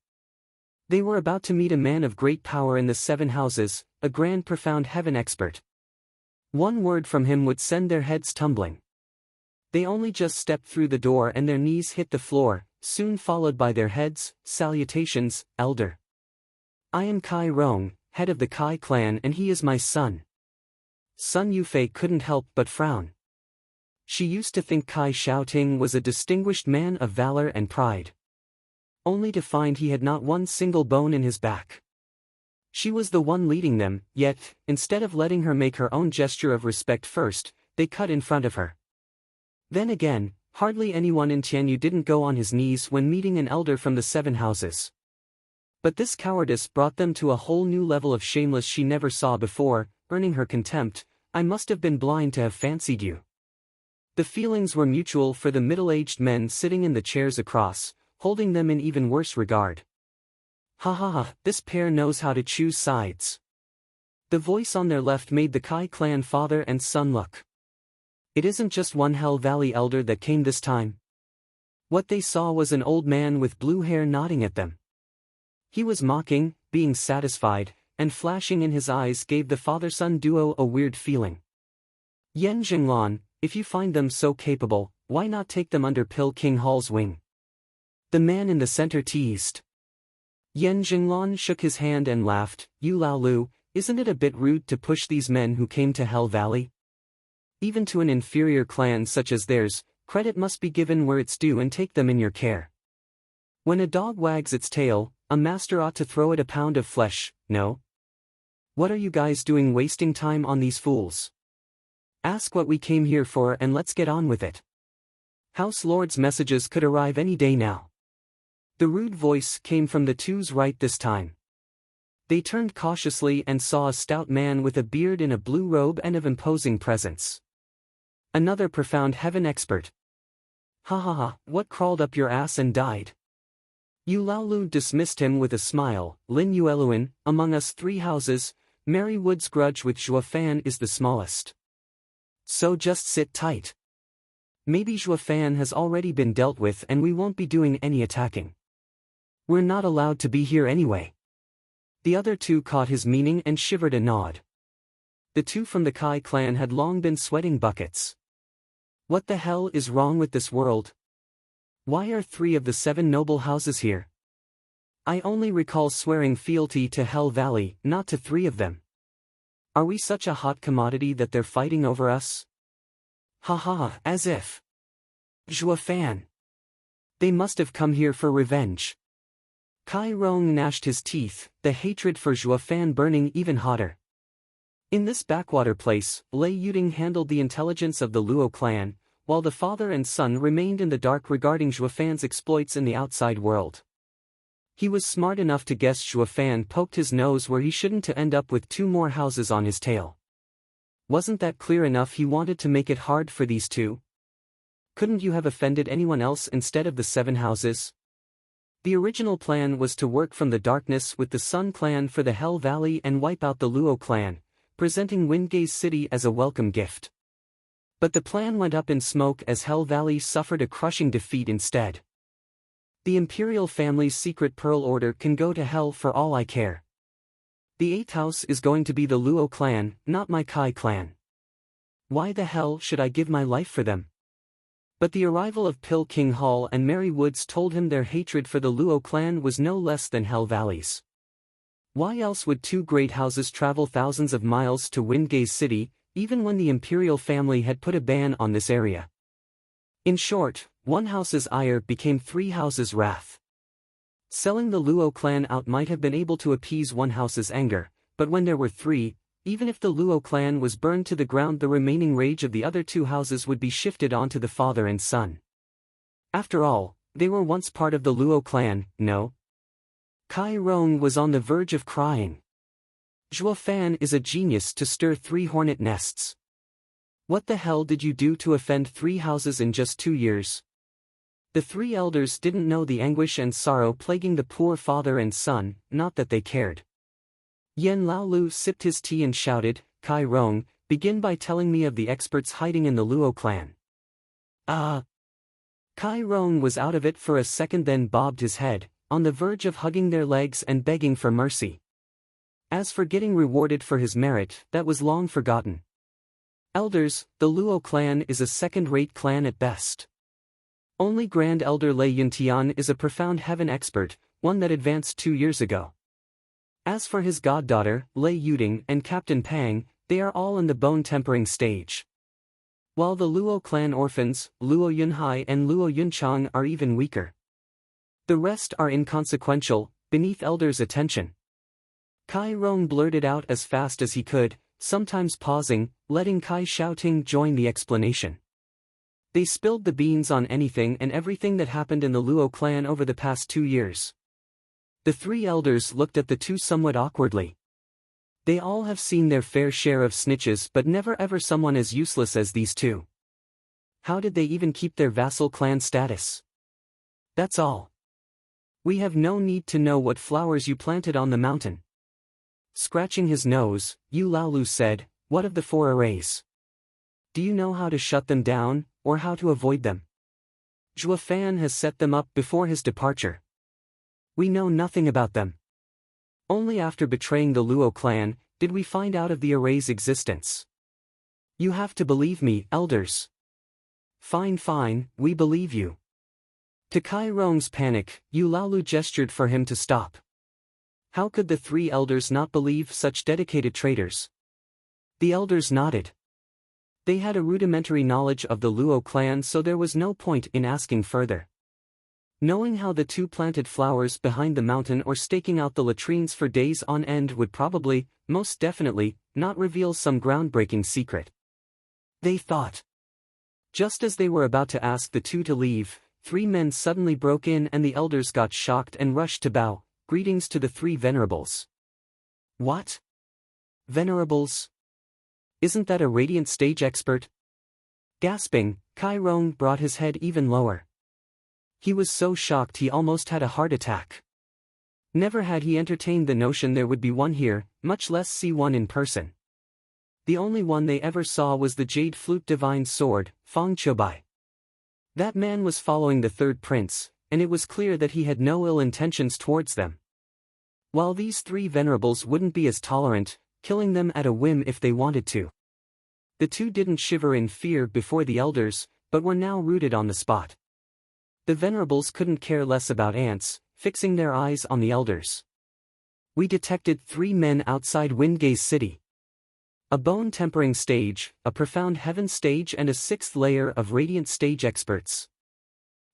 They were about to meet a man of great power in the 7 houses, a grand profound heaven expert. One word from him would send their heads tumbling. They only just stepped through the door and their knees hit the floor, soon followed by their heads. Salutations, elder. I am Kai Rong, head of the Kai clan, and he is my son. Sun Yufei couldn't help but frown. She used to think Kai Xiaoting was a distinguished man of valor and pride, only to find he had not one single bone in his back. She was the one leading them, yet, instead of letting her make her own gesture of respect first, they cut in front of her. Then again, hardly anyone in Tianyu didn't go on his knees when meeting an elder from the 7 houses. But this cowardice brought them to a whole new level of shameless she never saw before, earning her contempt. I must have been blind to have fancied you. The feelings were mutual for the middle-aged men sitting in the chairs across, holding them in even worse regard. Ha ha ha, this pair knows how to choose sides. The voice on their left made the Kai clan father and son look. It isn't just one Hell Valley elder that came this time. What they saw was an old man with blue hair nodding at them. He was mocking, being satisfied, and flashing in his eyes gave the father-son duo a weird feeling. Yen Jinglan, if you find them so capable, why not take them under Pill King Hall's wing? The man in the center teased. Yen Jinglan shook his hand and laughed. You Lao Lu, isn't it a bit rude to push these men who came to Hell Valley? Even to an inferior clan such as theirs, credit must be given where it's due and take them in your care. When a dog wags its tail, a master ought to throw it a pound of flesh, no? What are you guys doing wasting time on these fools? Ask what we came here for and let's get on with it. House Lord's messages could arrive any day now. The rude voice came from the two's right this time. They turned cautiously and saw a stout man with a beard in a blue robe and of imposing presence. Another profound heaven expert. Ha ha ha, what crawled up your ass and died? Yu Laolu dismissed him with a smile. Lin Yueluan, among us 3 houses, Mary Wood's grudge with Zhuofan is the smallest. So just sit tight. Maybe Zhuofan has already been dealt with and we won't be doing any attacking. We're not allowed to be here anyway. The other 2 caught his meaning and shivered a nod. The 2 from the Kai clan had long been sweating buckets. What the hell is wrong with this world? Why are 3 of the 7 noble houses here? I only recall swearing fealty to Hell Valley, not to 3 of them. Are we such a hot commodity that they're fighting over us? Ha ha, as if. Zhuofan. They must have come here for revenge. Kai Rong gnashed his teeth, the hatred for Zhuofan burning even hotter. In this backwater place, Lei Yuding handled the intelligence of the Luo clan, while the father and son remained in the dark regarding Zhuofan's exploits in the outside world. He was smart enough to guess Zhuofan poked his nose where he shouldn't to end up with 2 more houses on his tail. Wasn't that clear enough he wanted to make it hard for these 2? Couldn't you have offended anyone else instead of the 7 houses? The original plan was to work from the darkness with the Sun clan for the Hell Valley and wipe out the Luo clan, presenting Windgaze City as a welcome gift. But the plan went up in smoke as Hell Valley suffered a crushing defeat instead. The Imperial family's secret pearl order can go to hell for all I care. The 8th house is going to be the Luo clan, not my Kai clan. Why the hell should I give my life for them? But the arrival of Pill King Hall and Mary Woods told him their hatred for the Luo clan was no less than Hell Valley's. Why else would 2 great houses travel thousands of miles to Windgaze City, even when the Imperial family had put a ban on this area? In short, 1 house's ire became 3 houses' wrath. Selling the Luo clan out might have been able to appease 1 house's anger, but when there were 3, even if the Luo clan was burned to the ground, the remaining rage of the other 2 houses would be shifted onto the father and son. After all, they were once part of the Luo clan, no? Kai Rong was on the verge of crying. Zhuofan is a genius to stir 3 hornet nests. What the hell did you do to offend 3 houses in just 2 years? The 3 elders didn't know the anguish and sorrow plaguing the poor father and son, not that they cared. Yen Laolu sipped his tea and shouted, Kai Rong, begin by telling me of the experts hiding in the Luo clan. Kai Rong was out of it for a second, then bobbed his head, on the verge of hugging their legs and begging for mercy. As for getting rewarded for his merit, that was long forgotten. Elders, the Luo clan is a second-rate clan at best. Only Grand Elder Lei Yuntian is a profound heaven expert, one that advanced 2 years ago. As for his goddaughter, Lei Yuding and Captain Pang, they are all in the bone-tempering stage. While the Luo clan orphans, Luo Yunhai and Luo Yunchang are even weaker. The rest are inconsequential, beneath elders' attention. Kai Rong blurted out as fast as he could, sometimes pausing, letting Kai Xiaoting join the explanation. They spilled the beans on anything and everything that happened in the Luo clan over the past 2 years. The 3 elders looked at the two somewhat awkwardly. They all have seen their fair share of snitches, but never ever someone as useless as these two. How did they even keep their vassal clan status? That's all. We have no need to know what flowers you planted on the mountain. Scratching his nose, Yu Laolu said, what of the 4 arrays? Do you know how to shut them down, or how to avoid them? Zhua Fan has set them up before his departure. We know nothing about them. Only after betraying the Luo clan, did we find out of the array's existence. You have to believe me, elders. Fine, we believe you. To Kai Rong's panic, Yu Laolu gestured for him to stop. How could the 3 elders not believe such dedicated traitors? The elders nodded. They had a rudimentary knowledge of the Luo clan, so there was no point in asking further. Knowing how the two planted flowers behind the mountain or staking out the latrines for days on end would probably, most definitely, not reveal some groundbreaking secret. They thought. Just as they were about to ask the two to leave, 3 men suddenly broke in and the elders got shocked and rushed to bow. Greetings to the 3 venerables. What? Venerables? Isn't that a radiant stage expert? Gasping, Kai Rong brought his head even lower. He was so shocked he almost had a heart attack. Never had he entertained the notion there would be one here, much less see one in person. The only one they ever saw was the Jade Flute Divine Sword, Fang Qiubai. That man was following the 3rd prince, and it was clear that he had no ill intentions towards them. While these 3 venerables wouldn't be as tolerant, killing them at a whim if they wanted to. The two didn't shiver in fear before the elders, but were now rooted on the spot. The venerables couldn't care less about ants, fixing their eyes on the elders. We detected 3 men outside Windgaze City. A bone-tempering stage, a profound heaven stage and a 6th layer of radiant stage experts.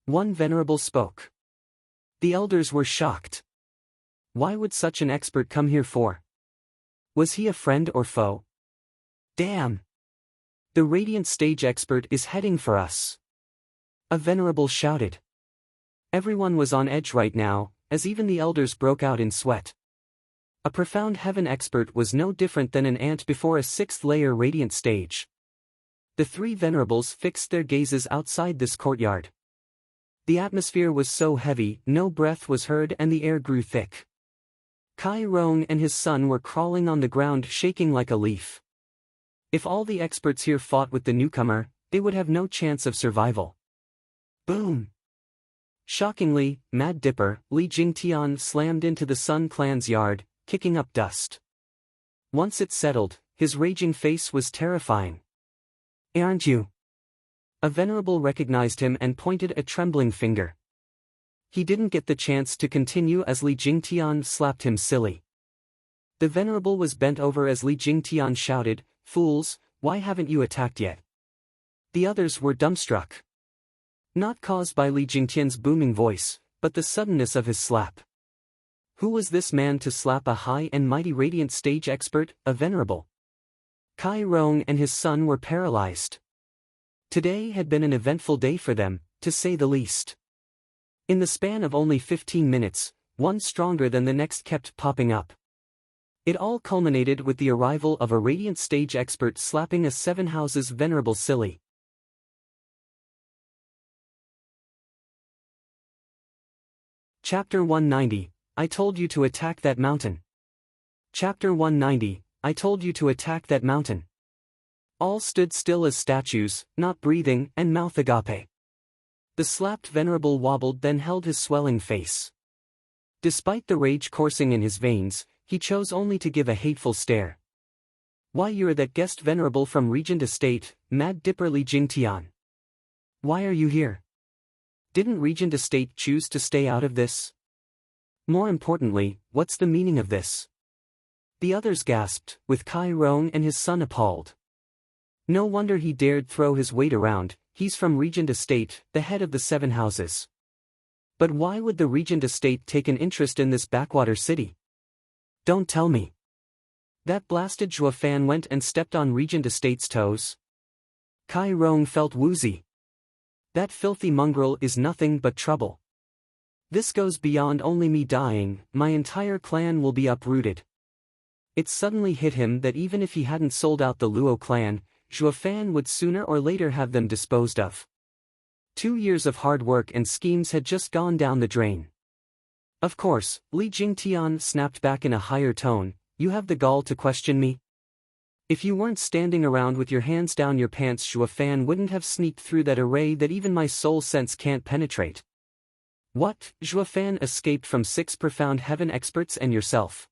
One venerable spoke. The elders were shocked. Why would such an expert come here for? Was he a friend or foe? Damn! The radiant stage expert is heading for us. A venerable shouted. Everyone was on edge right now, as even the elders broke out in sweat. A profound heaven expert was no different than an ant before a 6th layer radiant stage. The 3 venerables fixed their gazes outside this courtyard. The atmosphere was so heavy, no breath was heard and the air grew thick. Kai Rong and his son were crawling on the ground, shaking like a leaf. If all the experts here fought with the newcomer, they would have no chance of survival. Boom! Shockingly, Mad Dipper, Li Jingtian slammed into the Sun Clan's yard, kicking up dust. Once it settled, his raging face was terrifying. Aren't you? A venerable recognized him and pointed a trembling finger. He didn't get the chance to continue as Li Jingtian slapped him silly. The venerable was bent over as Li Jingtian shouted, "Fools, why haven't you attacked yet?" The others were dumbstruck. Not caused by Li Jingtian's booming voice, but the suddenness of his slap. Who was this man to slap a high and mighty radiant stage expert, a venerable? Kai Rong and his son were paralyzed. Today had been an eventful day for them, to say the least. In the span of only 15 minutes, one stronger than the next kept popping up. It all culminated with the arrival of a radiant stage expert slapping a 7 houses venerable silly. Chapter 190, I told you to attack that mountain. Chapter 190, I told you to attack that mountain. All stood still as statues, not breathing, and mouth agape. The slapped venerable wobbled, then held his swelling face. Despite the rage coursing in his veins, he chose only to give a hateful stare. Why, you're that guest venerable from Regent Estate, Mad Dipper Li Jingtian. Why are you here? Didn't Regent Estate choose to stay out of this? More importantly, what's the meaning of this? The others gasped, with Kai Rong and his son appalled. No wonder he dared throw his weight around, he's from Regent Estate, the head of the 7 houses. But why would the Regent Estate take an interest in this backwater city? Don't tell me. That blasted Zhuo Fan went and stepped on Regent Estate's toes? Kai Rong felt woozy. That filthy mongrel is nothing but trouble. This goes beyond only me dying, my entire clan will be uprooted. It suddenly hit him that even if he hadn't sold out the Luo clan, Zhuo Fan would sooner or later have them disposed of. 2 years of hard work and schemes had just gone down the drain. Of course, Li Jingtian snapped back in a higher tone, you have the gall to question me? If you weren't standing around with your hands down your pants, Zhuo Fan wouldn't have sneaked through that array that even my soul sense can't penetrate. What, Zhuo Fan escaped from 6 profound heaven experts and yourself?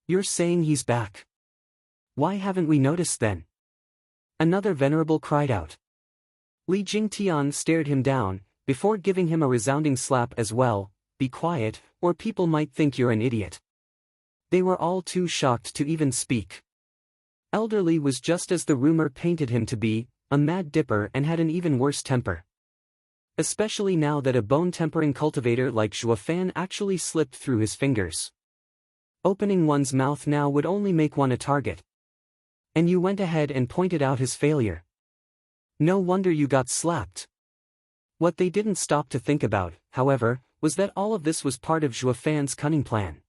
You're saying he's back? Why haven't we noticed then? Another venerable cried out. Li Jingtian stared him down, before giving him a resounding slap as well. Be quiet, or people might think you're an idiot. They were all too shocked to even speak. Elderly was just as the rumor painted him to be, a mad dipper, and had an even worse temper. Especially now that a bone-tempering cultivator like Zhuo Fan actually slipped through his fingers. Opening one's mouth now would only make one a target. And you went ahead and pointed out his failure. No wonder you got slapped. What they didn't stop to think about, however, was that all of this was part of Zhuo Fan's cunning plan.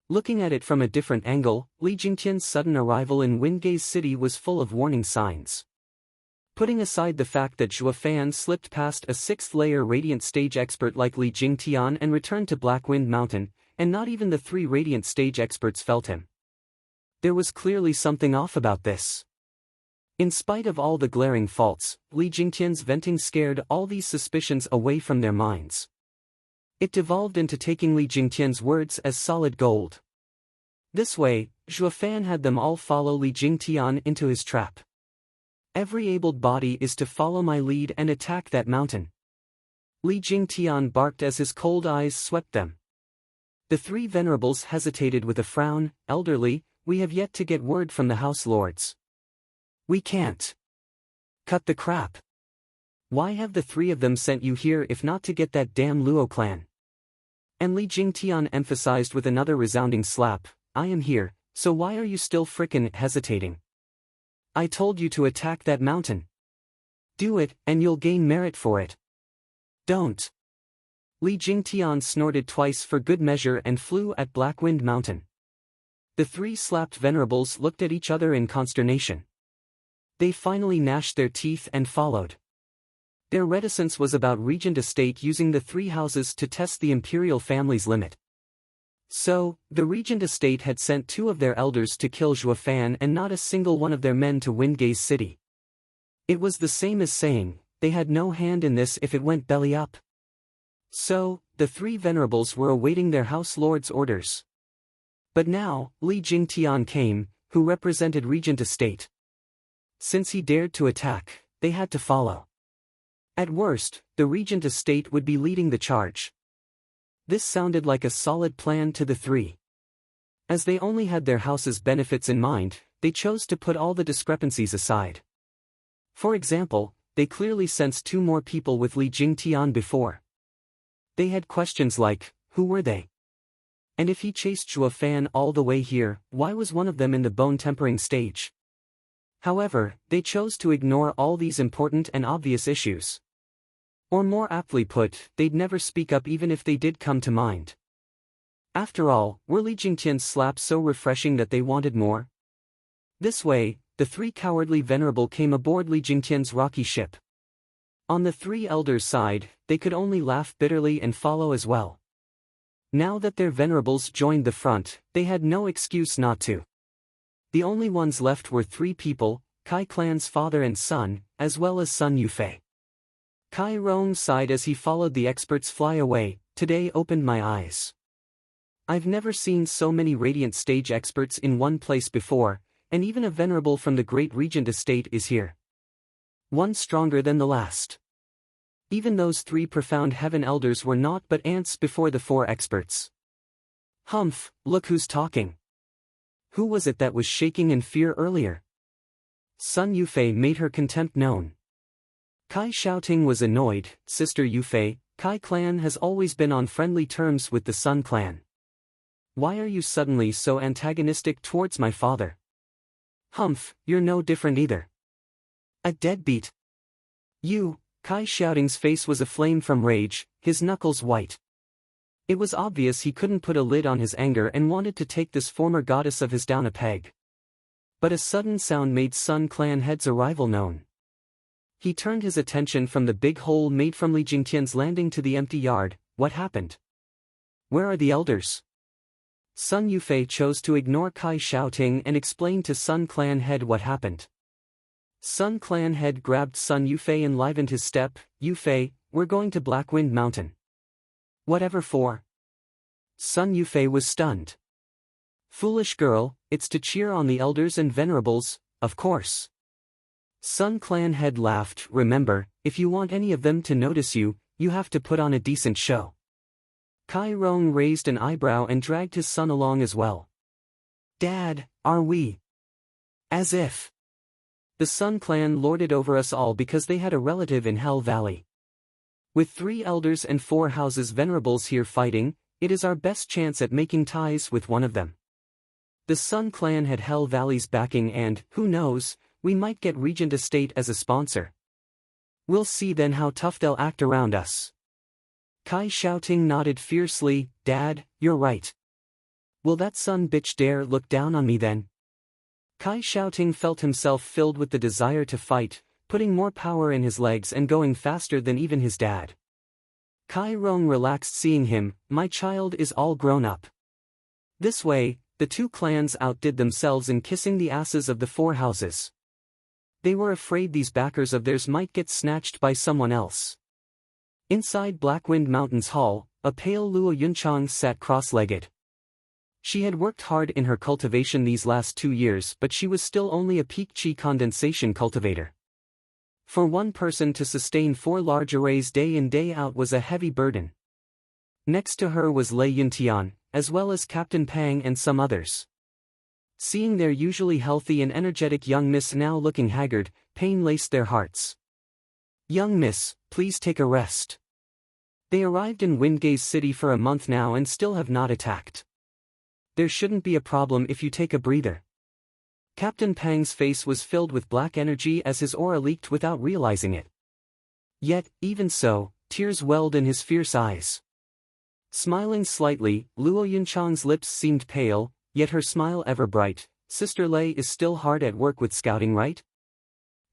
Looking at it from a different angle, Li Jingtian's sudden arrival in Wingay's city was full of warning signs. Putting aside the fact that Zhuo Fan slipped past a 6th-layer Radiant Stage expert like Li Jingtian and returned to Blackwind Mountain, and not even the 3 Radiant Stage experts felt him. There was clearly something off about this. In spite of all the glaring faults, Li Jingtian's venting scared all these suspicions away from their minds. It devolved into taking Li Jingtian's words as solid gold. This way, Zhuo Fan had them all follow Li Jingtian into his trap. Every abled body is to follow my lead and attack that mountain. Li Jingtian barked as his cold eyes swept them. The 3 venerables hesitated with a frown. Elderly, we have yet to get word from the House Lords. We can't. Cut the crap. Why have the 3 of them sent you here if not to get that damn Luo clan? And Li Jingtian emphasized with another resounding slap, I am here, so why are you still frickin' hesitating? I told you to attack that mountain. Do it, and you'll gain merit for it. Don't. Li Jingtian snorted twice for good measure and flew at Blackwind Mountain. The 3 slapped venerables looked at each other in consternation. They finally gnashed their teeth and followed. Their reticence was about Regent Estate using the 3 houses to test the imperial family's limit. So, the Regent Estate had sent 2 of their elders to kill Zhuo Fan and not a single one of their men to Wingay's city. It was the same as saying, they had no hand in this if it went belly up. So, the 3 venerables were awaiting their House Lord's orders. But now, Li Jingtian came, who represented Regent Estate. Since he dared to attack, they had to follow. At worst, the Regent Estate would be leading the charge. This sounded like a solid plan to the 3. As they only had their house's benefits in mind, they chose to put all the discrepancies aside. For example, they clearly sensed 2 more people with Li Jingtian before. They had questions like, who were they? And if he chased Zhuo Fan all the way here, why was one of them in the bone-tempering stage? However, they chose to ignore all these important and obvious issues. Or more aptly put, they'd never speak up even if they did come to mind. After all, were Li Jingtian's slaps so refreshing that they wanted more? This way, the 3 cowardly venerable came aboard Li Jingtian's rocky ship. On the 3 elders' side, they could only laugh bitterly and follow as well. Now that their venerables joined the front, they had no excuse not to. The only ones left were 3 people, Kai clan's father and son, as well as Sun Yufei. Kai Rong sighed as he followed the experts fly away. Today opened my eyes. I've never seen so many radiant stage experts in one place before, and even a venerable from the great regent estate is here. One stronger than the last. Even those 3 profound heaven elders were naught but ants before the 4 experts. Humph, look who's talking. Who was it that was shaking in fear earlier? Sun Yufei made her contempt known. Kai Xiaoting was annoyed. Sister Yufei, Kai clan has always been on friendly terms with the Sun clan. Why are you suddenly so antagonistic towards my father? Humph, you're no different either. A deadbeat. You, Kai Xiaoting's face was aflame from rage, his knuckles white. It was obvious he couldn't put a lid on his anger and wanted to take this former goddess of his down a peg. But a sudden sound made Sun clan head's arrival known. He turned his attention from the big hole made from Li Jingtian's landing to the empty yard. What happened? Where are the elders? Sun Yufei chose to ignore Kai Xiaoting and explained to Sun clan head what happened. Sun clan head grabbed Sun Yufei and livened his step. Yufei, we're going to Blackwind Mountain. Whatever for? Sun Yufei was stunned. Foolish girl, it's to cheer on the elders and venerables, of course. Sun clan head laughed. Remember, if you want any of them to notice you, you have to put on a decent show. Kai Rong raised an eyebrow and dragged his son along as well. Dad, are we? As if. The Sun clan lorded over us all because they had a relative in Hell Valley. With 3 elders and 4 houses venerables here fighting, it is our best chance at making ties with one of them. The Sun clan had Hell Valley's backing and, who knows, we might get Regent Estate as a sponsor. We'll see then how tough they'll act around us. Kai Xiaoting nodded fiercely. Dad, you're right. Will that son bitch dare look down on me then? Kai Xiaoting felt himself filled with the desire to fight, putting more power in his legs and going faster than even his dad. Kai Rong relaxed seeing him. My child is all grown up. This way, the 2 clans outdid themselves in kissing the asses of the 4 houses. They were afraid these backers of theirs might get snatched by someone else. Inside Blackwind Mountain's hall, a pale Luo Yunchang sat cross-legged. She had worked hard in her cultivation these last 2 years, but she was still only a peak chi condensation cultivator. For one person to sustain 4 large arrays day in day out was a heavy burden. Next to her was Lei Yuntian, as well as Captain Pang and some others. Seeing their usually healthy and energetic young miss now looking haggard, pain laced their hearts. Young miss, please take a rest. They arrived in Windgaze City for a month now and still have not attacked. There shouldn't be a problem if you take a breather. Captain Pang's face was filled with black energy as his aura leaked without realizing it. Yet, even so, tears welled in his fierce eyes. Smiling slightly, Luo Yunchang's lips seemed pale, yet her smile ever bright. Sister Lei is still hard at work with scouting, right?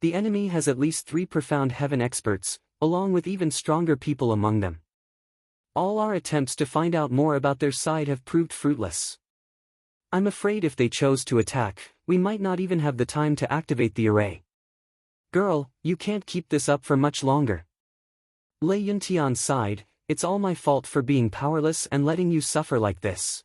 The enemy has at least 3 profound heaven experts, along with even stronger people among them. All our attempts to find out more about their side have proved fruitless. I'm afraid if they chose to attack, we might not even have the time to activate the array. Girl, you can't keep this up for much longer. Lei Yuntian sighed. It's all my fault for being powerless and letting you suffer like this.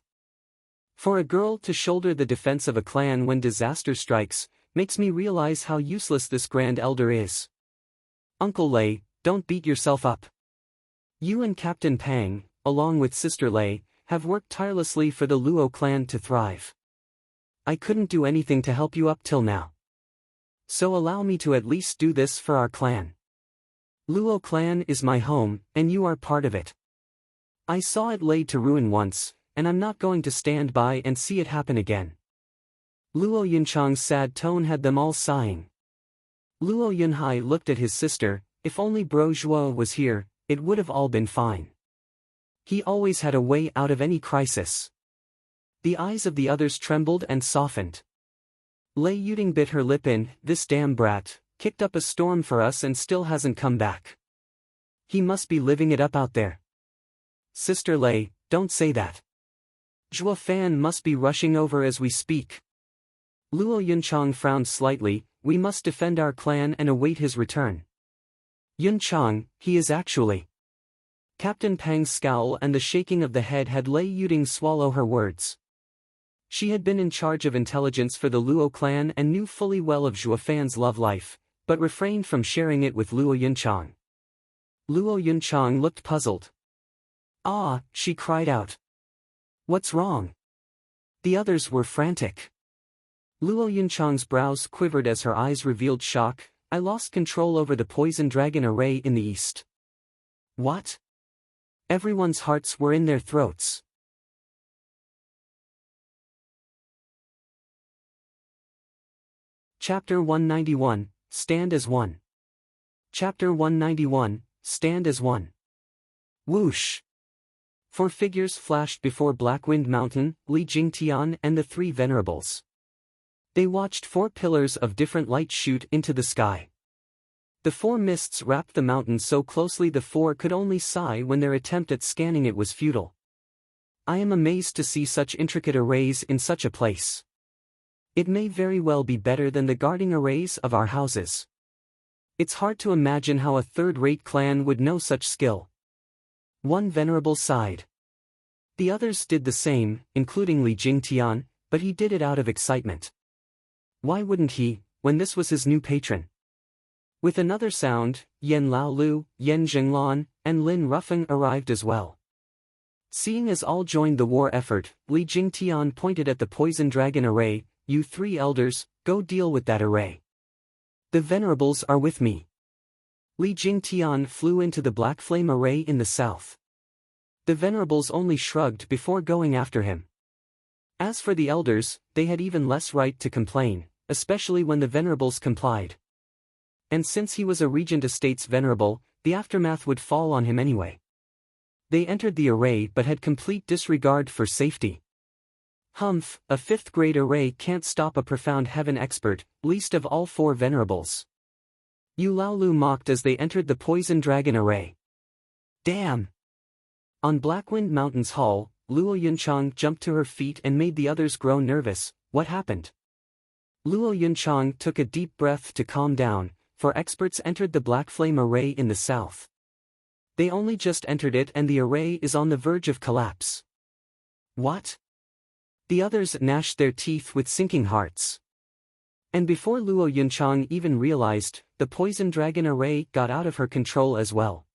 For a girl to shoulder the defense of a clan when disaster strikes, makes me realize how useless this grand elder is. Uncle Lei, don't beat yourself up. You and Captain Pang, along with Sister Lei, have worked tirelessly for the Luo clan to thrive. I couldn't do anything to help you up till now. So allow me to at least do this for our clan. Luo clan is my home, and you are part of it. I saw it laid to ruin once, and I'm not going to stand by and see it happen again. Luo Yunchang's sad tone had them all sighing. Luo Yunhai looked at his sister. If only Bro Zhuo was here, it would have all been fine. He always had a way out of any crisis. The eyes of the others trembled and softened. Lei Yuding bit her lip in. This damn brat, kicked up a storm for us and still hasn't come back. He must be living it up out there. Sister Lei, don't say that. Zhuo Fan must be rushing over as we speak. Luo Yunchang frowned slightly. We must defend our clan and await his return. Yun Chang, he is actually. Captain Pang's scowl and the shaking of the head had Lei Yuding swallow her words. She had been in charge of intelligence for the Luo clan and knew fully well of Zhuo Fan's love life, but refrained from sharing it with Luo Yunchang. Luo Yunchang looked puzzled. "Ah," she cried out. "What's wrong?" The others were frantic. Luo Yunchang's brows quivered as her eyes revealed shock. "I lost control over the poison dragon array in the east." "What?" Everyone's hearts were in their throats. Chapter 191, Stand as One. Chapter 191, Stand as One. Whoosh! Four figures flashed before Blackwind Mountain, Li Jingtian and the three venerables. They watched four pillars of different light shoot into the sky. The four mists wrapped the mountain so closely the four could only sigh when their attempt at scanning it was futile. "I am amazed to see such intricate arrays in such a place. It may very well be better than the guarding arrays of our houses. It's hard to imagine how a third-rate clan would know such skill." One venerable sighed. The others did the same, including Li Jingtian, but he did it out of excitement. Why wouldn't he, when this was his new patron? With another sound, Yen Laolu, Yen Zhenglan, and Lin Rufeng arrived as well. Seeing as all joined the war effort, Li Jingtian pointed at the poison dragon array. "You three elders, go deal with that array. The venerables are with me." Li Jingtian flew into the black flame array in the south. The venerables only shrugged before going after him. As for the elders, they had even less right to complain, especially when the venerables complied. And since he was a Regent Estate's venerable, the aftermath would fall on him anyway. They entered the array but had complete disregard for safety. Humph, a fifth-grade array can't stop a profound heaven expert, least of all four venerables. Yu Laolu mocked as they entered the poison dragon array. "Damn!" On Blackwind Mountain's hall, Luo Yunchang jumped to her feet and made the others grow nervous. What happened? Luo Yunchang took a deep breath to calm down, for experts entered the black flame array in the south. They only just entered it and the array is on the verge of collapse. What? The others gnashed their teeth with sinking hearts. And before Luo Yunchang even realized, the poison dragon array got out of her control as well.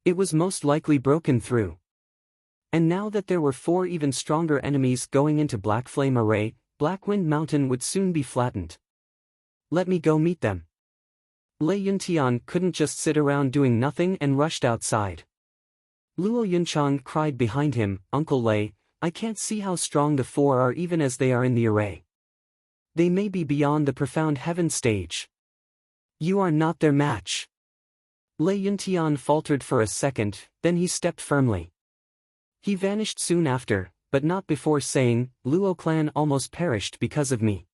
It was most likely broken through. And now that there were four even stronger enemies going into Black Flame Array, Blackwind Mountain would soon be flattened. "Let me go meet them." Lei Yuntian couldn't just sit around doing nothing and rushed outside. Luo Yunchang cried behind him, "Uncle Lei, I can't see how strong the four are even as they are in the array. They may be beyond the profound heaven stage. You are not their match." Lei Yuntian faltered for a second, then he stepped firmly. He vanished soon after, but not before saying, "Luo clan almost perished because of me.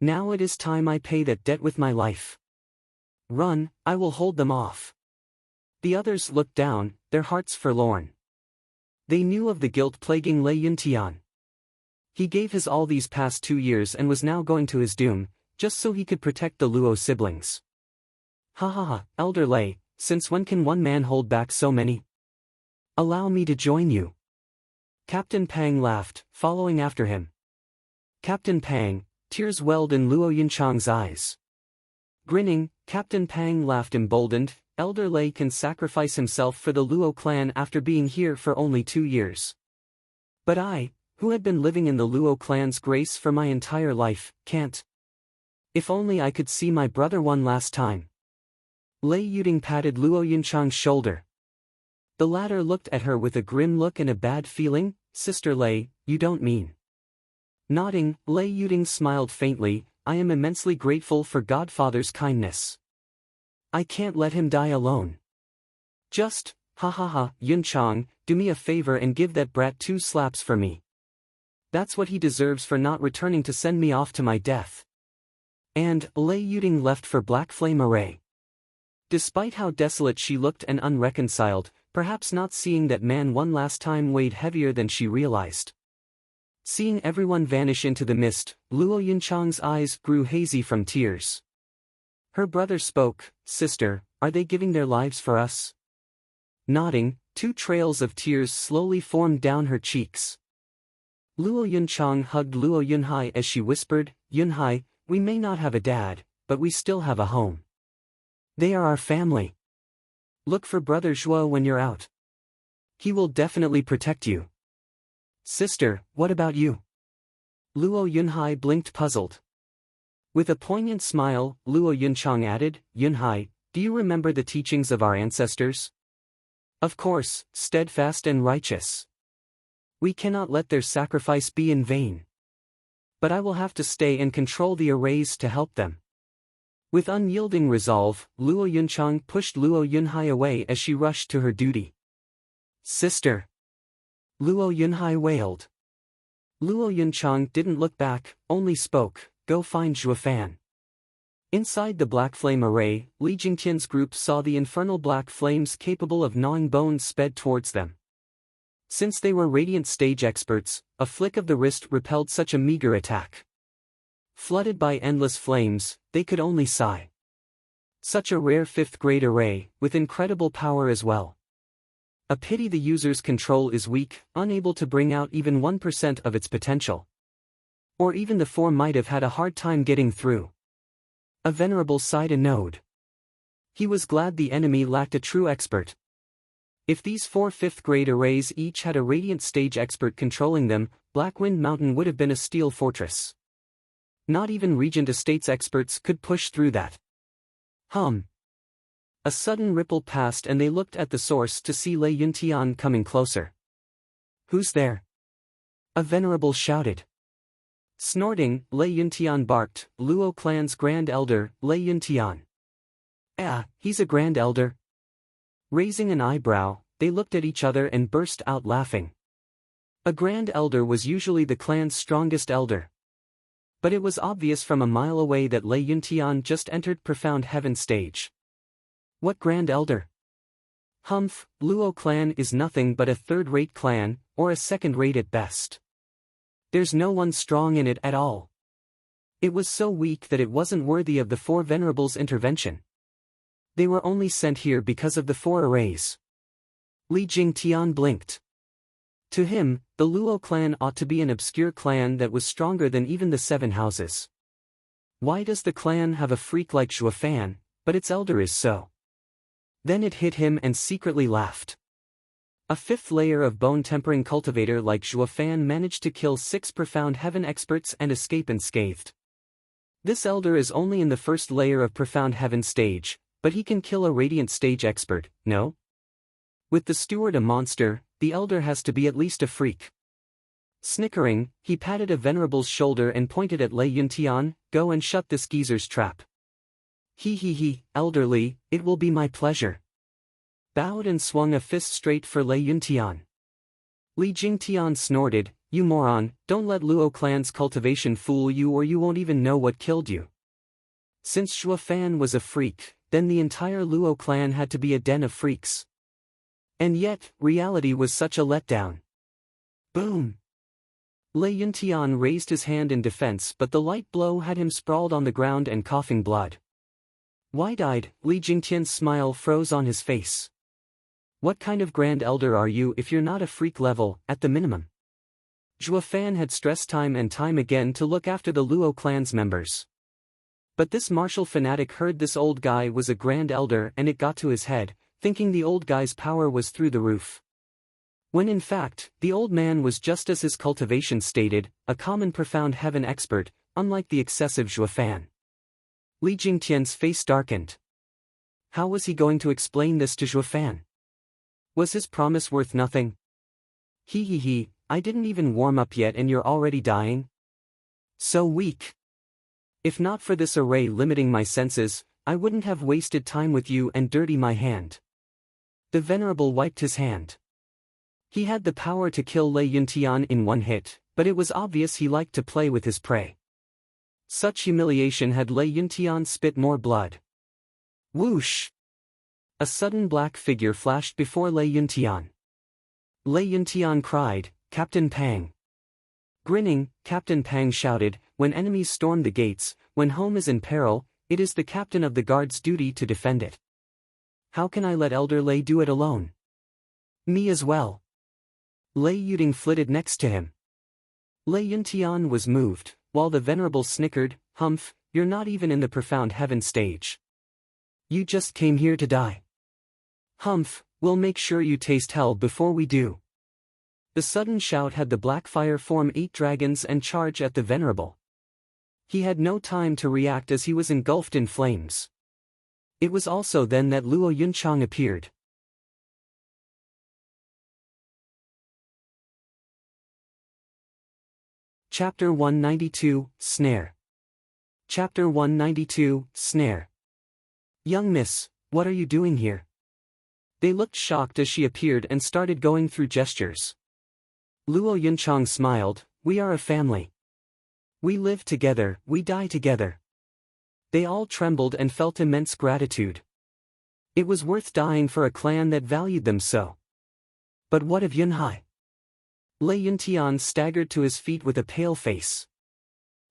Now it is time I pay that debt with my life. Run, I will hold them off." The others looked down, their hearts forlorn. They knew of the guilt plaguing Lei Yuntian. He gave his all these past 2 years and was now going to his doom, just so he could protect the Luo siblings. "Ha ha ha, Elder Lei, since when can one man hold back so many? Allow me to join you." Captain Pang laughed, following after him. Captain Pang, tears welled in Luo Yunchang's eyes. Grinning, Captain Pang laughed emboldened. "Elder Lei can sacrifice himself for the Luo clan after being here for only 2 years. But I, who had been living in the Luo clan's grace for my entire life, can't. If only I could see my brother one last time." Lei Yuding patted Luo Yunchang's shoulder. The latter looked at her with a grim look and a bad feeling. "Sister Lei, you don't mean." Nodding, Lei Yuding smiled faintly. "I am immensely grateful for Godfather's kindness. I can't let him die alone. Just, ha ha ha, Yunchang, do me a favor and give that brat 2 slaps for me. That's what he deserves for not returning to send me off to my death." And Lei Yuding left for Black Flame Array. Despite how desolate she looked and unreconciled, perhaps not seeing that man one last time weighed heavier than she realized. Seeing everyone vanish into the mist, Luo Yunchang's eyes grew hazy from tears. Her brother spoke, "Sister, are they giving their lives for us? Nodding, 2 trails of tears slowly formed down her cheeks. Luo Yunchang hugged Luo Yunhai as she whispered, "Yunhai, we may not have a dad, but we still have a home. They are our family. Look for Brother Zhuo when you're out. He will definitely protect you." "Sister, what about you?" Luo Yunhai blinked puzzled. With a poignant smile, Luo Yunchang added, "Yunhai, do you remember the teachings of our ancestors? Of course, steadfast and righteous. We cannot let their sacrifice be in vain. But I will have to stay and control the arrays to help them." With unyielding resolve, Luo Yunchang pushed Luo Yunhai away as she rushed to her duty. "Sister!" Luo Yunhai wailed. Luo Yunchang didn't look back, only spoke, "Go find Zhuofan." Inside the Black Flame Array, Li Jingtian's group saw the infernal black flames capable of gnawing bones sped towards them. Since they were Radiant stage experts, a flick of the wrist repelled such a meager attack. Flooded by endless flames, they could only sigh. Such a rare 5th-grade array, with incredible power as well. A pity the user's control is weak, unable to bring out even 1% of its potential. Or even the 4 might have had a hard time getting through. A venerable sighed a node. He was glad the enemy lacked a true expert. If these 4 5th-grade arrays each had a Radiant stage expert controlling them, Blackwind Mountain would have been a steel fortress. Not even Regent Estates experts could push through that. A sudden ripple passed and they looked at the source to see Lei Yuntian coming closer. "Who's there?" a venerable shouted. Snorting, Lei Yuntian barked, "Luo clan's Grand Elder, Lei Yuntian." "Ah, he's a Grand Elder?" Raising an eyebrow, they looked at each other and burst out laughing. A Grand Elder was usually the clan's strongest elder. But it was obvious from a mile away that Lei Yuntian just entered Profound Heaven stage. What Grand Elder? Luo clan is nothing but a 3rd-rate clan, or a 2nd-rate at best. There's no one strong in it at all. It was so weak that it wasn't worthy of the 4 venerables' intervention. They were only sent here because of the 4 arrays. Li Jingtian blinked. To him, the Luo clan ought to be an obscure clan that was stronger than even the 7 houses. Why does the clan have a freak like Zhuofan, but its elder is so? Then it hit him and secretly laughed. A 5th layer of bone-tempering cultivator like Zhuofan managed to kill 6 Profound Heaven experts and escape unscathed. This elder is only in the 1st layer of Profound Heaven stage, but he can kill a Radiant stage expert, no? With the Steward a monster, the elder has to be at least a freak. Snickering, he patted a venerable's shoulder and pointed at Lei Yuntian, "Go and shut this geezer's trap." He, elderly, it will be my pleasure." Bowed and swung a fist straight for Lei Yuntian. Li Jingtian snorted, "You moron, don't let Luo clan's cultivation fool you or you won't even know what killed you." Since Zhuofan was a freak, then the entire Luo clan had to be a den of freaks. And yet, reality was such a letdown. Boom! Lei Yuntian raised his hand in defense but the light blow had him sprawled on the ground and coughing blood. Wide-eyed, Li Jingtian's smile froze on his face. What kind of Grand Elder are you if you're not a freak level, at the minimum? Zhuofan had stressed time and time again to look after the Luo clan's members. But this martial fanatic heard this old guy was a Grand Elder and it got to his head, thinking the old guy's power was through the roof. When in fact, the old man was just as his cultivation stated, a common Profound Heaven expert, unlike the excessive Zhuofan. Li Jingtian's face darkened. How was he going to explain this to Zhuofan? Was his promise worth nothing? I didn't even warm up yet and you're already dying? So weak. If not for this array limiting my senses, I wouldn't have wasted time with you and dirty my hand. The venerable wiped his hand. He had the power to kill Lei Yuntian in 1 hit, but it was obvious he liked to play with his prey. Such humiliation had Lei Yuntian spit more blood. Whoosh! A sudden black figure flashed before Lei Yuntian. Lei Yuntian cried, "Captain Pang!" Grinning, Captain Pang shouted, "When enemies storm the gates, when home is in peril, it is the captain of the guard's duty to defend it. How can I let Elder Lei do it alone? Me as well. Lei Yuding flitted next to him. Lei Yuntian was moved, while the Venerable snickered, "Humph, you're not even in the profound heaven stage. You just came here to die. Humph, we'll make sure you taste hell before we do." The sudden shout had the black fire form 8 dragons and charge at the Venerable. He had no time to react as he was engulfed in flames. It was also then that Luo Yunchang appeared. Chapter 192, Snare. Chapter 192, Snare. "Young miss, what are you doing here?" They looked shocked as she appeared and started going through gestures. Luo Yunchang smiled, "We are a family. We live together, we die together." They all trembled and felt immense gratitude. It was worth dying for a clan that valued them so. But what of Yunhai? Lei Yuntian staggered to his feet with a pale face.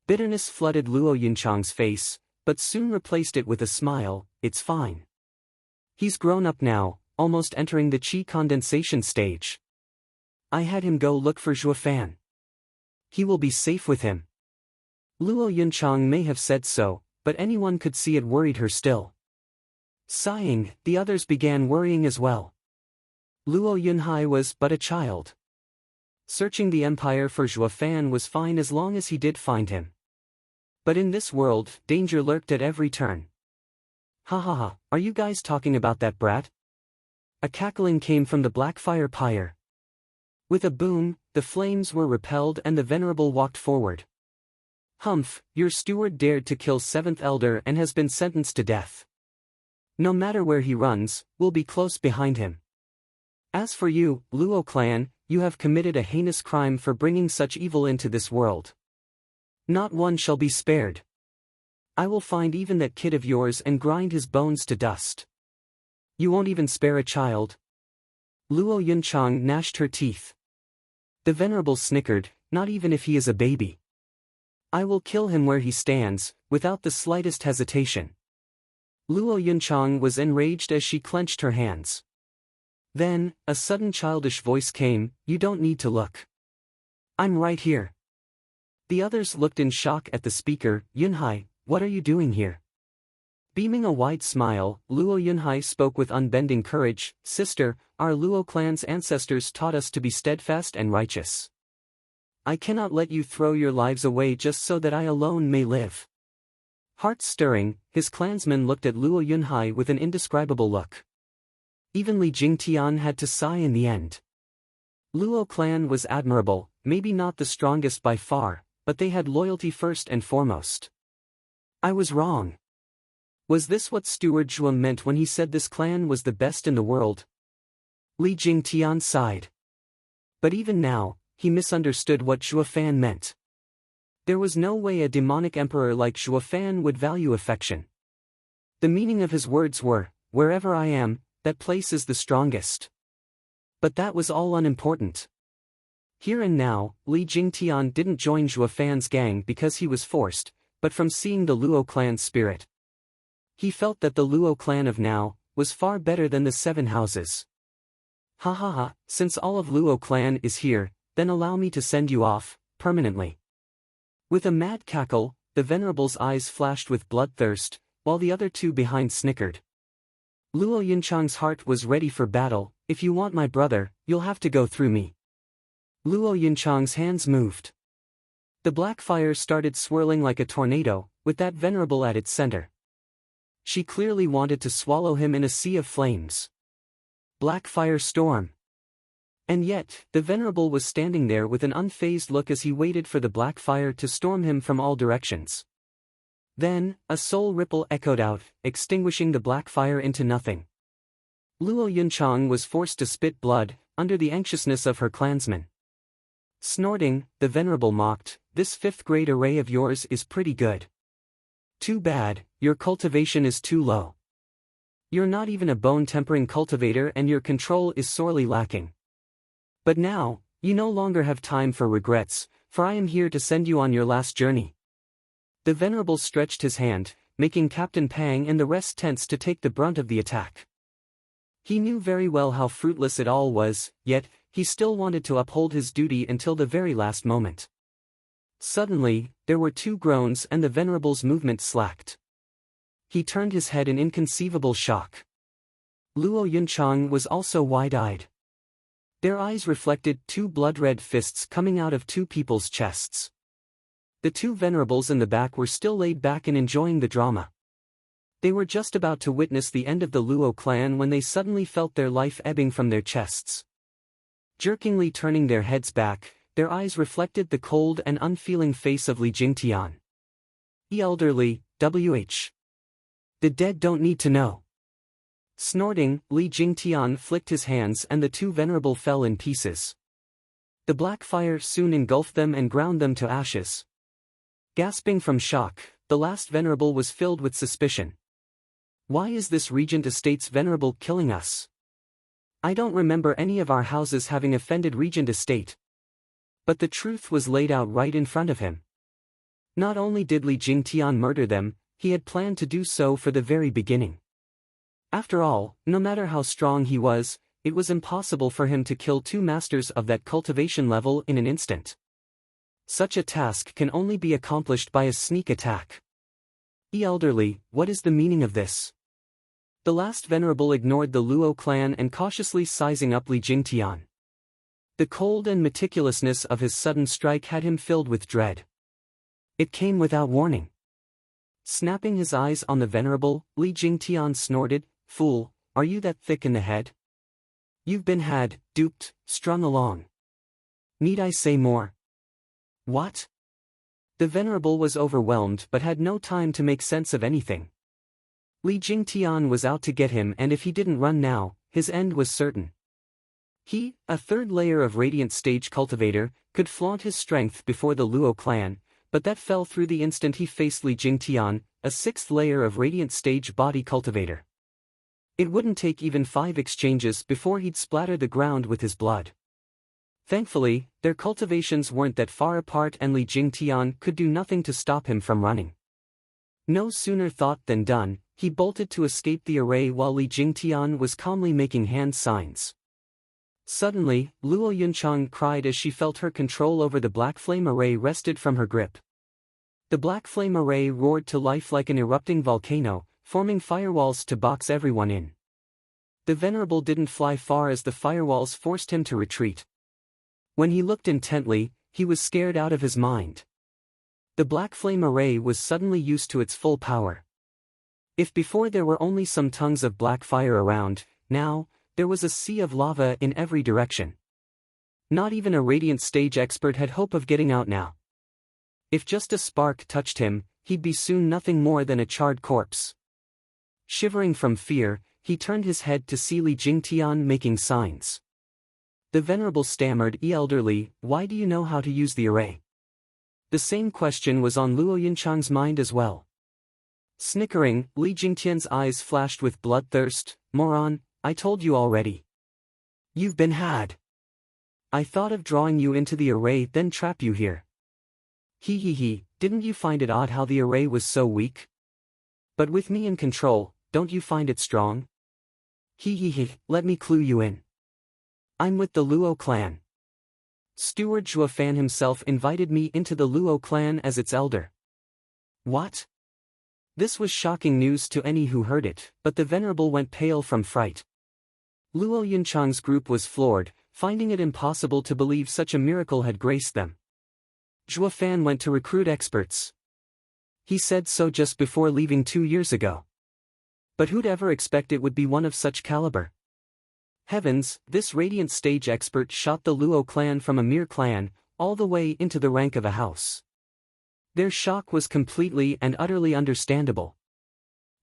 Bitterness flooded Luo Yunchang's face, but soon replaced it with a smile. "It's fine. He's grown up now, almost entering the qi condensation stage. I had him go look for Zhuofan. He will be safe with him." Luo Yunchang may have said so, but anyone could see it worried her still. Sighing, the others began worrying as well. Luo Yunhai was but a child. Searching the empire for Zhuofan was fine as long as he did find him. But in this world, danger lurked at every turn. "Ha ha ha, are you guys talking about that brat?" A cackling came from the Blackfire pyre. With a boom, the flames were repelled and the Venerable walked forward. "Humph, your steward dared to kill 7th Elder and has been sentenced to death. No matter where he runs, we'll be close behind him. As for you, Luo clan, you have committed a heinous crime for bringing such evil into this world. Not one shall be spared. I will find even that kid of yours and grind his bones to dust. You won't even spare a child?" Luo Yunchang gnashed her teeth. The Venerable snickered, "Not even if he is a baby. I will kill him where he stands, without the slightest hesitation." Luo Yunchang was enraged as she clenched her hands. Then, a sudden childish voice came, "You don't need to look. I'm right here." The others looked in shock at the speaker. "Yunhai, what are you doing here?" Beaming a wide smile, Luo Yunhai spoke with unbending courage, "Sister, our Luo clan's ancestors taught us to be steadfast and righteous. I cannot let you throw your lives away just so that I alone may live." Heart stirring, his clansmen looked at Luo Yunhai with an indescribable look. Even Li Jingtian had to sigh in the end. Luo clan was admirable, maybe not the strongest by far, but they had loyalty first and foremost. I was wrong. Was this what Steward Zhuo meant when he said this clan was the best in the world? Li Jingtian sighed. But even now, he misunderstood what Zhuofan meant. There was no way a demonic emperor like Zhuofan would value affection. The meaning of his words were, "Wherever I am, that place is the strongest." But that was all unimportant. Here and now, Li Jingtian didn't join Zhuofan's gang because he was forced, but from seeing the Luo clan's spirit. He felt that the Luo clan of now was far better than the 7 houses. "Ha ha ha, since all of Luo clan is here, then allow me to send you off, permanently." With a mad cackle, the Venerable's eyes flashed with bloodthirst, while the other 2 behind snickered. Luo Yunchang's heart was ready for battle. "If you want my brother, you'll have to go through me." Luo Yunchang's hands moved. The black fire started swirling like a tornado, with that Venerable at its center. She clearly wanted to swallow him in a sea of flames. Black fire storm. And yet, the Venerable was standing there with an unfazed look as he waited for the black fire to storm him from all directions. Then, a soul ripple echoed out, extinguishing the black fire into nothing. Luo Yunchang was forced to spit blood, under the anxiousness of her clansmen. Snorting, the Venerable mocked, "This 5th grade array of yours is pretty good. Too bad, your cultivation is too low. You're not even a bone-tempering cultivator and your control is sorely lacking. But now, you no longer have time for regrets, for I am here to send you on your last journey." The Venerable stretched his hand, making Captain Pang and the rest tense to take the brunt of the attack. He knew very well how fruitless it all was, yet, he still wanted to uphold his duty until the very last moment. Suddenly, there were two groans and the Venerable's movement slacked. He turned his head in inconceivable shock. Luo Yunchang was also wide-eyed. Their eyes reflected two blood-red fists coming out of two people's chests. The two Venerables in the back were still laid back and enjoying the drama. They were just about to witness the end of the Luo clan when they suddenly felt their life ebbing from their chests. Jerkingly turning their heads back, their eyes reflected the cold and unfeeling face of Li Jingtian. Elderly, W.H. The dead don't need to know. Snorting, Li Jingtian flicked his hands and the two Venerable fell in pieces. The black fire soon engulfed them and ground them to ashes. Gasping from shock, the last Venerable was filled with suspicion. Why is this Regent Estate's Venerable killing us? I don't remember any of our houses having offended Regent Estate. But the truth was laid out right in front of him. Not only did Li Jingtian murder them, he had planned to do so for the very beginning. After all, no matter how strong he was, it was impossible for him to kill two masters of that cultivation level in an instant. Such a task can only be accomplished by a sneak attack. Elderly, what is the meaning of this? The last Venerable ignored the Luo clan and cautiously sizing up Li Jingtian. The cold and meticulousness of his sudden strike had him filled with dread. It came without warning. Snapping his eyes on the Venerable, Li Jingtian snorted, "Fool, are you that thick in the head? You've been had, duped, strung along. Need I say more?" What? The Venerable was overwhelmed but had no time to make sense of anything. Li Jingtian was out to get him, and if he didn't run now, his end was certain. He, a third layer of Radiant Stage cultivator, could flaunt his strength before the Luo clan, but that fell through the instant he faced Li Jingtian, a sixth layer of Radiant Stage body cultivator. It wouldn't take even 5 exchanges before he'd splatter the ground with his blood. Thankfully, their cultivations weren't that far apart and Li Jingtian could do nothing to stop him from running. No sooner thought than done, he bolted to escape the array while Li Jingtian was calmly making hand signs. Suddenly, Luo Yunchang cried as she felt her control over the black flame array wrested from her grip. The black flame array roared to life like an erupting volcano, forming firewalls to box everyone in. The Venerable didn't fly far as the firewalls forced him to retreat. When he looked intently, he was scared out of his mind. The black flame array was suddenly used to its full power. If before there were only some tongues of black fire around, now, there was a sea of lava in every direction. Not even a Radiant Stage expert had hope of getting out now. If just a spark touched him, he'd be soon nothing more than a charred corpse. Shivering from fear, he turned his head to see Li Jingtian making signs. The Venerable stammered, "Elderly, why do you know how to use the array?" The same question was on Luo Yunchang's mind as well. Snickering, Li Jingtian's eyes flashed with bloodthirst. "Moron, I told you already. You've been had. I thought of drawing you into the array then trap you here. He, didn't you find it odd how the array was so weak? But with me in control, don't you find it strong? He, let me clue you in. I'm with the Luo clan. Steward Zhuofan himself invited me into the Luo clan as its elder." What? This was shocking news to any who heard it, but the Venerable went pale from fright. Luo Yunchang's group was floored, finding it impossible to believe such a miracle had graced them. Zhuofan went to recruit experts. He said so just before leaving 2 years ago. But who'd ever expect it would be one of such caliber? Heavens, this Radiant Stage expert shot the Luo clan from a mere clan, all the way into the rank of a house. Their shock was completely and utterly understandable.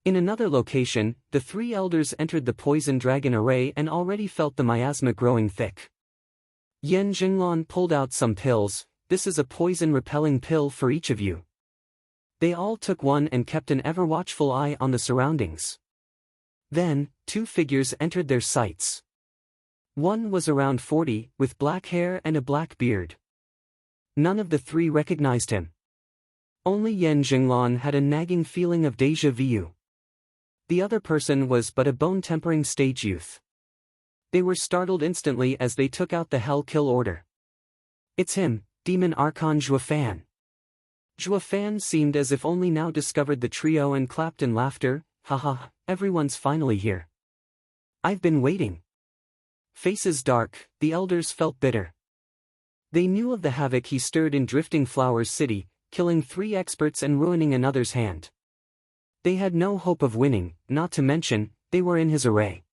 In another location, the 3 elders entered the Poison Dragon array and already felt the miasma growing thick. Yan Jinglan pulled out some pills. "This is a poison-repelling pill for each of you." They all took one and kept an ever-watchful eye on the surroundings. Then, 2 figures entered their sights. One was around 40, with black hair and a black beard. None of the 3 recognized him. Only Yan Jinglan had a nagging feeling of déjà vu. The other person was but a bone-tempering stage youth. They were startled instantly as they took out the Hell Kill order. "It's him, Demon Archon Juefan." Juefan seemed as if only now discovered the trio and clapped in laughter. "Haha, everyone's finally here. I've been waiting." Faces dark, the elders felt bitter. They knew of the havoc he stirred in Drifting Flowers City, killing 3 experts and ruining another's hand. They had no hope of winning, not to mention, they were in his array.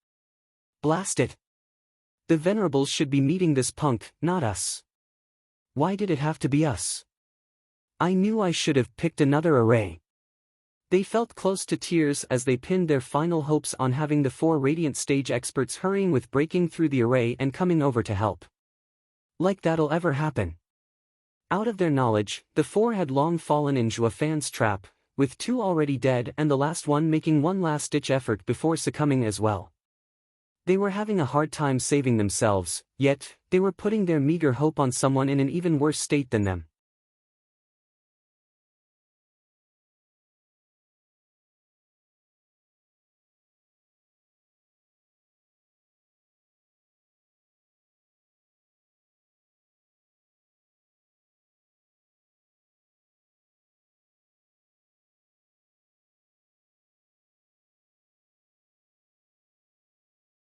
Blast it! The Venerables should be meeting this punk, not us. Why did it have to be us? I knew I should have picked another array. They felt close to tears as they pinned their final hopes on having the 4 Radiant stage experts hurrying with breaking through the array and coming over to help. Like that'll ever happen. Out of their knowledge, the 4 had long fallen in Juefan's trap, with 2 already dead and the last one making one last-ditch effort before succumbing as well. They were having a hard time saving themselves, yet, they were putting their meager hope on someone in an even worse state than them.